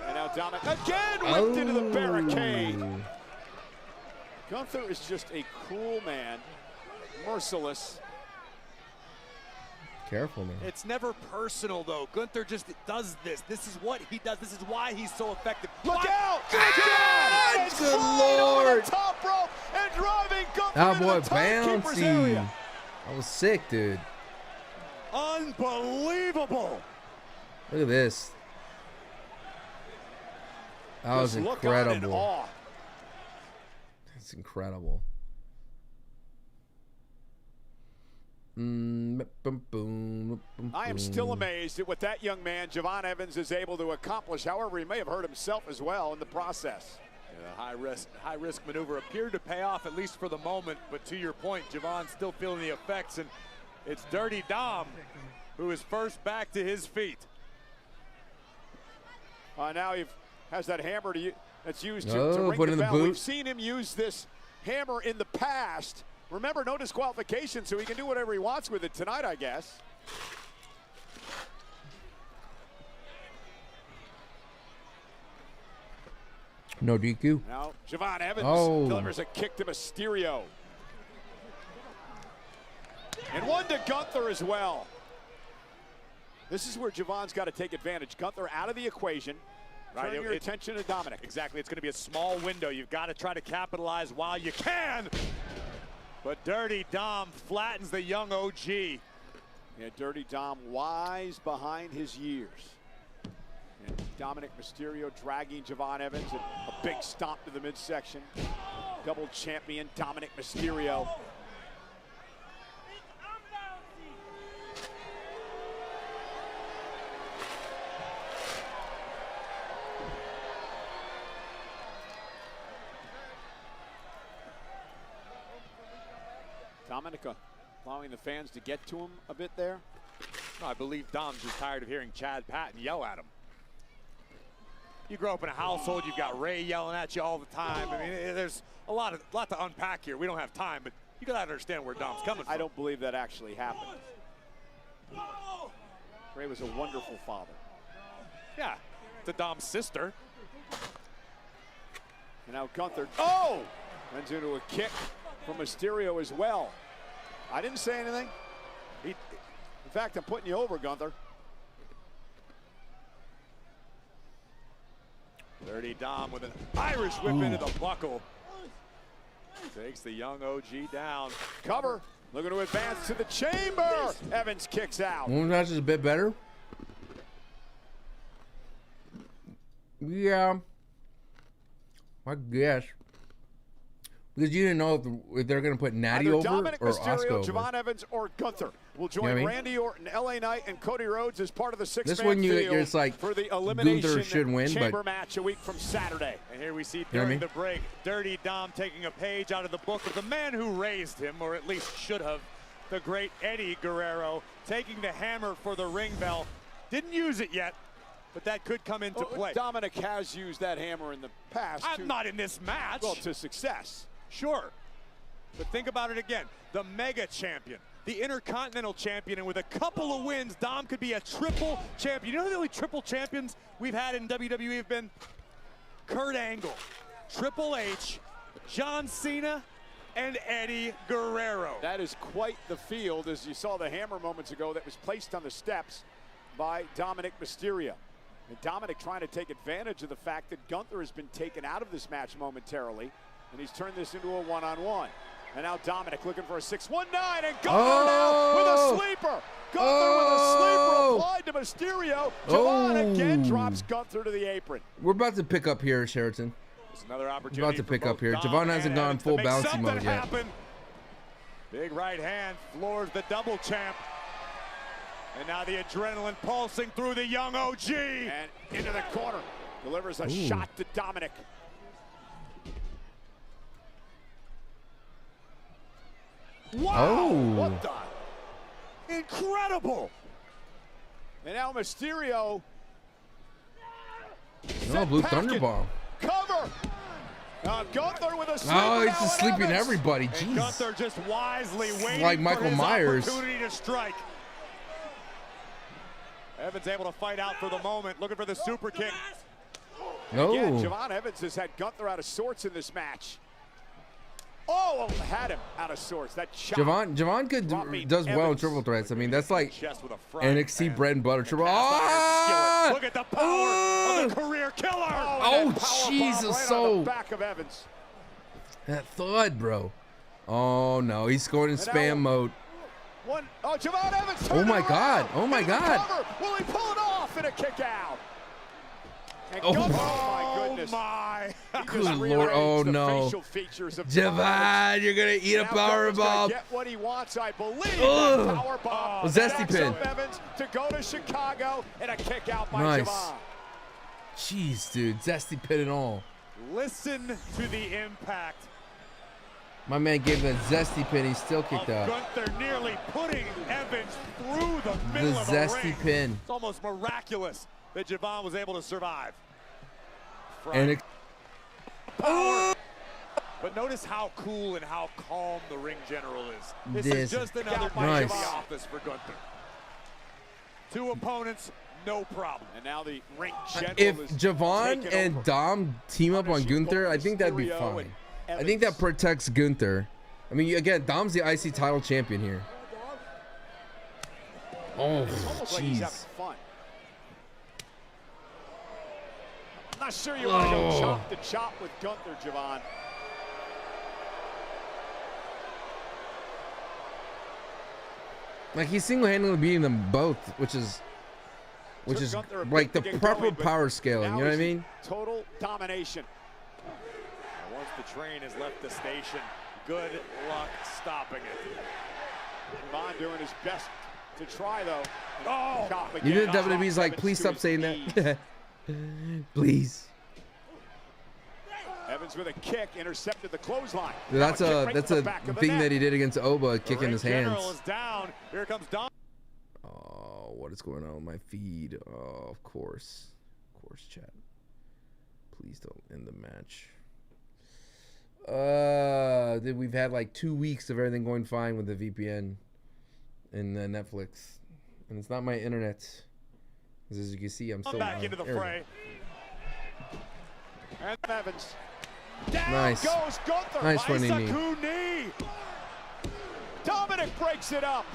And now Dominik again whipped into the barricade. Gunther is just a cruel man, merciless. Careful now. It's never personal, though. Gunther just does this. This is what he does. This is why he's so effective. Look out! Ah, good Lord! The top rope and driving Gunther That into boy the timekeeper's area. bouncy. I was sick, dude. Unbelievable. Look at this. That was Just look on in incredible. awe. That's incredible. I am still amazed at what that young man, Javon Evans, is able to accomplish. However, he may have hurt himself as well in the process. Yeah, the high risk maneuver appeared to pay off, at least for the moment. But to your point, Javon's still feeling the effects, and it's Dirty Dom who is first back to his feet. Now he has that hammer that's used to ring put the in the bell. boot. We've seen him use this hammer in the past. Remember, no disqualification, so he can do whatever he wants with it tonight, I guess. No DQ. Now, Javon Evans delivers a kick to Mysterio. And one to Gunther as well. This is where Javon's got to take advantage. Gunther out of the equation. Turn your attention to Dominik. Exactly. It's going to be a small window. You've got to try to capitalize while you can. But Dirty Dom flattens the young OG. Yeah, Dirty Dom wise behind his years. And Dominik Mysterio dragging Javon Evans. And a big stomp to the midsection. Double champion Dominik Mysterio. Dominik allowing the fans to get to him a bit there. No, I believe Dom's just tired of hearing Chad Patton yell at him. You grow up in a household, you've got Ray yelling at you all the time. I mean, there's a lot to unpack here. We don't have time, but you gotta understand where Dom's coming from. I don't believe that actually happened. Ray was a wonderful father. Yeah, to Dom's sister. And now Gunther, runs into a kick from Mysterio as well. I didn't say anything. In fact, I'm putting you over, Gunther. Dirty Dom with an Irish whip into the buckle. Takes the young OG down. Cover. Looking to advance to the chamber. Evans kicks out. One match is a bit better. Yeah. I guess. Because you didn't know if they're going to put Nattie over Dominik or Mysterio, Asuka over. Javon Evans, or Gunther will join You know what I mean? Randy Orton, LA Knight, and Cody Rhodes as part of the This six-man one, field it's like for the Elimination Gunther should win, Chamber but match a week from Saturday. And here we see You know what I during mean? the break, Dirty Dom taking a page out of the book of the man who raised him, or at least should have, the great Eddie Guerrero, taking the hammer for the ring bell. Didn't use it yet, but that could come into play. Dominik has used that hammer in the past. I'm not in this match. Well, to success. Sure. But think about it again. The mega champion, the intercontinental champion, and with a couple of wins, Dom could be a triple champion. You know who the only triple champions we've had in WWE have been? Kurt Angle, Triple H, John Cena, and Eddie Guerrero. That is quite the field, as you saw the hammer moments ago that was placed on the steps by Dominik Mysterio. And Dominik trying to take advantage of the fact that Gunther has been taken out of this match momentarily, and he's turned this into a one-on-one. And now Dominik looking for a 619, and Gunther now with a sleeper. Gunther with a sleeper applied to Mysterio. Javon again drops Gunther to the apron. We're about to pick up here, Sheraton. It's another We're opportunity about to pick up here. Javon hasn't gone full bouncy mode yet. Happen. Big right hand floors the double champ. And now the adrenaline pulsing through the young OG. And into the corner. Delivers a Ooh. shot to Dominik. Wow! Oh. What the? Incredible! And now Mysterio. No, Blue Thunderbomb. Cover! Gunther with a sleeper. Oh, he's now just and sleeping Evans. everybody. And Jeez. Gunther just wisely waiting like for Michael his Myers. opportunity to strike. Evans able to fight out for the moment, looking for the super kick. No. Again, Javon Evans has had Gunther out of sorts in this match. Oh, had him out of sorts. That shot. Javon does well in triple threats. I mean, that's like Chest with a frying NXT pan. bread and butter triple. Ah! Look at the power of the career killer. Oh, Jesus, right so on the back of Evans. that thud, bro. Oh no, he's scoring in spam mode. Javon Evans. Oh my God! Oh my God! Cover. Will he pull it off in a kick out? And Oh, Gunther, my goodness. My. Good Lord! Oh no, Javon, you're gonna eat a power bomb. Get what he wants, I believe. Ugh. Power bomb. A zesty pin. Evans to go to Chicago and a kick out by Nice. Javon. Jeez, dude, zesty pin and all. Listen to the impact. My man gave that zesty pin. He still kicked out. Gunther nearly putting Evans through the middle The of the zesty ring. pin. It's almost miraculous that Javon was able to survive. And Power. But notice how cool and how calm the ring general is. This is just another day in the office for Gunther. Two opponents, no problem. And now the ring general if is Javon taken and over. Dom team up on Gunther, I think that'd be Mysterio fine. and I think that protects Gunther. I mean, again, Dom's the IC title champion here. Oh, It's almost like he's having jeez. fun. I'm not sure you want to go Oh. chop to chop with Gunther, Javon. Like he's single-handedly beating them both, which is Gunther a like the bit to get proper going, but power scaling. now You know what I he's mean? Total domination. Once the train has left the station, good luck stopping it. Javon doing his best to try, though. Oh! Chop You know again. WWE's like, Evans please to stop his saying knees. that. Please. Evans with a kick intercepted the clothesline. That's Now a kick right that's to the a back of the thing net. that he did against Oba, kicking his hands. General is down. Here comes Dom. Oh, what is going on with my feed? Oh, of course, chat. Please don't end the match. We've had like 2 weeks of everything going fine with the VPN and Netflix, and it's not my internet. As you can see, I'm still back into the fray. And Evans. Down Nice. goes Gunther. Nice running knee. Isaku knee. Dominik breaks it up.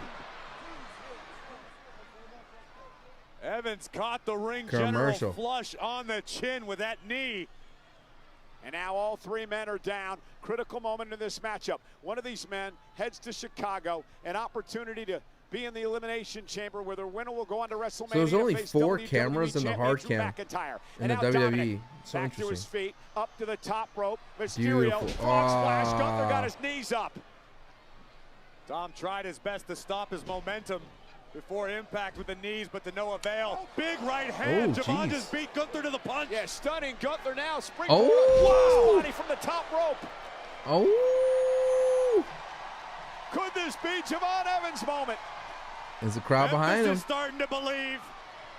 Evans caught the ring Commercial. general flush on the chin with that knee. And now all three men are down. Critical moment in this matchup. One of these men heads to Chicago. An opportunity to be in the Elimination Chamber, where the winner will go on to WrestleMania. So there's only face 4 WWE cameras in the hard Champion cam Drew McIntyre. in the now WWE. Dominik So back to his interesting. feet, up to the top rope. Mysterio, Beautiful. frog splash. Gunther got his knees up. Dom tried his best to stop his momentum before impact with the knees, but to no avail. Big right hand. Javon just beat Gunther to the punch. Yeah, stunning Gunther now. Oh! Body from the top rope. Oh! Could this be Javon Evans' moment? There's a crowd behind him. Is starting to believe.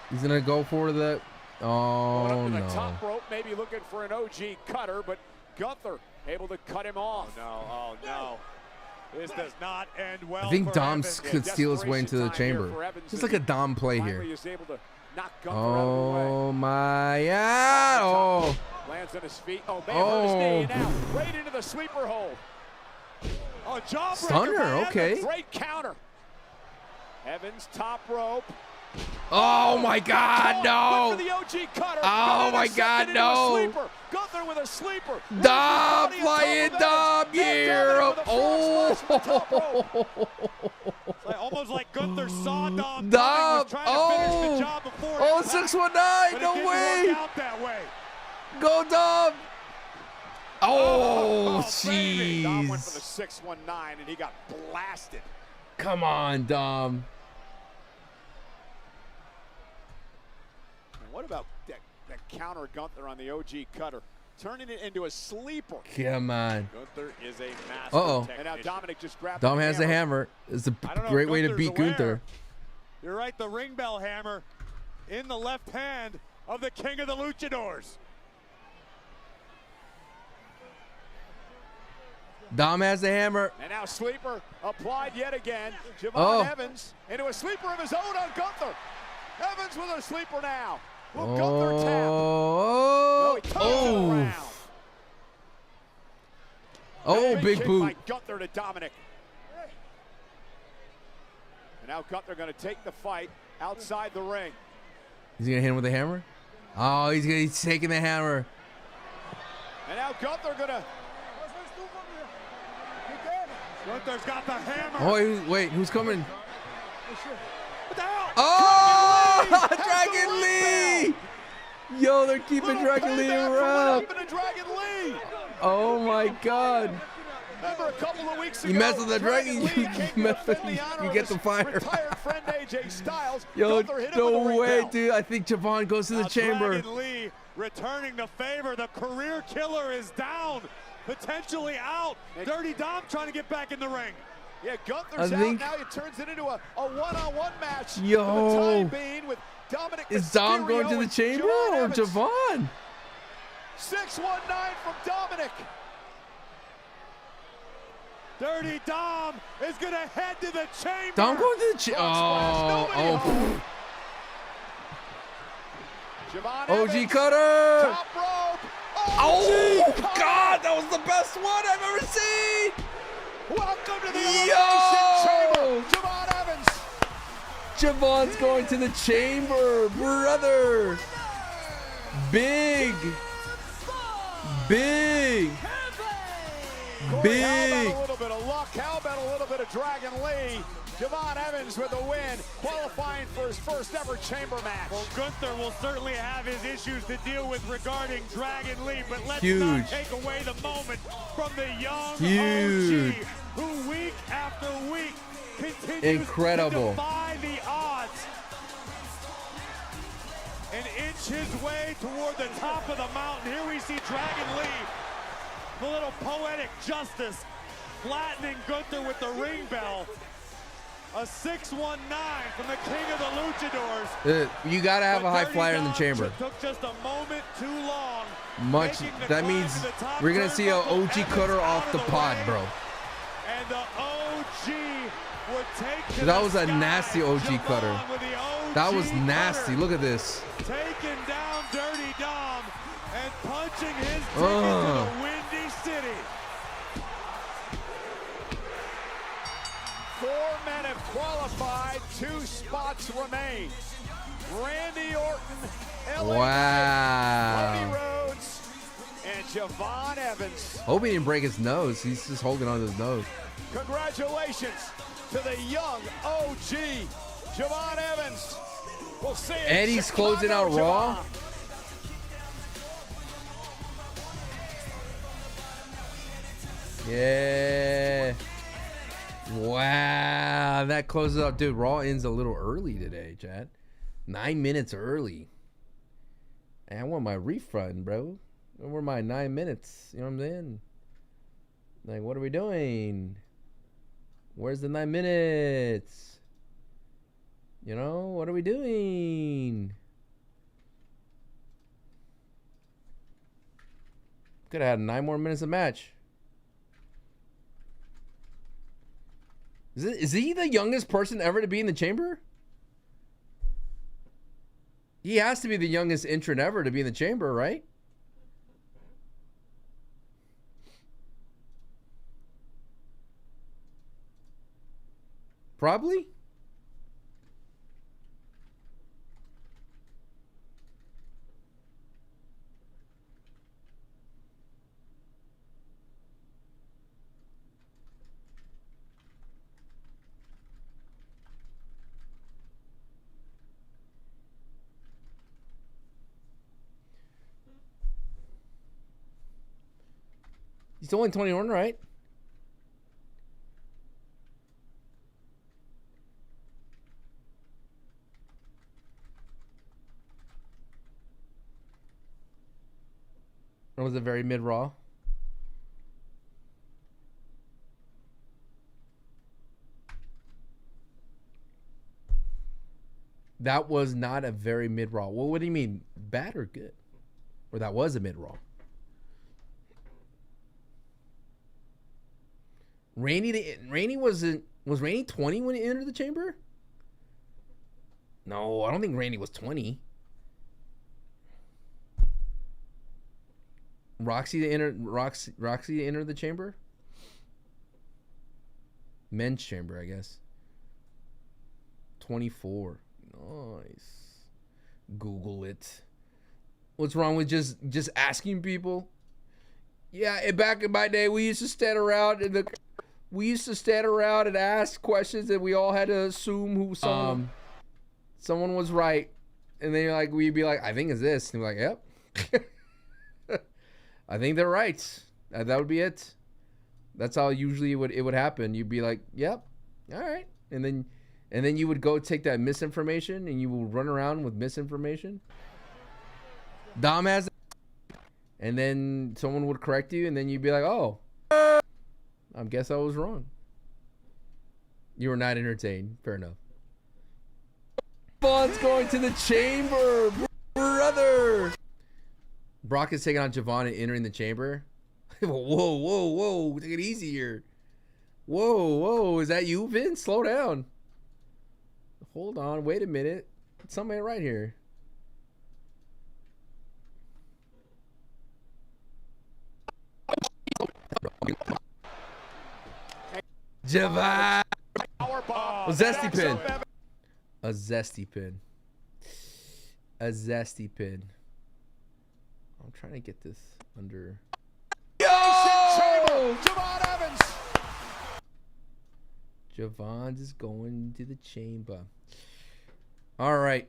He's gonna go for the. Oh Going up to no! the top rope, maybe looking for an OG cutter, but Gunther able to cut him off. Oh no. This does not end well. I think for Dom Evans. could steal his way into the chamber. Just like a Dom play here. Oh my God! Oh! Lands on his feet. Oh, man, hurt his knee. Now right into the sleeper hold. Oh, jawbreaker. Stunner. Okay. Great counter. Evans top rope. Oh my God! No! The OG cutter. Oh my God! No! Gunther with a sleeper. Dom flying Dom here. Oh! Like, almost like Gunther saw Dom. Dom. Was trying to finish the job before Oh! impact, 619. but No it didn't way. work out that way. Go Dom. Oh, baby. Dom went for jeez. the 619 and he got blasted. Come on, Dom. And what about that counter Gunther on the OG cutter? Turning it into a sleeper. Come on. Gunther is a master. Uh-oh. And now Dominik just grabbed Dom the has the hammer. It's a I don't know great if way to Gunther's beat aware. Gunther. You're right, the ring bell hammer in the left hand of the king of the luchadors. Dom has the hammer. And now sleeper applied yet again. Javon Evans into a sleeper of his own on Gunther. Evans with a sleeper now. Will Gunther tap? No, he turns it around. Oh, big kick boot. by Gunther to Dominik. And now Gunther going to take the fight outside the ring. He's gonna hit him with the hammer. Oh, he's taking the hammer. And now Gunther going to. Gunther's got the hammer. Oh, wait, who's coming? What the hell? Oh, Dragon Lee! Yo, they're keeping Dragon Lee around. Dragon Lee. Oh my God! Remember a couple of weeks ago, You mess with the Dragon, you get the fire. Retired friend AJ Styles. Yo, Gunther hit him no with a ring way, bell. dude. I think Javon goes to the chamber. Dragon Lee returning the favor. The career killer is down, potentially out. Dirty Dom trying to get back in the ring. Yeah, Gunther's I out think- now. He turns it into a one-on-one match. Yo. For the time being with Dominik Is Dom Mysterio going to the and chamber Javon or Evans. Javon? 619 from Dominik. Dirty Dom is going to head to the chamber. Dom going to the chamber. Oh. Javon OG Evans, cutter. top rope. Oh, OG cutter. God, that was the best one I've ever seen. Welcome to the Yo. Elimination Chamber. Javon Evans. Javon's going to the chamber, brother. Big. Corey, how about a little bit of luck? How about a little bit of Dragon Lee? Javon Evans with the win, qualifying for his first ever chamber match. Well, Gunther will certainly have his issues to deal with regarding Dragon Lee, but let's Huge. not take away the moment from the young Huge. OG, who week after week continues Incredible. to defy the odds and inch his way toward the top of the mountain. Here we see Dragon Lee, the little poetic justice, flattening Gunther with the ring bell. A 619 from the king of the luchadors. You gotta have a high Dirty flyer in the Dom chamber. Took just a moment too long. Much. making the That climb means to the top we're gonna see a turnbuckle. OG Evans cutter out off the of pod, way, bro. And the OG would take to That the was a sky. nasty OG Javon cutter. with the OG That was nasty. cutter. Look at this. Taking down Dirty Dom and punching his ticket to the Windy City. 4 men have qualified, 2 spots remain. Randy Orton, LA Wow. Knight, Cody Rhodes, and Javon Evans. Hope he didn't break his nose. He's just holding on to his nose. Congratulations to the young OG, Javon Evans. We'll see. Eddie's closing out Raw. Yeah. Wow, that closes out. Dude, Raw ends a little early today, Chad. 9 minutes early. And I want my refund, bro. Where are my 9 minutes? You know what I'm saying? Like, what are we doing? Where's the 9 minutes? You know, what are we doing? Could have had 9 more minutes of match. Is he the youngest person ever to be in the chamber? He has to be the youngest entrant ever to be in the chamber, right? Probably. He's only 21, right? Or was it very mid-Raw? That was not a very mid-Raw. Well, what do you mean? Bad or good? Or that was a mid-Raw? Rainey was Rainey 20 when he entered the chamber? No, I don't think Rainey was 20. Roxy to enter the chamber? Men's chamber, I guess. 24. Nice. Google it. What's wrong with just asking people? Yeah, back in my day, we used to stand around and ask questions, and we all had to assume who someone was right. And then we'd be like, I think it's this. And we're like, yep. I think they're right. That would be it. That's how usually it would happen. You'd be like, yep, all right. And then you would go take that misinformation and you will run around with misinformation. Dom has it. And then someone would correct you, and then you'd be like, oh, I guess I was wrong. You were not entertained. Fair enough. Vaughn's going to the chamber, brother. Brock is taking on Javon and entering the chamber. Whoa. Take it easy here. Whoa. Is that you, Vince? Slow down. Hold on. Wait a minute. Something ain't right here. Javon. A zesty pin. A zesty pin. I'm trying to get this under. Yo! Javon Evans. Javon is going to the chamber. All right.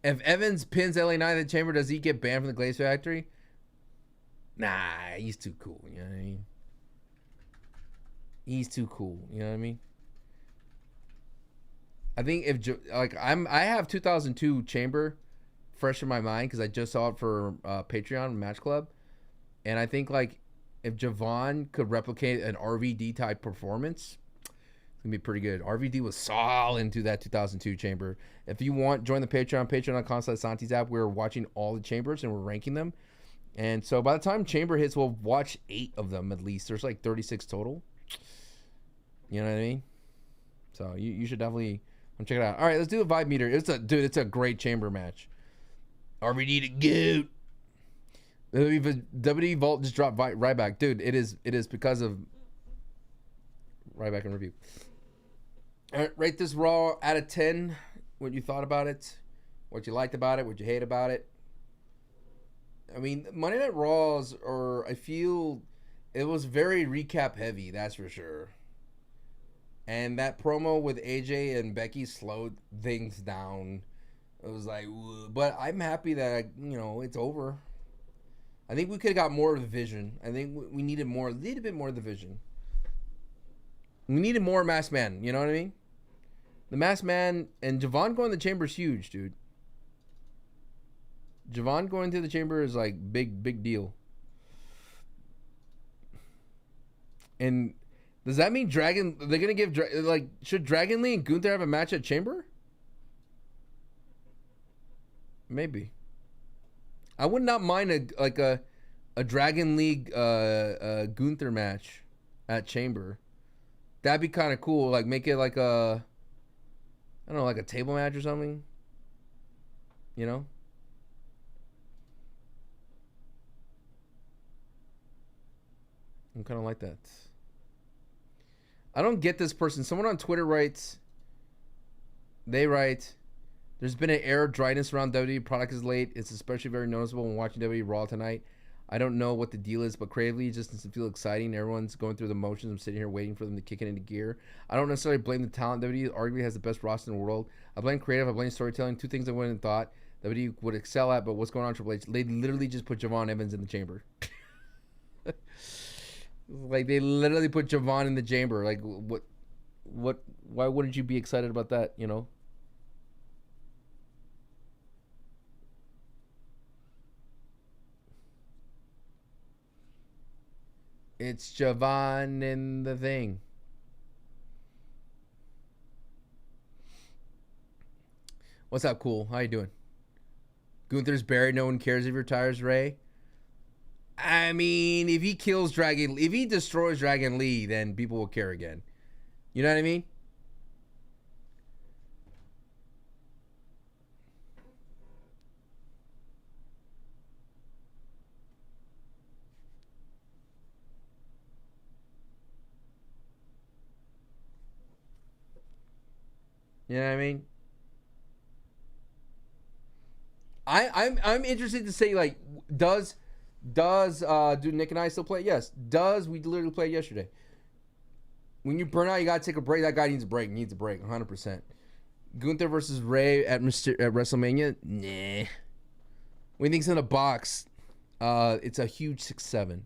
If Evans pins LA Knight in the chamber, does he get banned from the Glaze Factory? Nah, he's too cool. You know what I mean? He's too cool. You know what I mean? I think I have 2002 Chamber fresh in my mind because I just saw it for Patreon Match Club, and I think if Javon could replicate an RVD type performance, it's gonna be pretty good. RVD was solid into that 2002 Chamber. If you want, join the Patreon, patreon.com/Santi's app. We're watching all the chambers and we're ranking them, and so by the time Chamber hits, we'll watch 8 of them at least. There's 36 total. You know what I mean? So you should definitely check it out. All right, let's do a vibe meter. It's a great chamber match. RVD to goat. WWE Vault just dropped Ryback. Dude, it is because of Ryback in review. All right, rate this Raw out of 10. What you thought about it, what you liked about it, what you hate about it. I mean, Monday Night Raws I feel it was very recap heavy, that's for sure. And that promo with AJ and Becky slowed things down. It was like, ugh. But I'm happy that, it's over. I think we could have got more of the vision. I think we needed more, a little bit more of the vision. We needed more Masked Man. You know what I mean? The Masked Man and Javon going to the chamber is huge, dude. Javon going to the chamber is like big deal. And does that mean they're gonna give should Dragon Lee and Gunther have a match at Chamber? Maybe. I would not mind a Dragon League Gunther match at Chamber. That'd be kind of cool. Like make it like a, I don't know, like a table match or something. You know? I'm kind of like that. I don't get this person. Someone on Twitter writes, there's been an air of dryness around WWE product is late. It's especially very noticeable when watching WWE Raw tonight. I don't know what the deal is, but creatively it just doesn't feel exciting. Everyone's going through the motions. I'm sitting here waiting for them to kick it into gear. I don't necessarily blame the talent. WWE arguably has the best roster in the world. I blame creative. I blame storytelling. Two things I wouldn't have thought WWE would excel at, but what's going on Triple H? They literally just put Javon Evans in the chamber. Like, they literally put Javon in the chamber. Like, what, why wouldn't you be excited about that, you know? It's Javon in the thing. What's up, cool? How you doing? Gunther's buried. No one cares if he retires, Ray. I mean, if he destroys Dragon Lee, then people will care again. You know what I mean? You know what I mean? I'm interested to say, like, does do Nick and I still play? Yes. We literally played yesterday. When you burn out, you gotta take a break. That guy needs a break. 100%. Gunther versus Ray at WrestleMania? Nah. When he thinks in a box, it's a huge 6-7.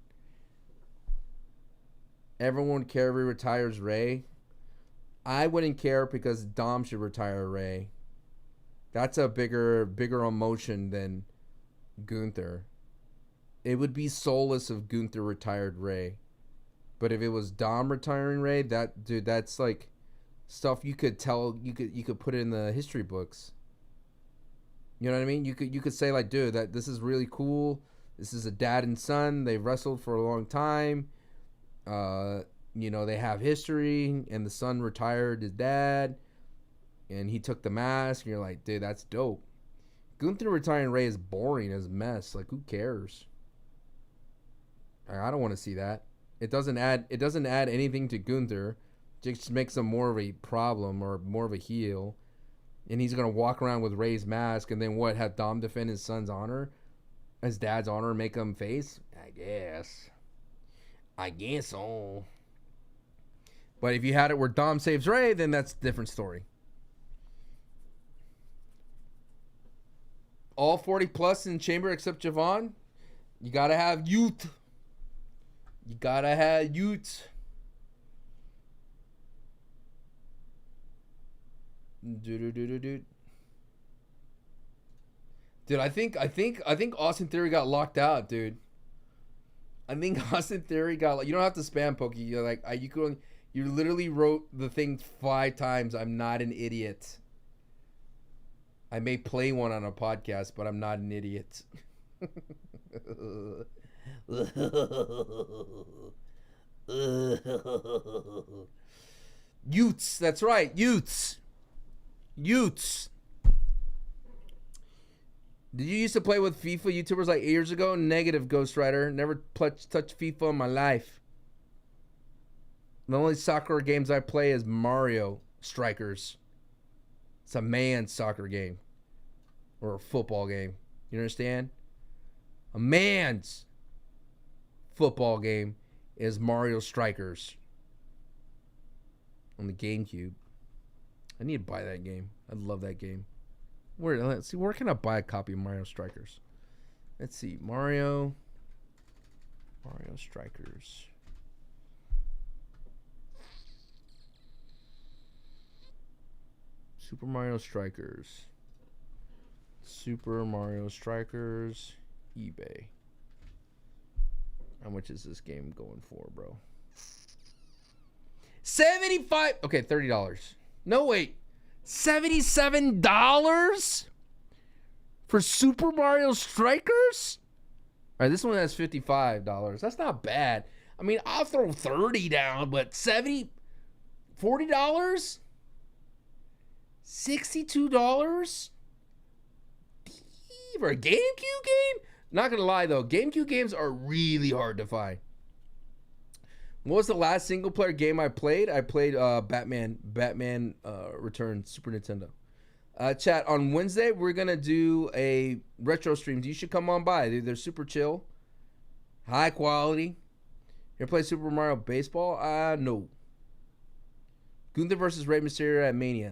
Everyone would care if he retires Ray. I wouldn't care because Dom should retire Ray. That's a bigger emotion than Gunther. It would be soulless if Gunther retired Ray. But if it was Dom retiring Ray, that's like stuff you could tell, you could put it in the history books. You know what I mean? You could say, like, dude, that this is really cool. This is a dad and son. They've wrestled for a long time. They have history, and the son retired his dad, and he took the mask, and you're like, dude, that's dope. Gunther retiring Ray is boring as mess. Like, who cares? I don't want to see that. It doesn't add anything to Gunther. It just makes him more of a problem or more of a heel. And he's gonna walk around with Ray's mask, and then what? Have Dom defend his son's honor, his dad's honor, and make him face? I guess so. But if you had it where Dom saves Ray, then that's a different story. All 40 plus in Chamber except Javon. You gotta have youth. Dude, I think Austin Theory got locked out, dude. I think Austin Theory got. You don't have to spam Pokey. You're like, you literally wrote the thing 5 times. I'm not an idiot. I may play one on a podcast, but I'm not an idiot. Utes, that's right, Utes. Did you used to play with FIFA YouTubers like 8 years ago? Negative, Ghost Rider. Never touched FIFA in my life. The only soccer games I play is Mario Strikers. It's a man's soccer game. Or a football game. You understand? A man's football game is Mario Strikers. on the GameCube. I need to buy that game. I love that game. Let's see, where can I buy a copy of Mario Strikers? Let's see, Mario Strikers. Super Mario Strikers. Super Mario Strikers. eBay. How much is this game going for, bro? 75. Okay, $30. No, wait. $77 for Super Mario Strikers? All right, this one has $55. That's not bad. I mean, I'll throw 30 down, but $40? $62 for a GameCube game? Not gonna lie though, GameCube games are really hard to find. What was the last single player game I played? I played Batman Returns, Super Nintendo. Chat, on Wednesday we're gonna do a retro stream. You should come on by. They're super chill, high quality. You ever play Super Mario Baseball? No. Gunther versus Rey Mysterio at Mania.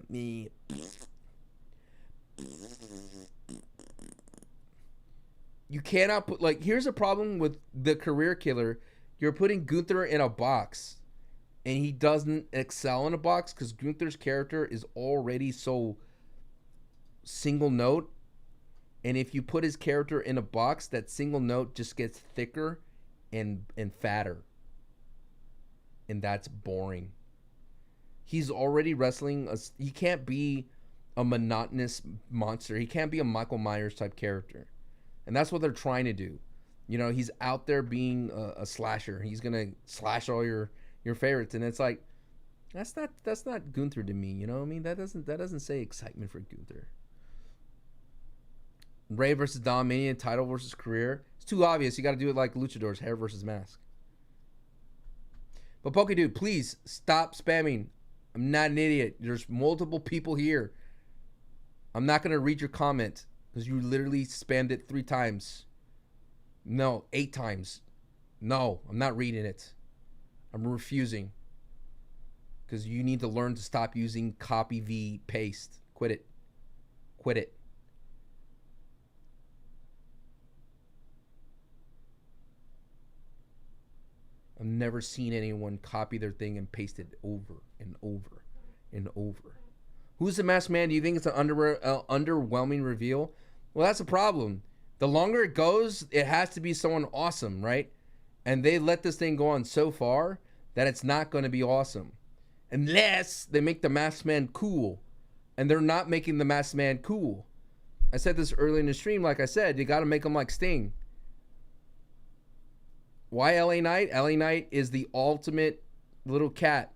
You cannot put, like, here's a problem with the career killer. You're putting Gunther in a box, and he doesn't excel in a box because Gunther's character is already so single note. And if you put his character in a box, that single note just gets thicker and fatter. And that's boring. He's already wrestling. He can't be a monotonous monster. He can't be a Michael Myers type character. And that's what they're trying to do. You know, he's out there being a slasher. He's going to slash all your favorites. And it's like, that's not Gunther to me. You know what I mean? That doesn't say excitement for Gunther. Ray versus Dominik, title versus career. It's too obvious. You got to do it like luchadors, hair versus mask. But Poke Dude, please stop spamming. I'm not an idiot. There's multiple people here. I'm not going to read your comment because you literally spammed it 3 times. No, 8 times. No, I'm not reading it. I'm refusing. Because you need to learn to stop using copy v paste. Quit it. Quit it. I've never seen anyone copy their thing and paste it over and over and over. Who's the masked man? Do you think it's an underwhelming reveal? Well, that's a problem. The longer it goes, it has to be someone awesome, right? And they let this thing go on so far that it's not going to be awesome. Unless they make the masked man cool. And they're not making the masked man cool. I said this early in the stream, like I said, you got to make him like Sting. Why LA Knight? LA Knight is the ultimate little cat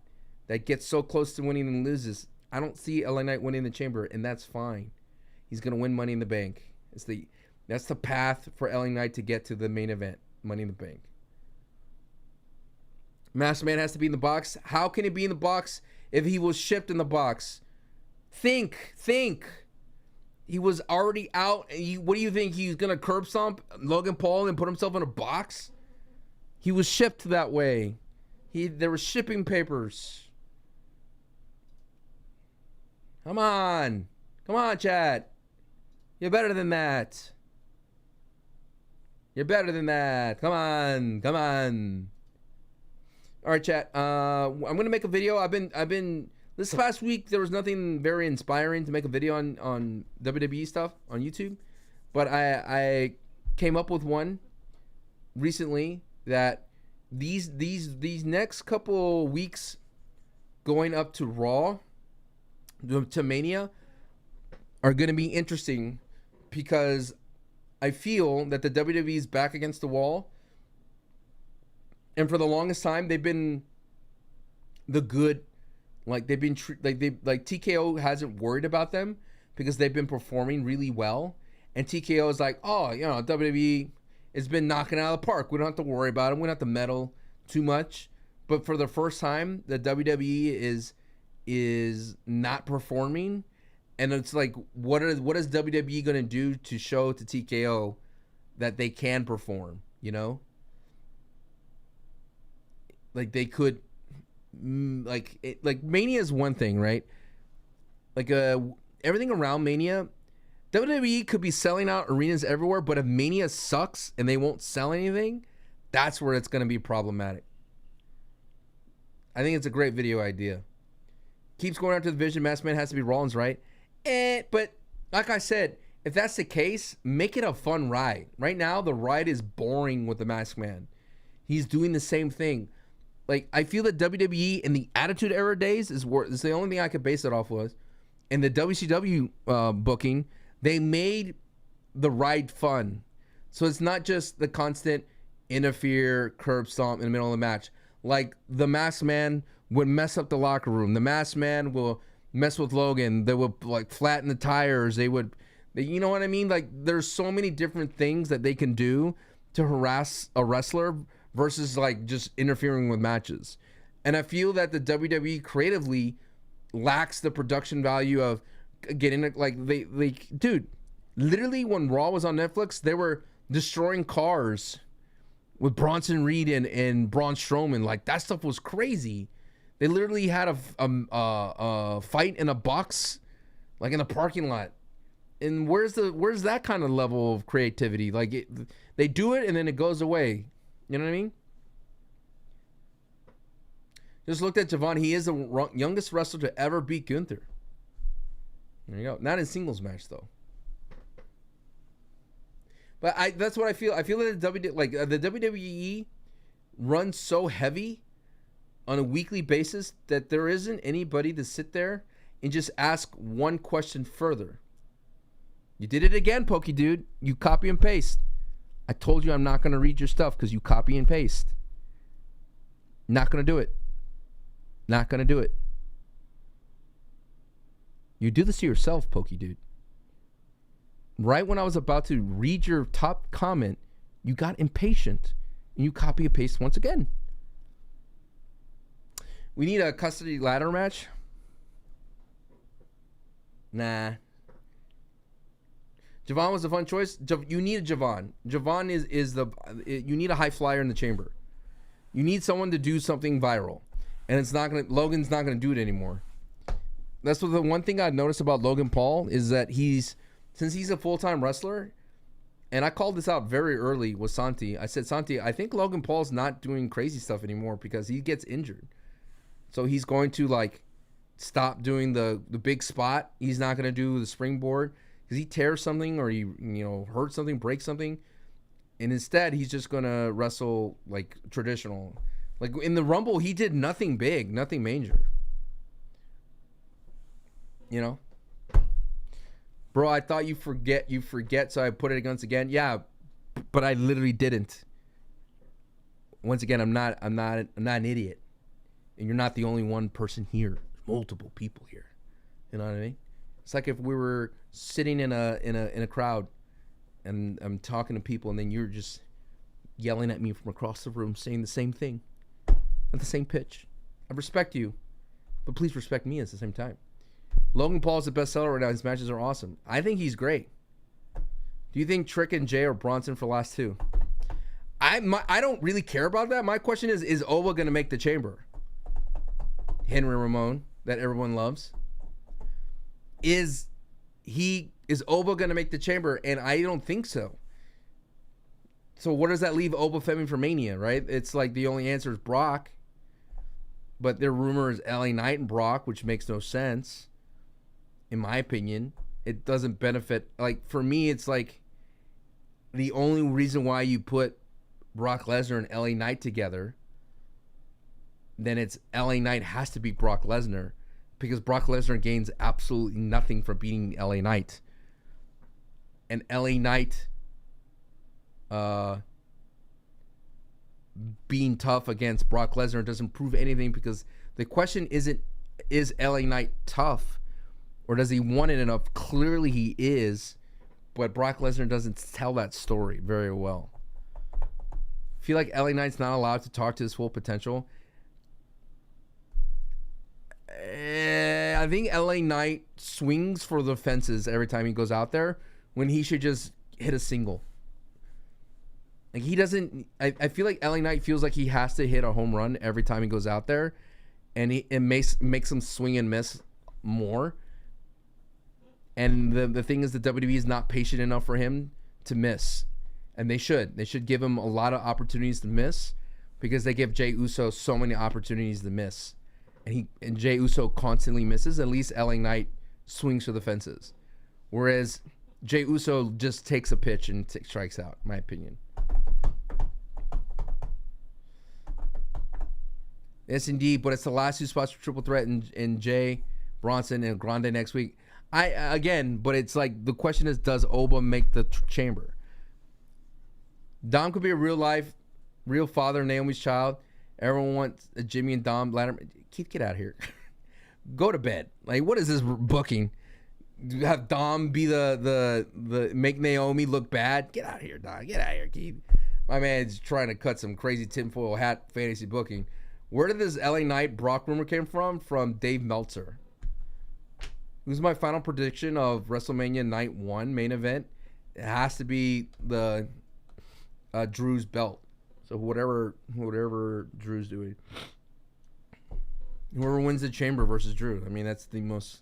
that gets so close to winning and loses. I don't see LA Knight winning the Chamber, and that's fine. He's going to win Money in the Bank. That's the path for LA Knight to get to the main event, Money in the Bank. Masked Man has to be in the box. How can he be in the box if he was shipped in the box? Think. He was already out. What do you think? He's going to curb stomp Logan Paul and put himself in a box? He was shipped that way. There were shipping papers. Come on, chat. You're better than that. Come on. All right, chat. I'm gonna make a video. I've been this past week. There was nothing very inspiring to make a video on WWE stuff on YouTube, but I came up with one recently that these next couple weeks going up to Raw, to Mania, are going to be interesting because I feel that the WWE is back against the wall, and for the longest time they've been the good, like they've been like TKO hasn't worried about them because they've been performing really well, and TKO is like, oh, you know, WWE has been knocking it out of the park. We don't have to worry about them. We don't have to meddle too much. But for the first time, the WWE is not performing, and it's like, what is WWE going to do to show to TKO that they can perform? You know, like they could like Mania is one thing, right? Like everything around Mania, WWE could be selling out arenas everywhere, but if Mania sucks and they won't sell anything, that's where it's going to be problematic. I think it's a great video idea. Keeps going after the Vision. Masked Man has to be Rollins, right? But like I said, if that's the case, make it a fun ride. Right now, the ride is boring with the Masked Man. He's doing the same thing. Like, I feel that WWE in the Attitude Era days is the only thing I could base it off was. In the WCW booking, they made the ride fun. So it's not just the constant interfere, curb stomp in the middle of the match. Like, the Masked Man would mess up the locker room. The Masked Man will mess with Logan. They would, like, flatten the tires. You know what I mean? Like, there's so many different things that they can do to harass a wrestler versus, like, just interfering with matches. And I feel that the WWE creatively lacks the production value of getting it. Like, they dude, literally when Raw was on Netflix, they were destroying cars with Bronson Reed and Braun Strowman. Like, that stuff was crazy. They literally had a fight in a box, like in a parking lot. And where's that kind of level of creativity? Like, they do it and then it goes away. You know what I mean? Just looked at Javon. He is the youngest wrestler to ever beat Gunther. There you go. Not in singles match though. But that's what I feel. I feel that the WWE runs so heavy on a weekly basis that there isn't anybody to sit there and just ask one question further. You did it again, Pokey Dude. You copy and paste. I told you I'm not going to read your stuff because you copy and paste. Not going to do it. Not going to do it. You do this to yourself, Pokey Dude. Right when I was about to read your top comment, you got impatient and you copy and paste once again. We need a custody ladder match. Nah. Javon was a fun choice. You need a Javon. Javon you need a high flyer in the chamber. You need someone to do something viral. And Logan's not gonna do it anymore. That's what the one thing I've noticed about Logan Paul is that since he's a full-time wrestler, and I called this out very early with Santi. I said, Santi, I think Logan Paul's not doing crazy stuff anymore because he gets injured. So he's going to, like, stop doing the big spot. He's not going to do the springboard because he tears something or he hurts something, breaks something. And instead, he's just going to wrestle, like, traditional. Like, in the Rumble, he did nothing big, nothing major. You know? Bro, I thought you forget, so I put it against again. Yeah, but I literally didn't. Once again, I'm not an idiot. And you're not the only one person here. There's multiple people here. You know what I mean? It's like if we were sitting in a crowd and I'm talking to people and then you're just yelling at me from across the room saying the same thing at the same pitch. I respect you, but please respect me at the same time. Logan Paul is the best seller right now. His matches are awesome. I think he's great. Do you think Trick and Jay are Bronson for last two? I don't really care about that. My question is Oba going to make the chamber? Henry Ramon, that everyone loves. Is Oba going to make the chamber? And I don't think so. So what does that leave Oba Femi for Mania, right? It's like the only answer is Brock. But their rumor is LA Knight and Brock, which makes no sense. In my opinion, it doesn't benefit. Like, for me, it's like the only reason why you put Brock Lesnar and LA Knight together, then it's LA Knight has to beat Brock Lesnar because Brock Lesnar gains absolutely nothing from beating LA Knight. And LA Knight being tough against Brock Lesnar doesn't prove anything because the question isn't, is LA Knight tough? Or does he want it enough? Clearly he is, but Brock Lesnar doesn't tell that story very well. I feel like LA Knight's not allowed to talk to his full potential. I think LA Knight swings for the fences every time he goes out there when he should just hit a single. Like, he doesn't... I feel like LA Knight feels like he has to hit a home run every time he goes out there. and it makes him swing and miss more. And the thing is, the WWE is not patient enough for him to miss, and they should give him a lot of opportunities to miss, because they give Jey Uso so many opportunities to miss, and Jey Uso constantly misses. At least LA Knight swings for the fences, whereas Jey Uso just takes a pitch and strikes out, in my opinion. Yes, indeed, but it's the last 2 spots for Triple Threat in Jay, Bronson, and Grande next week. But it's like, the question is, does Oba make the chamber? Dom could be a real father, Naomi's child. Everyone wants a Jimmy and Dom ladder. Keith, get out of here. Go to bed. Like, what is this booking? Have Dom be the make Naomi look bad? Get out of here, Dom. Get out of here, Keith. My man's trying to cut some crazy tinfoil hat fantasy booking. Where did this LA Knight Brock rumor came from? From Dave Meltzer. Who's my final prediction of WrestleMania Night 1 main event? It has to be the Drew's belt. So whatever Drew's doing. Whoever wins the Chamber versus Drew. I mean, that's the most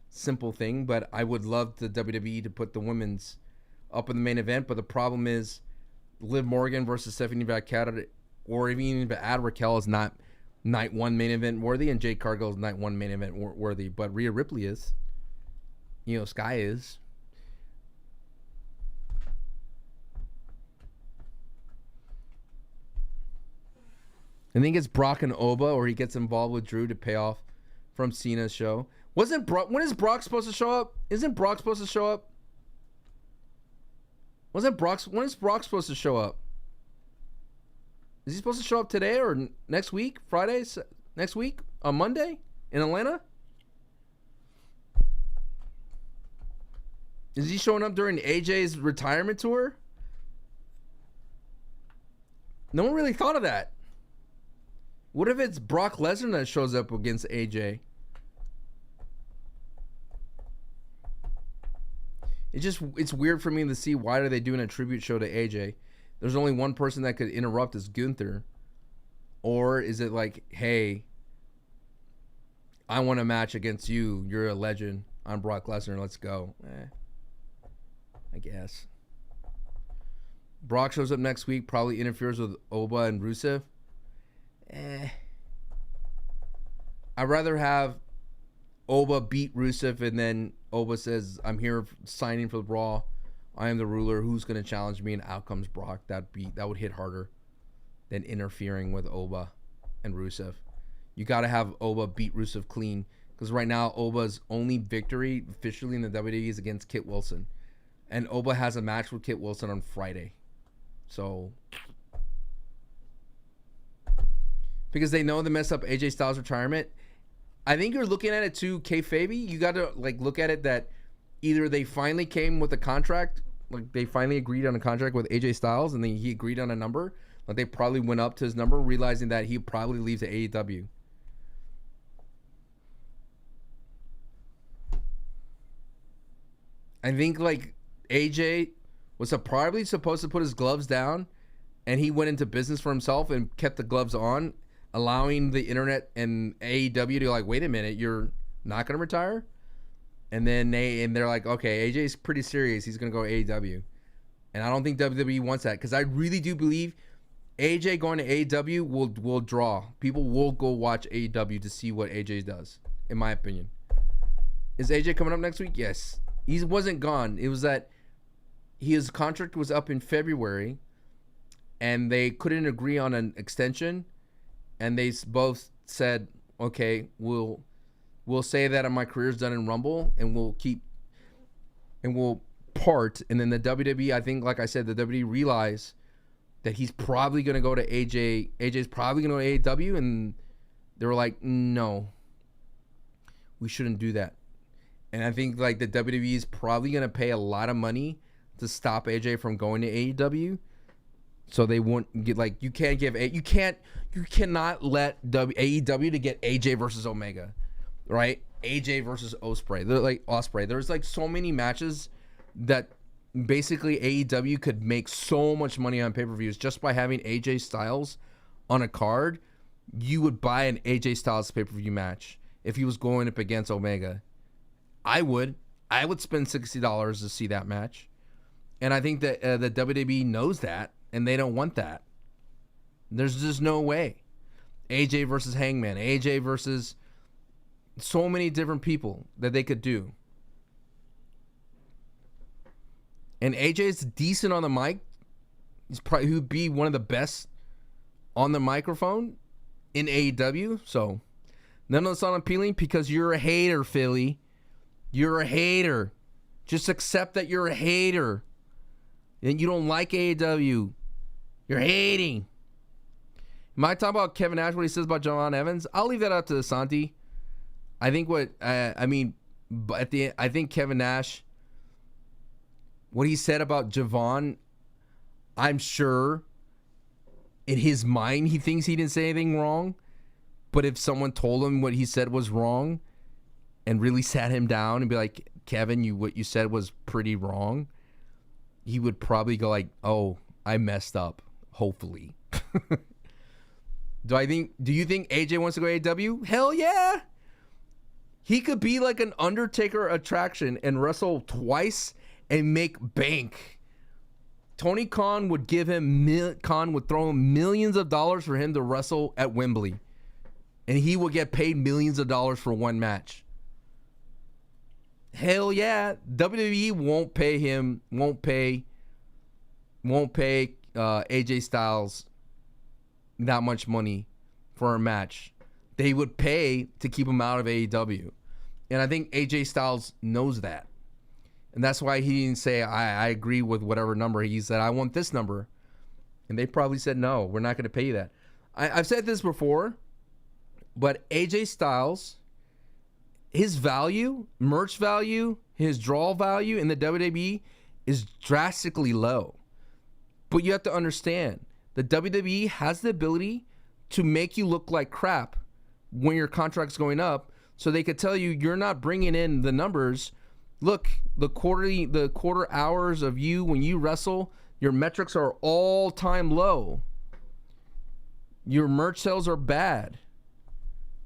simple thing, but I would love the WWE to put the women's up in the main event, but the problem is Liv Morgan versus Stephanie Vaquer, or even add Raquel, is not Night 1 main event worthy, and Jade Cargill is Night 1 main event worthy, but Rhea Ripley is. Sky is. I think it's Brock and Oba, or he gets involved with Drew to pay off from Cena's show. When is Brock supposed to show up? Isn't Brock supposed to show up? When is Brock supposed to show up? Is he supposed to show up today or next week? Friday? Next week? On Monday? In Atlanta? Is he showing up during AJ's retirement tour? No one really thought of that. What if it's Brock Lesnar that shows up against AJ? It's weird for me to see, why are they doing a tribute show to AJ? There's only one person that could interrupt, is Gunther. Or is it like, hey, I want a match against you. You're a legend. I'm Brock Lesnar. Let's go. I guess. Brock shows up next week, probably interferes with Oba and Rusev. I'd rather have Oba beat Rusev, and then Oba says, I'm here signing for Raw. I am the ruler. Who's going to challenge me? And out comes Brock. That would hit harder than interfering with Oba and Rusev. You got to have Oba beat Rusev clean, because right now Oba's only victory officially in the WWE is against Kit Wilson. And Oba has a match with Kit Wilson on Friday. So, because they know they mess up AJ Styles' retirement. I think you're looking at it too, kayfabe. You got to look at it that either they finally came with a contract, they finally agreed on a contract with AJ Styles, and then he agreed on a number. They probably went up to his number, realizing that he probably leaves at AEW. I think AJ was probably supposed to put his gloves down, and he went into business for himself and kept the gloves on, allowing the internet and AEW to wait a minute, you're not going to retire? And then they're like, okay, AJ's pretty serious. He's going to go AEW. And I don't think WWE wants that, because I really do believe AJ going to AEW will draw. People will go watch AEW to see what AJ does, in my opinion. Is AJ coming up next week? Yes. He wasn't gone. It was that his contract was up in February, and they couldn't agree on an extension, and they both said, okay, we'll say that my career's done in Rumble, and we'll part. And then the WWE, I think, like I said, the WWE realized that he's probably going to go to AJ. AJ's probably going to go to AEW, and they were like, no, we shouldn't do that. And I think the WWE is probably going to pay a lot of money to stop AJ from going to AEW. So they won't get you cannot let AEW to get AJ versus Omega, right? AJ versus Ospreay. They're Ospreay. There's so many matches that basically AEW could make so much money on pay-per-views just by having AJ Styles on a card. you would buy an AJ Styles pay-per-view match if he was going up against Omega. I would spend $60 to see that match. And I think that the WWE knows that, and they don't want that. There's just no way. AJ versus Hangman, AJ versus so many different people that they could do. And AJ's decent on the mic. He would be one of the best on the microphone in AEW. So none of this unappealing because you're a hater, Philly. You're a hater. Just accept that you're a hater. And you don't like AEW. You're hating. Am I talking about Kevin Nash, what he says about John Evans? I'll leave that up to Santi. I think I think Kevin Nash, what he said about Javon, I'm sure in his mind he thinks he didn't say anything wrong. But if someone told him what he said was wrong and really sat him down and be like, Kevin, what you said was pretty wrong, he would probably go like, oh, I messed up, hopefully. Do you think AJ wants to go AEW? Hell yeah. He could be like an Undertaker attraction and wrestle twice and make bank. Tony Khan would throw him millions of dollars for him to wrestle at Wembley. And he would get paid millions of dollars for one match. Hell yeah. WWE won't pay AJ Styles that much money for a match. They would pay to keep him out of AEW. And I think AJ Styles knows that. And that's why he didn't say, I agree with whatever number. He said, I want this number. And they probably said, no, we're not going to pay you that. I've said this before, but AJ Styles, his value, merch value, his draw value in the WWE is drastically low. But you have to understand, the WWE has the ability to make you look like crap when your contract's going up, so they could tell you you're not bringing in the numbers. Look, the quarter hours of you when you wrestle, your metrics are all-time low. Your merch sales are bad.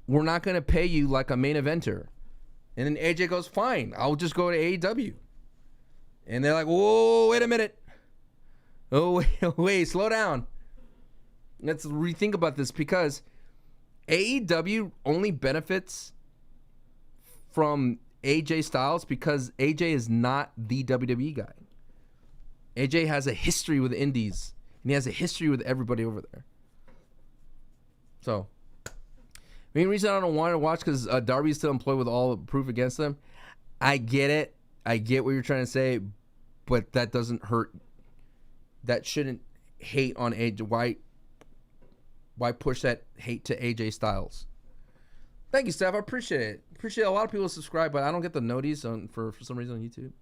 We're not going to pay you like a main eventer. And then AJ goes, fine, I'll just go to AEW. And they're like, whoa, wait a minute. Oh, wait, slow down. Let's rethink about this, because AEW only benefits from AJ Styles because AJ is not the WWE guy. AJ has a history with the Indies, and he has a history with everybody over there. So, the main reason I don't want to watch because Darby's still employed with all proof against them. I get it. I get what you're trying to say, but that doesn't hurt. That shouldn't hate on AJ. Why push that hate to AJ Styles? Thank you, Steph. I appreciate it. Appreciate a lot of people subscribe, but I don't get the notice for some reason on YouTube.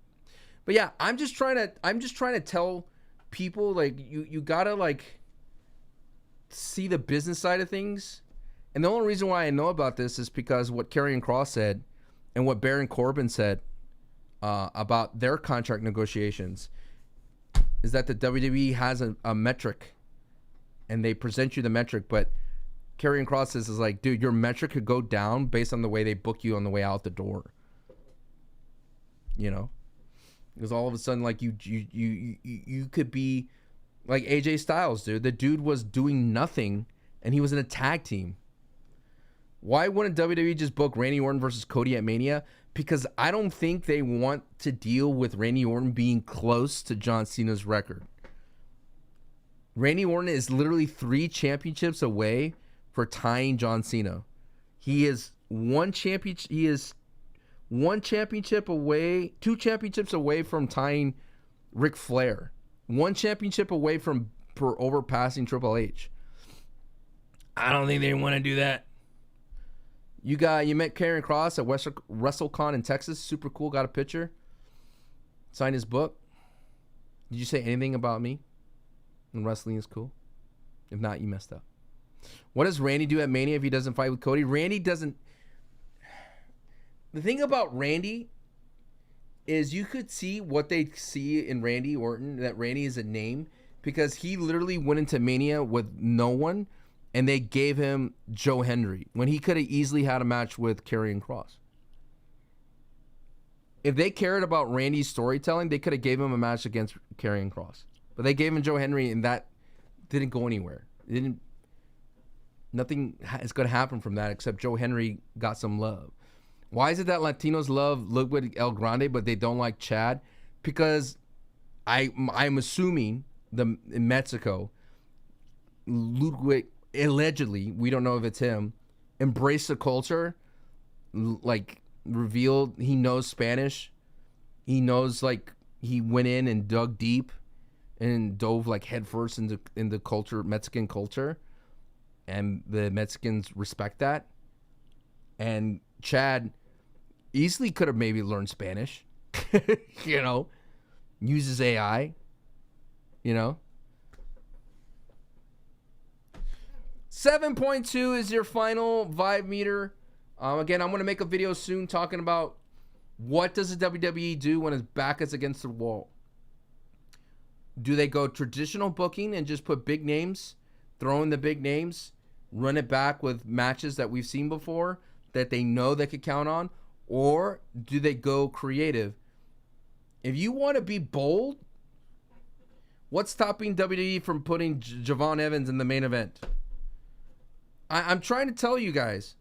But yeah, I'm just trying to tell people, like, you gotta like see the business side of things. And the only reason why I know about this is because what Karrion Kross said and what Baron Corbin said about their contract negotiations is that the WWE has a metric, and they present you the metric, but Karrion Kross is like, dude, your metric could go down based on the way they book you on the way out the door. You know? Because all of a sudden, like, you could be like AJ Styles, dude. The dude was doing nothing, and he was in a tag team. Why wouldn't WWE just book Randy Orton versus Cody at Mania? Because I don't think they want to deal with Randy Orton being close to John Cena's record. Randy Orton is literally 3 championships away for tying John Cena. He is one championship away, 2 championships away from tying Ric Flair. 1 championship away from overpassing Triple H. I don't think they want to do that. You met Karrion Kross at WrestleCon in Texas. Super cool. Got a picture. Signed his book. Did you say anything about me? And wrestling is cool. If not, you messed up. What does Randy do at Mania if he doesn't fight with Cody? Randy doesn't. The thing about Randy is you could see what they see in Randy Orton, that Randy is a name, because he literally went into Mania with no one, and they gave him Joe Hendry when he could have easily had a match with Karrion Kross. If they cared about Randy's storytelling, they could have gave him a match against Karrion Kross. But they gave him Joe Hendry, and that didn't go anywhere. Nothing is going to happen from that except Joe Hendry got some love. Why is it that Latinos love Ludwig El Grande, but they don't like Chad? Because I'm assuming in Mexico, Ludwig, allegedly, we don't know if it's him, embraced the culture, like revealed he knows Spanish. He knows, like, he went in and dug deep and dove like headfirst into culture, Mexican culture. And the Mexicans respect that. And Chad easily could have maybe learned Spanish, you know, uses AI, you know. 7.2 is your final vibe meter. Again, I'm going to make a video soon talking about what does the WWE do when its back is against the wall. Do they go traditional booking and just put big names, throw in the big names, run it back with matches that we've seen before that they know they could count on? Or do they go creative? If you want to be bold, what's stopping WWE from putting Javon Evans in the main event? I'm trying to tell you guys,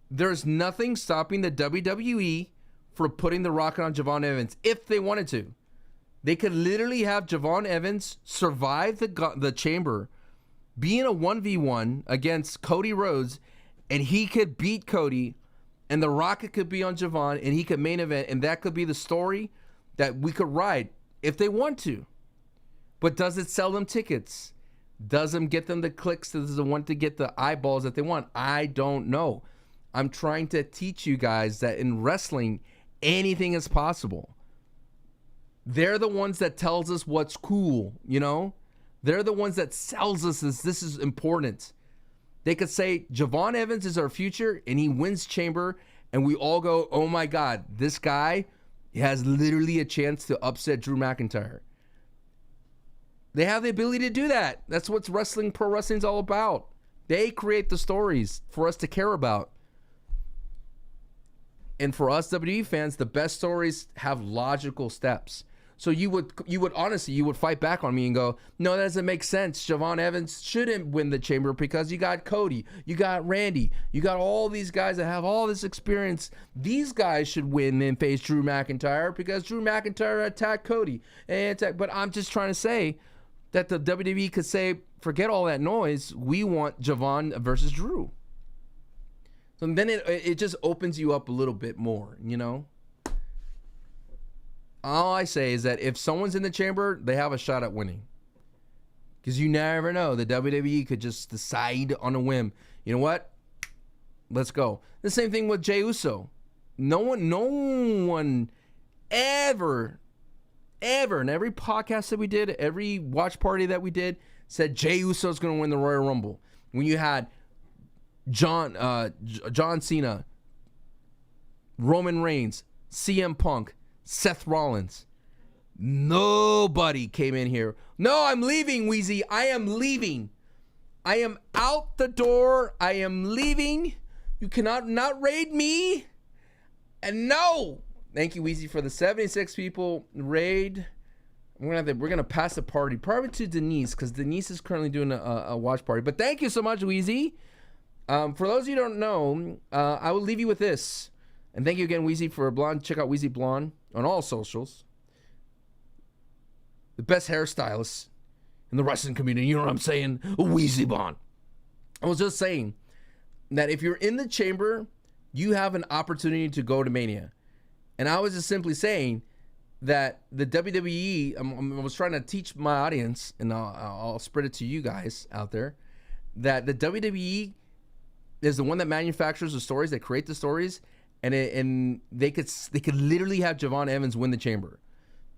there's nothing stopping the WWE from putting the rocket on Javon Evans if they wanted to. They could literally have Javon Evans survive the chamber, be in a 1v1 against Cody Rhodes, and he could beat Cody, and the rocket could be on Javon, and he could main event, and that could be the story that we could ride if they want to. But does it sell them tickets? Does them get them the clicks? Does it want to get the eyeballs that they want? I don't know. I'm trying to teach you guys that in wrestling, anything is possible. They're the ones that tells us what's cool, you know? They're the ones that sells us this is important. They could say, Javon Evans is our future, and he wins Chamber, and we all go, oh my God, this guy has literally a chance to upset Drew McIntyre. They have the ability to do that. That's what pro wrestling's all about. They create the stories for us to care about. And for us WWE fans, the best stories have logical steps. So you would honestly fight back on me and go, no, that doesn't make sense. Javon Evans shouldn't win the Chamber because you got Cody, you got Randy, you got all these guys that have all this experience. These guys should win and face Drew McIntyre because Drew McIntyre attacked Cody. But I'm just trying to say that the WWE could say, forget all that noise. We want Javon versus Drew. So then it just opens you up a little bit more, you know? All I say is that if someone's in the chamber, they have a shot at winning. Because you never know. The WWE could just decide on a whim. You know what? Let's go. The same thing with Jey Uso. No one ever, in every podcast that we did, every watch party that we did, said Jey Uso's going to win the Royal Rumble. When you had John Cena, Roman Reigns, CM Punk, Seth Rollins. Nobody came in here. No, I'm leaving, Wheezy. I am leaving. I am out the door. I am leaving. You cannot not raid me. And no. Thank you, Wheezy, for the 76 people raid. We're gonna pass the party probably to Denise because Denise is currently doing a watch party. But thank you so much, Wheezy. For those of you who don't know, I will leave you with this. And thank you again, Wheezy, for Blonde. Check out Wheezy Blonde on all socials. The best hairstylist in the wrestling community. You know what I'm saying? Wheezy Blonde. I was just saying that if you're in the chamber, you have an opportunity to go to Mania. And I was just simply saying that the WWE, I was trying to teach my audience, and I'll spread it to you guys out there, that the WWE is the one that manufactures the stories, that create the stories, and they could literally have Javon Evans win the Chamber.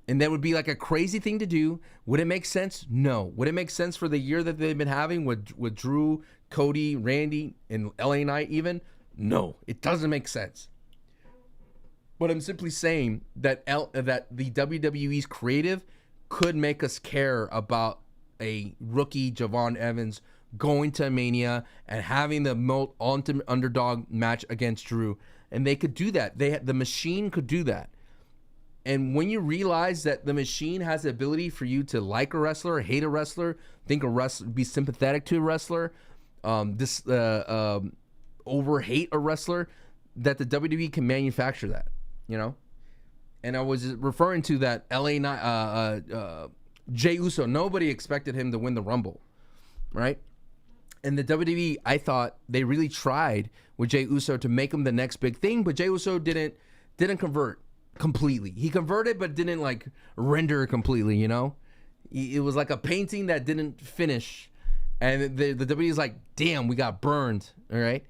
And that would be like a crazy thing to do. Would it make sense? No. Would it make sense for the year that they've been having with Drew, Cody, Randy, and LA Knight even? No, it doesn't make sense. But I'm simply saying that that the WWE's creative could make us care about a rookie Javon Evans going to Mania and having the ultimate underdog match against Drew. And they could do that. The Machine could do that. And when you realize that the Machine has the ability for you to like a wrestler, hate a wrestler, think a wrestler, be sympathetic to a wrestler, over-hate a wrestler, that the WWE can manufacture that, you know? And I was referring to that Jey Uso. Nobody expected him to win the Rumble, right? And the WWE, I thought they really tried with Jey Uso to make him the next big thing, but Jey Uso didn't convert completely. He converted, but didn't like render completely, you know? It was like a painting that didn't finish. And the WWE is like, damn, we got burned, all right?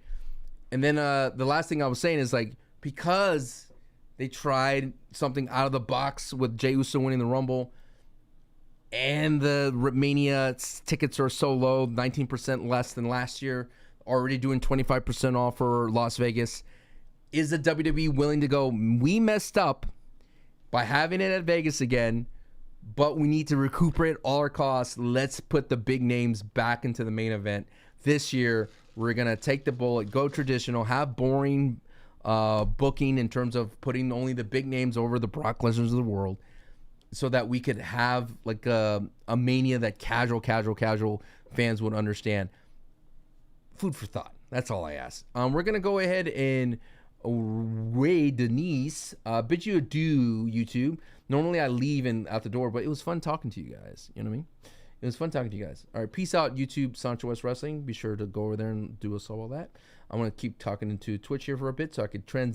And then the last thing I was saying is like, because they tried something out of the box with Jey Uso winning the Rumble, and the Mania tickets are so low, 19% less than last year, already doing 25% off for Las Vegas. Is the WWE willing to go, we messed up by having it at Vegas again, but we need to recuperate all our costs. Let's put the big names back into the main event. This year, we're going to take the bullet, go traditional, have boring booking in terms of putting only the big names over the Brock Lesnar's of the world, so that we could have like a Mania that casual fans would understand. Food for thought. That's all I ask. We're going to go ahead and Ray Denise, bid you adieu, YouTube. Normally I leave out the door, but it was fun talking to you guys. You know what I mean? It was fun talking to you guys. All right, peace out, YouTube, Sancho West Wrestling. Be sure to go over there and do us all that. I'm going to keep talking into Twitch here for a bit so I could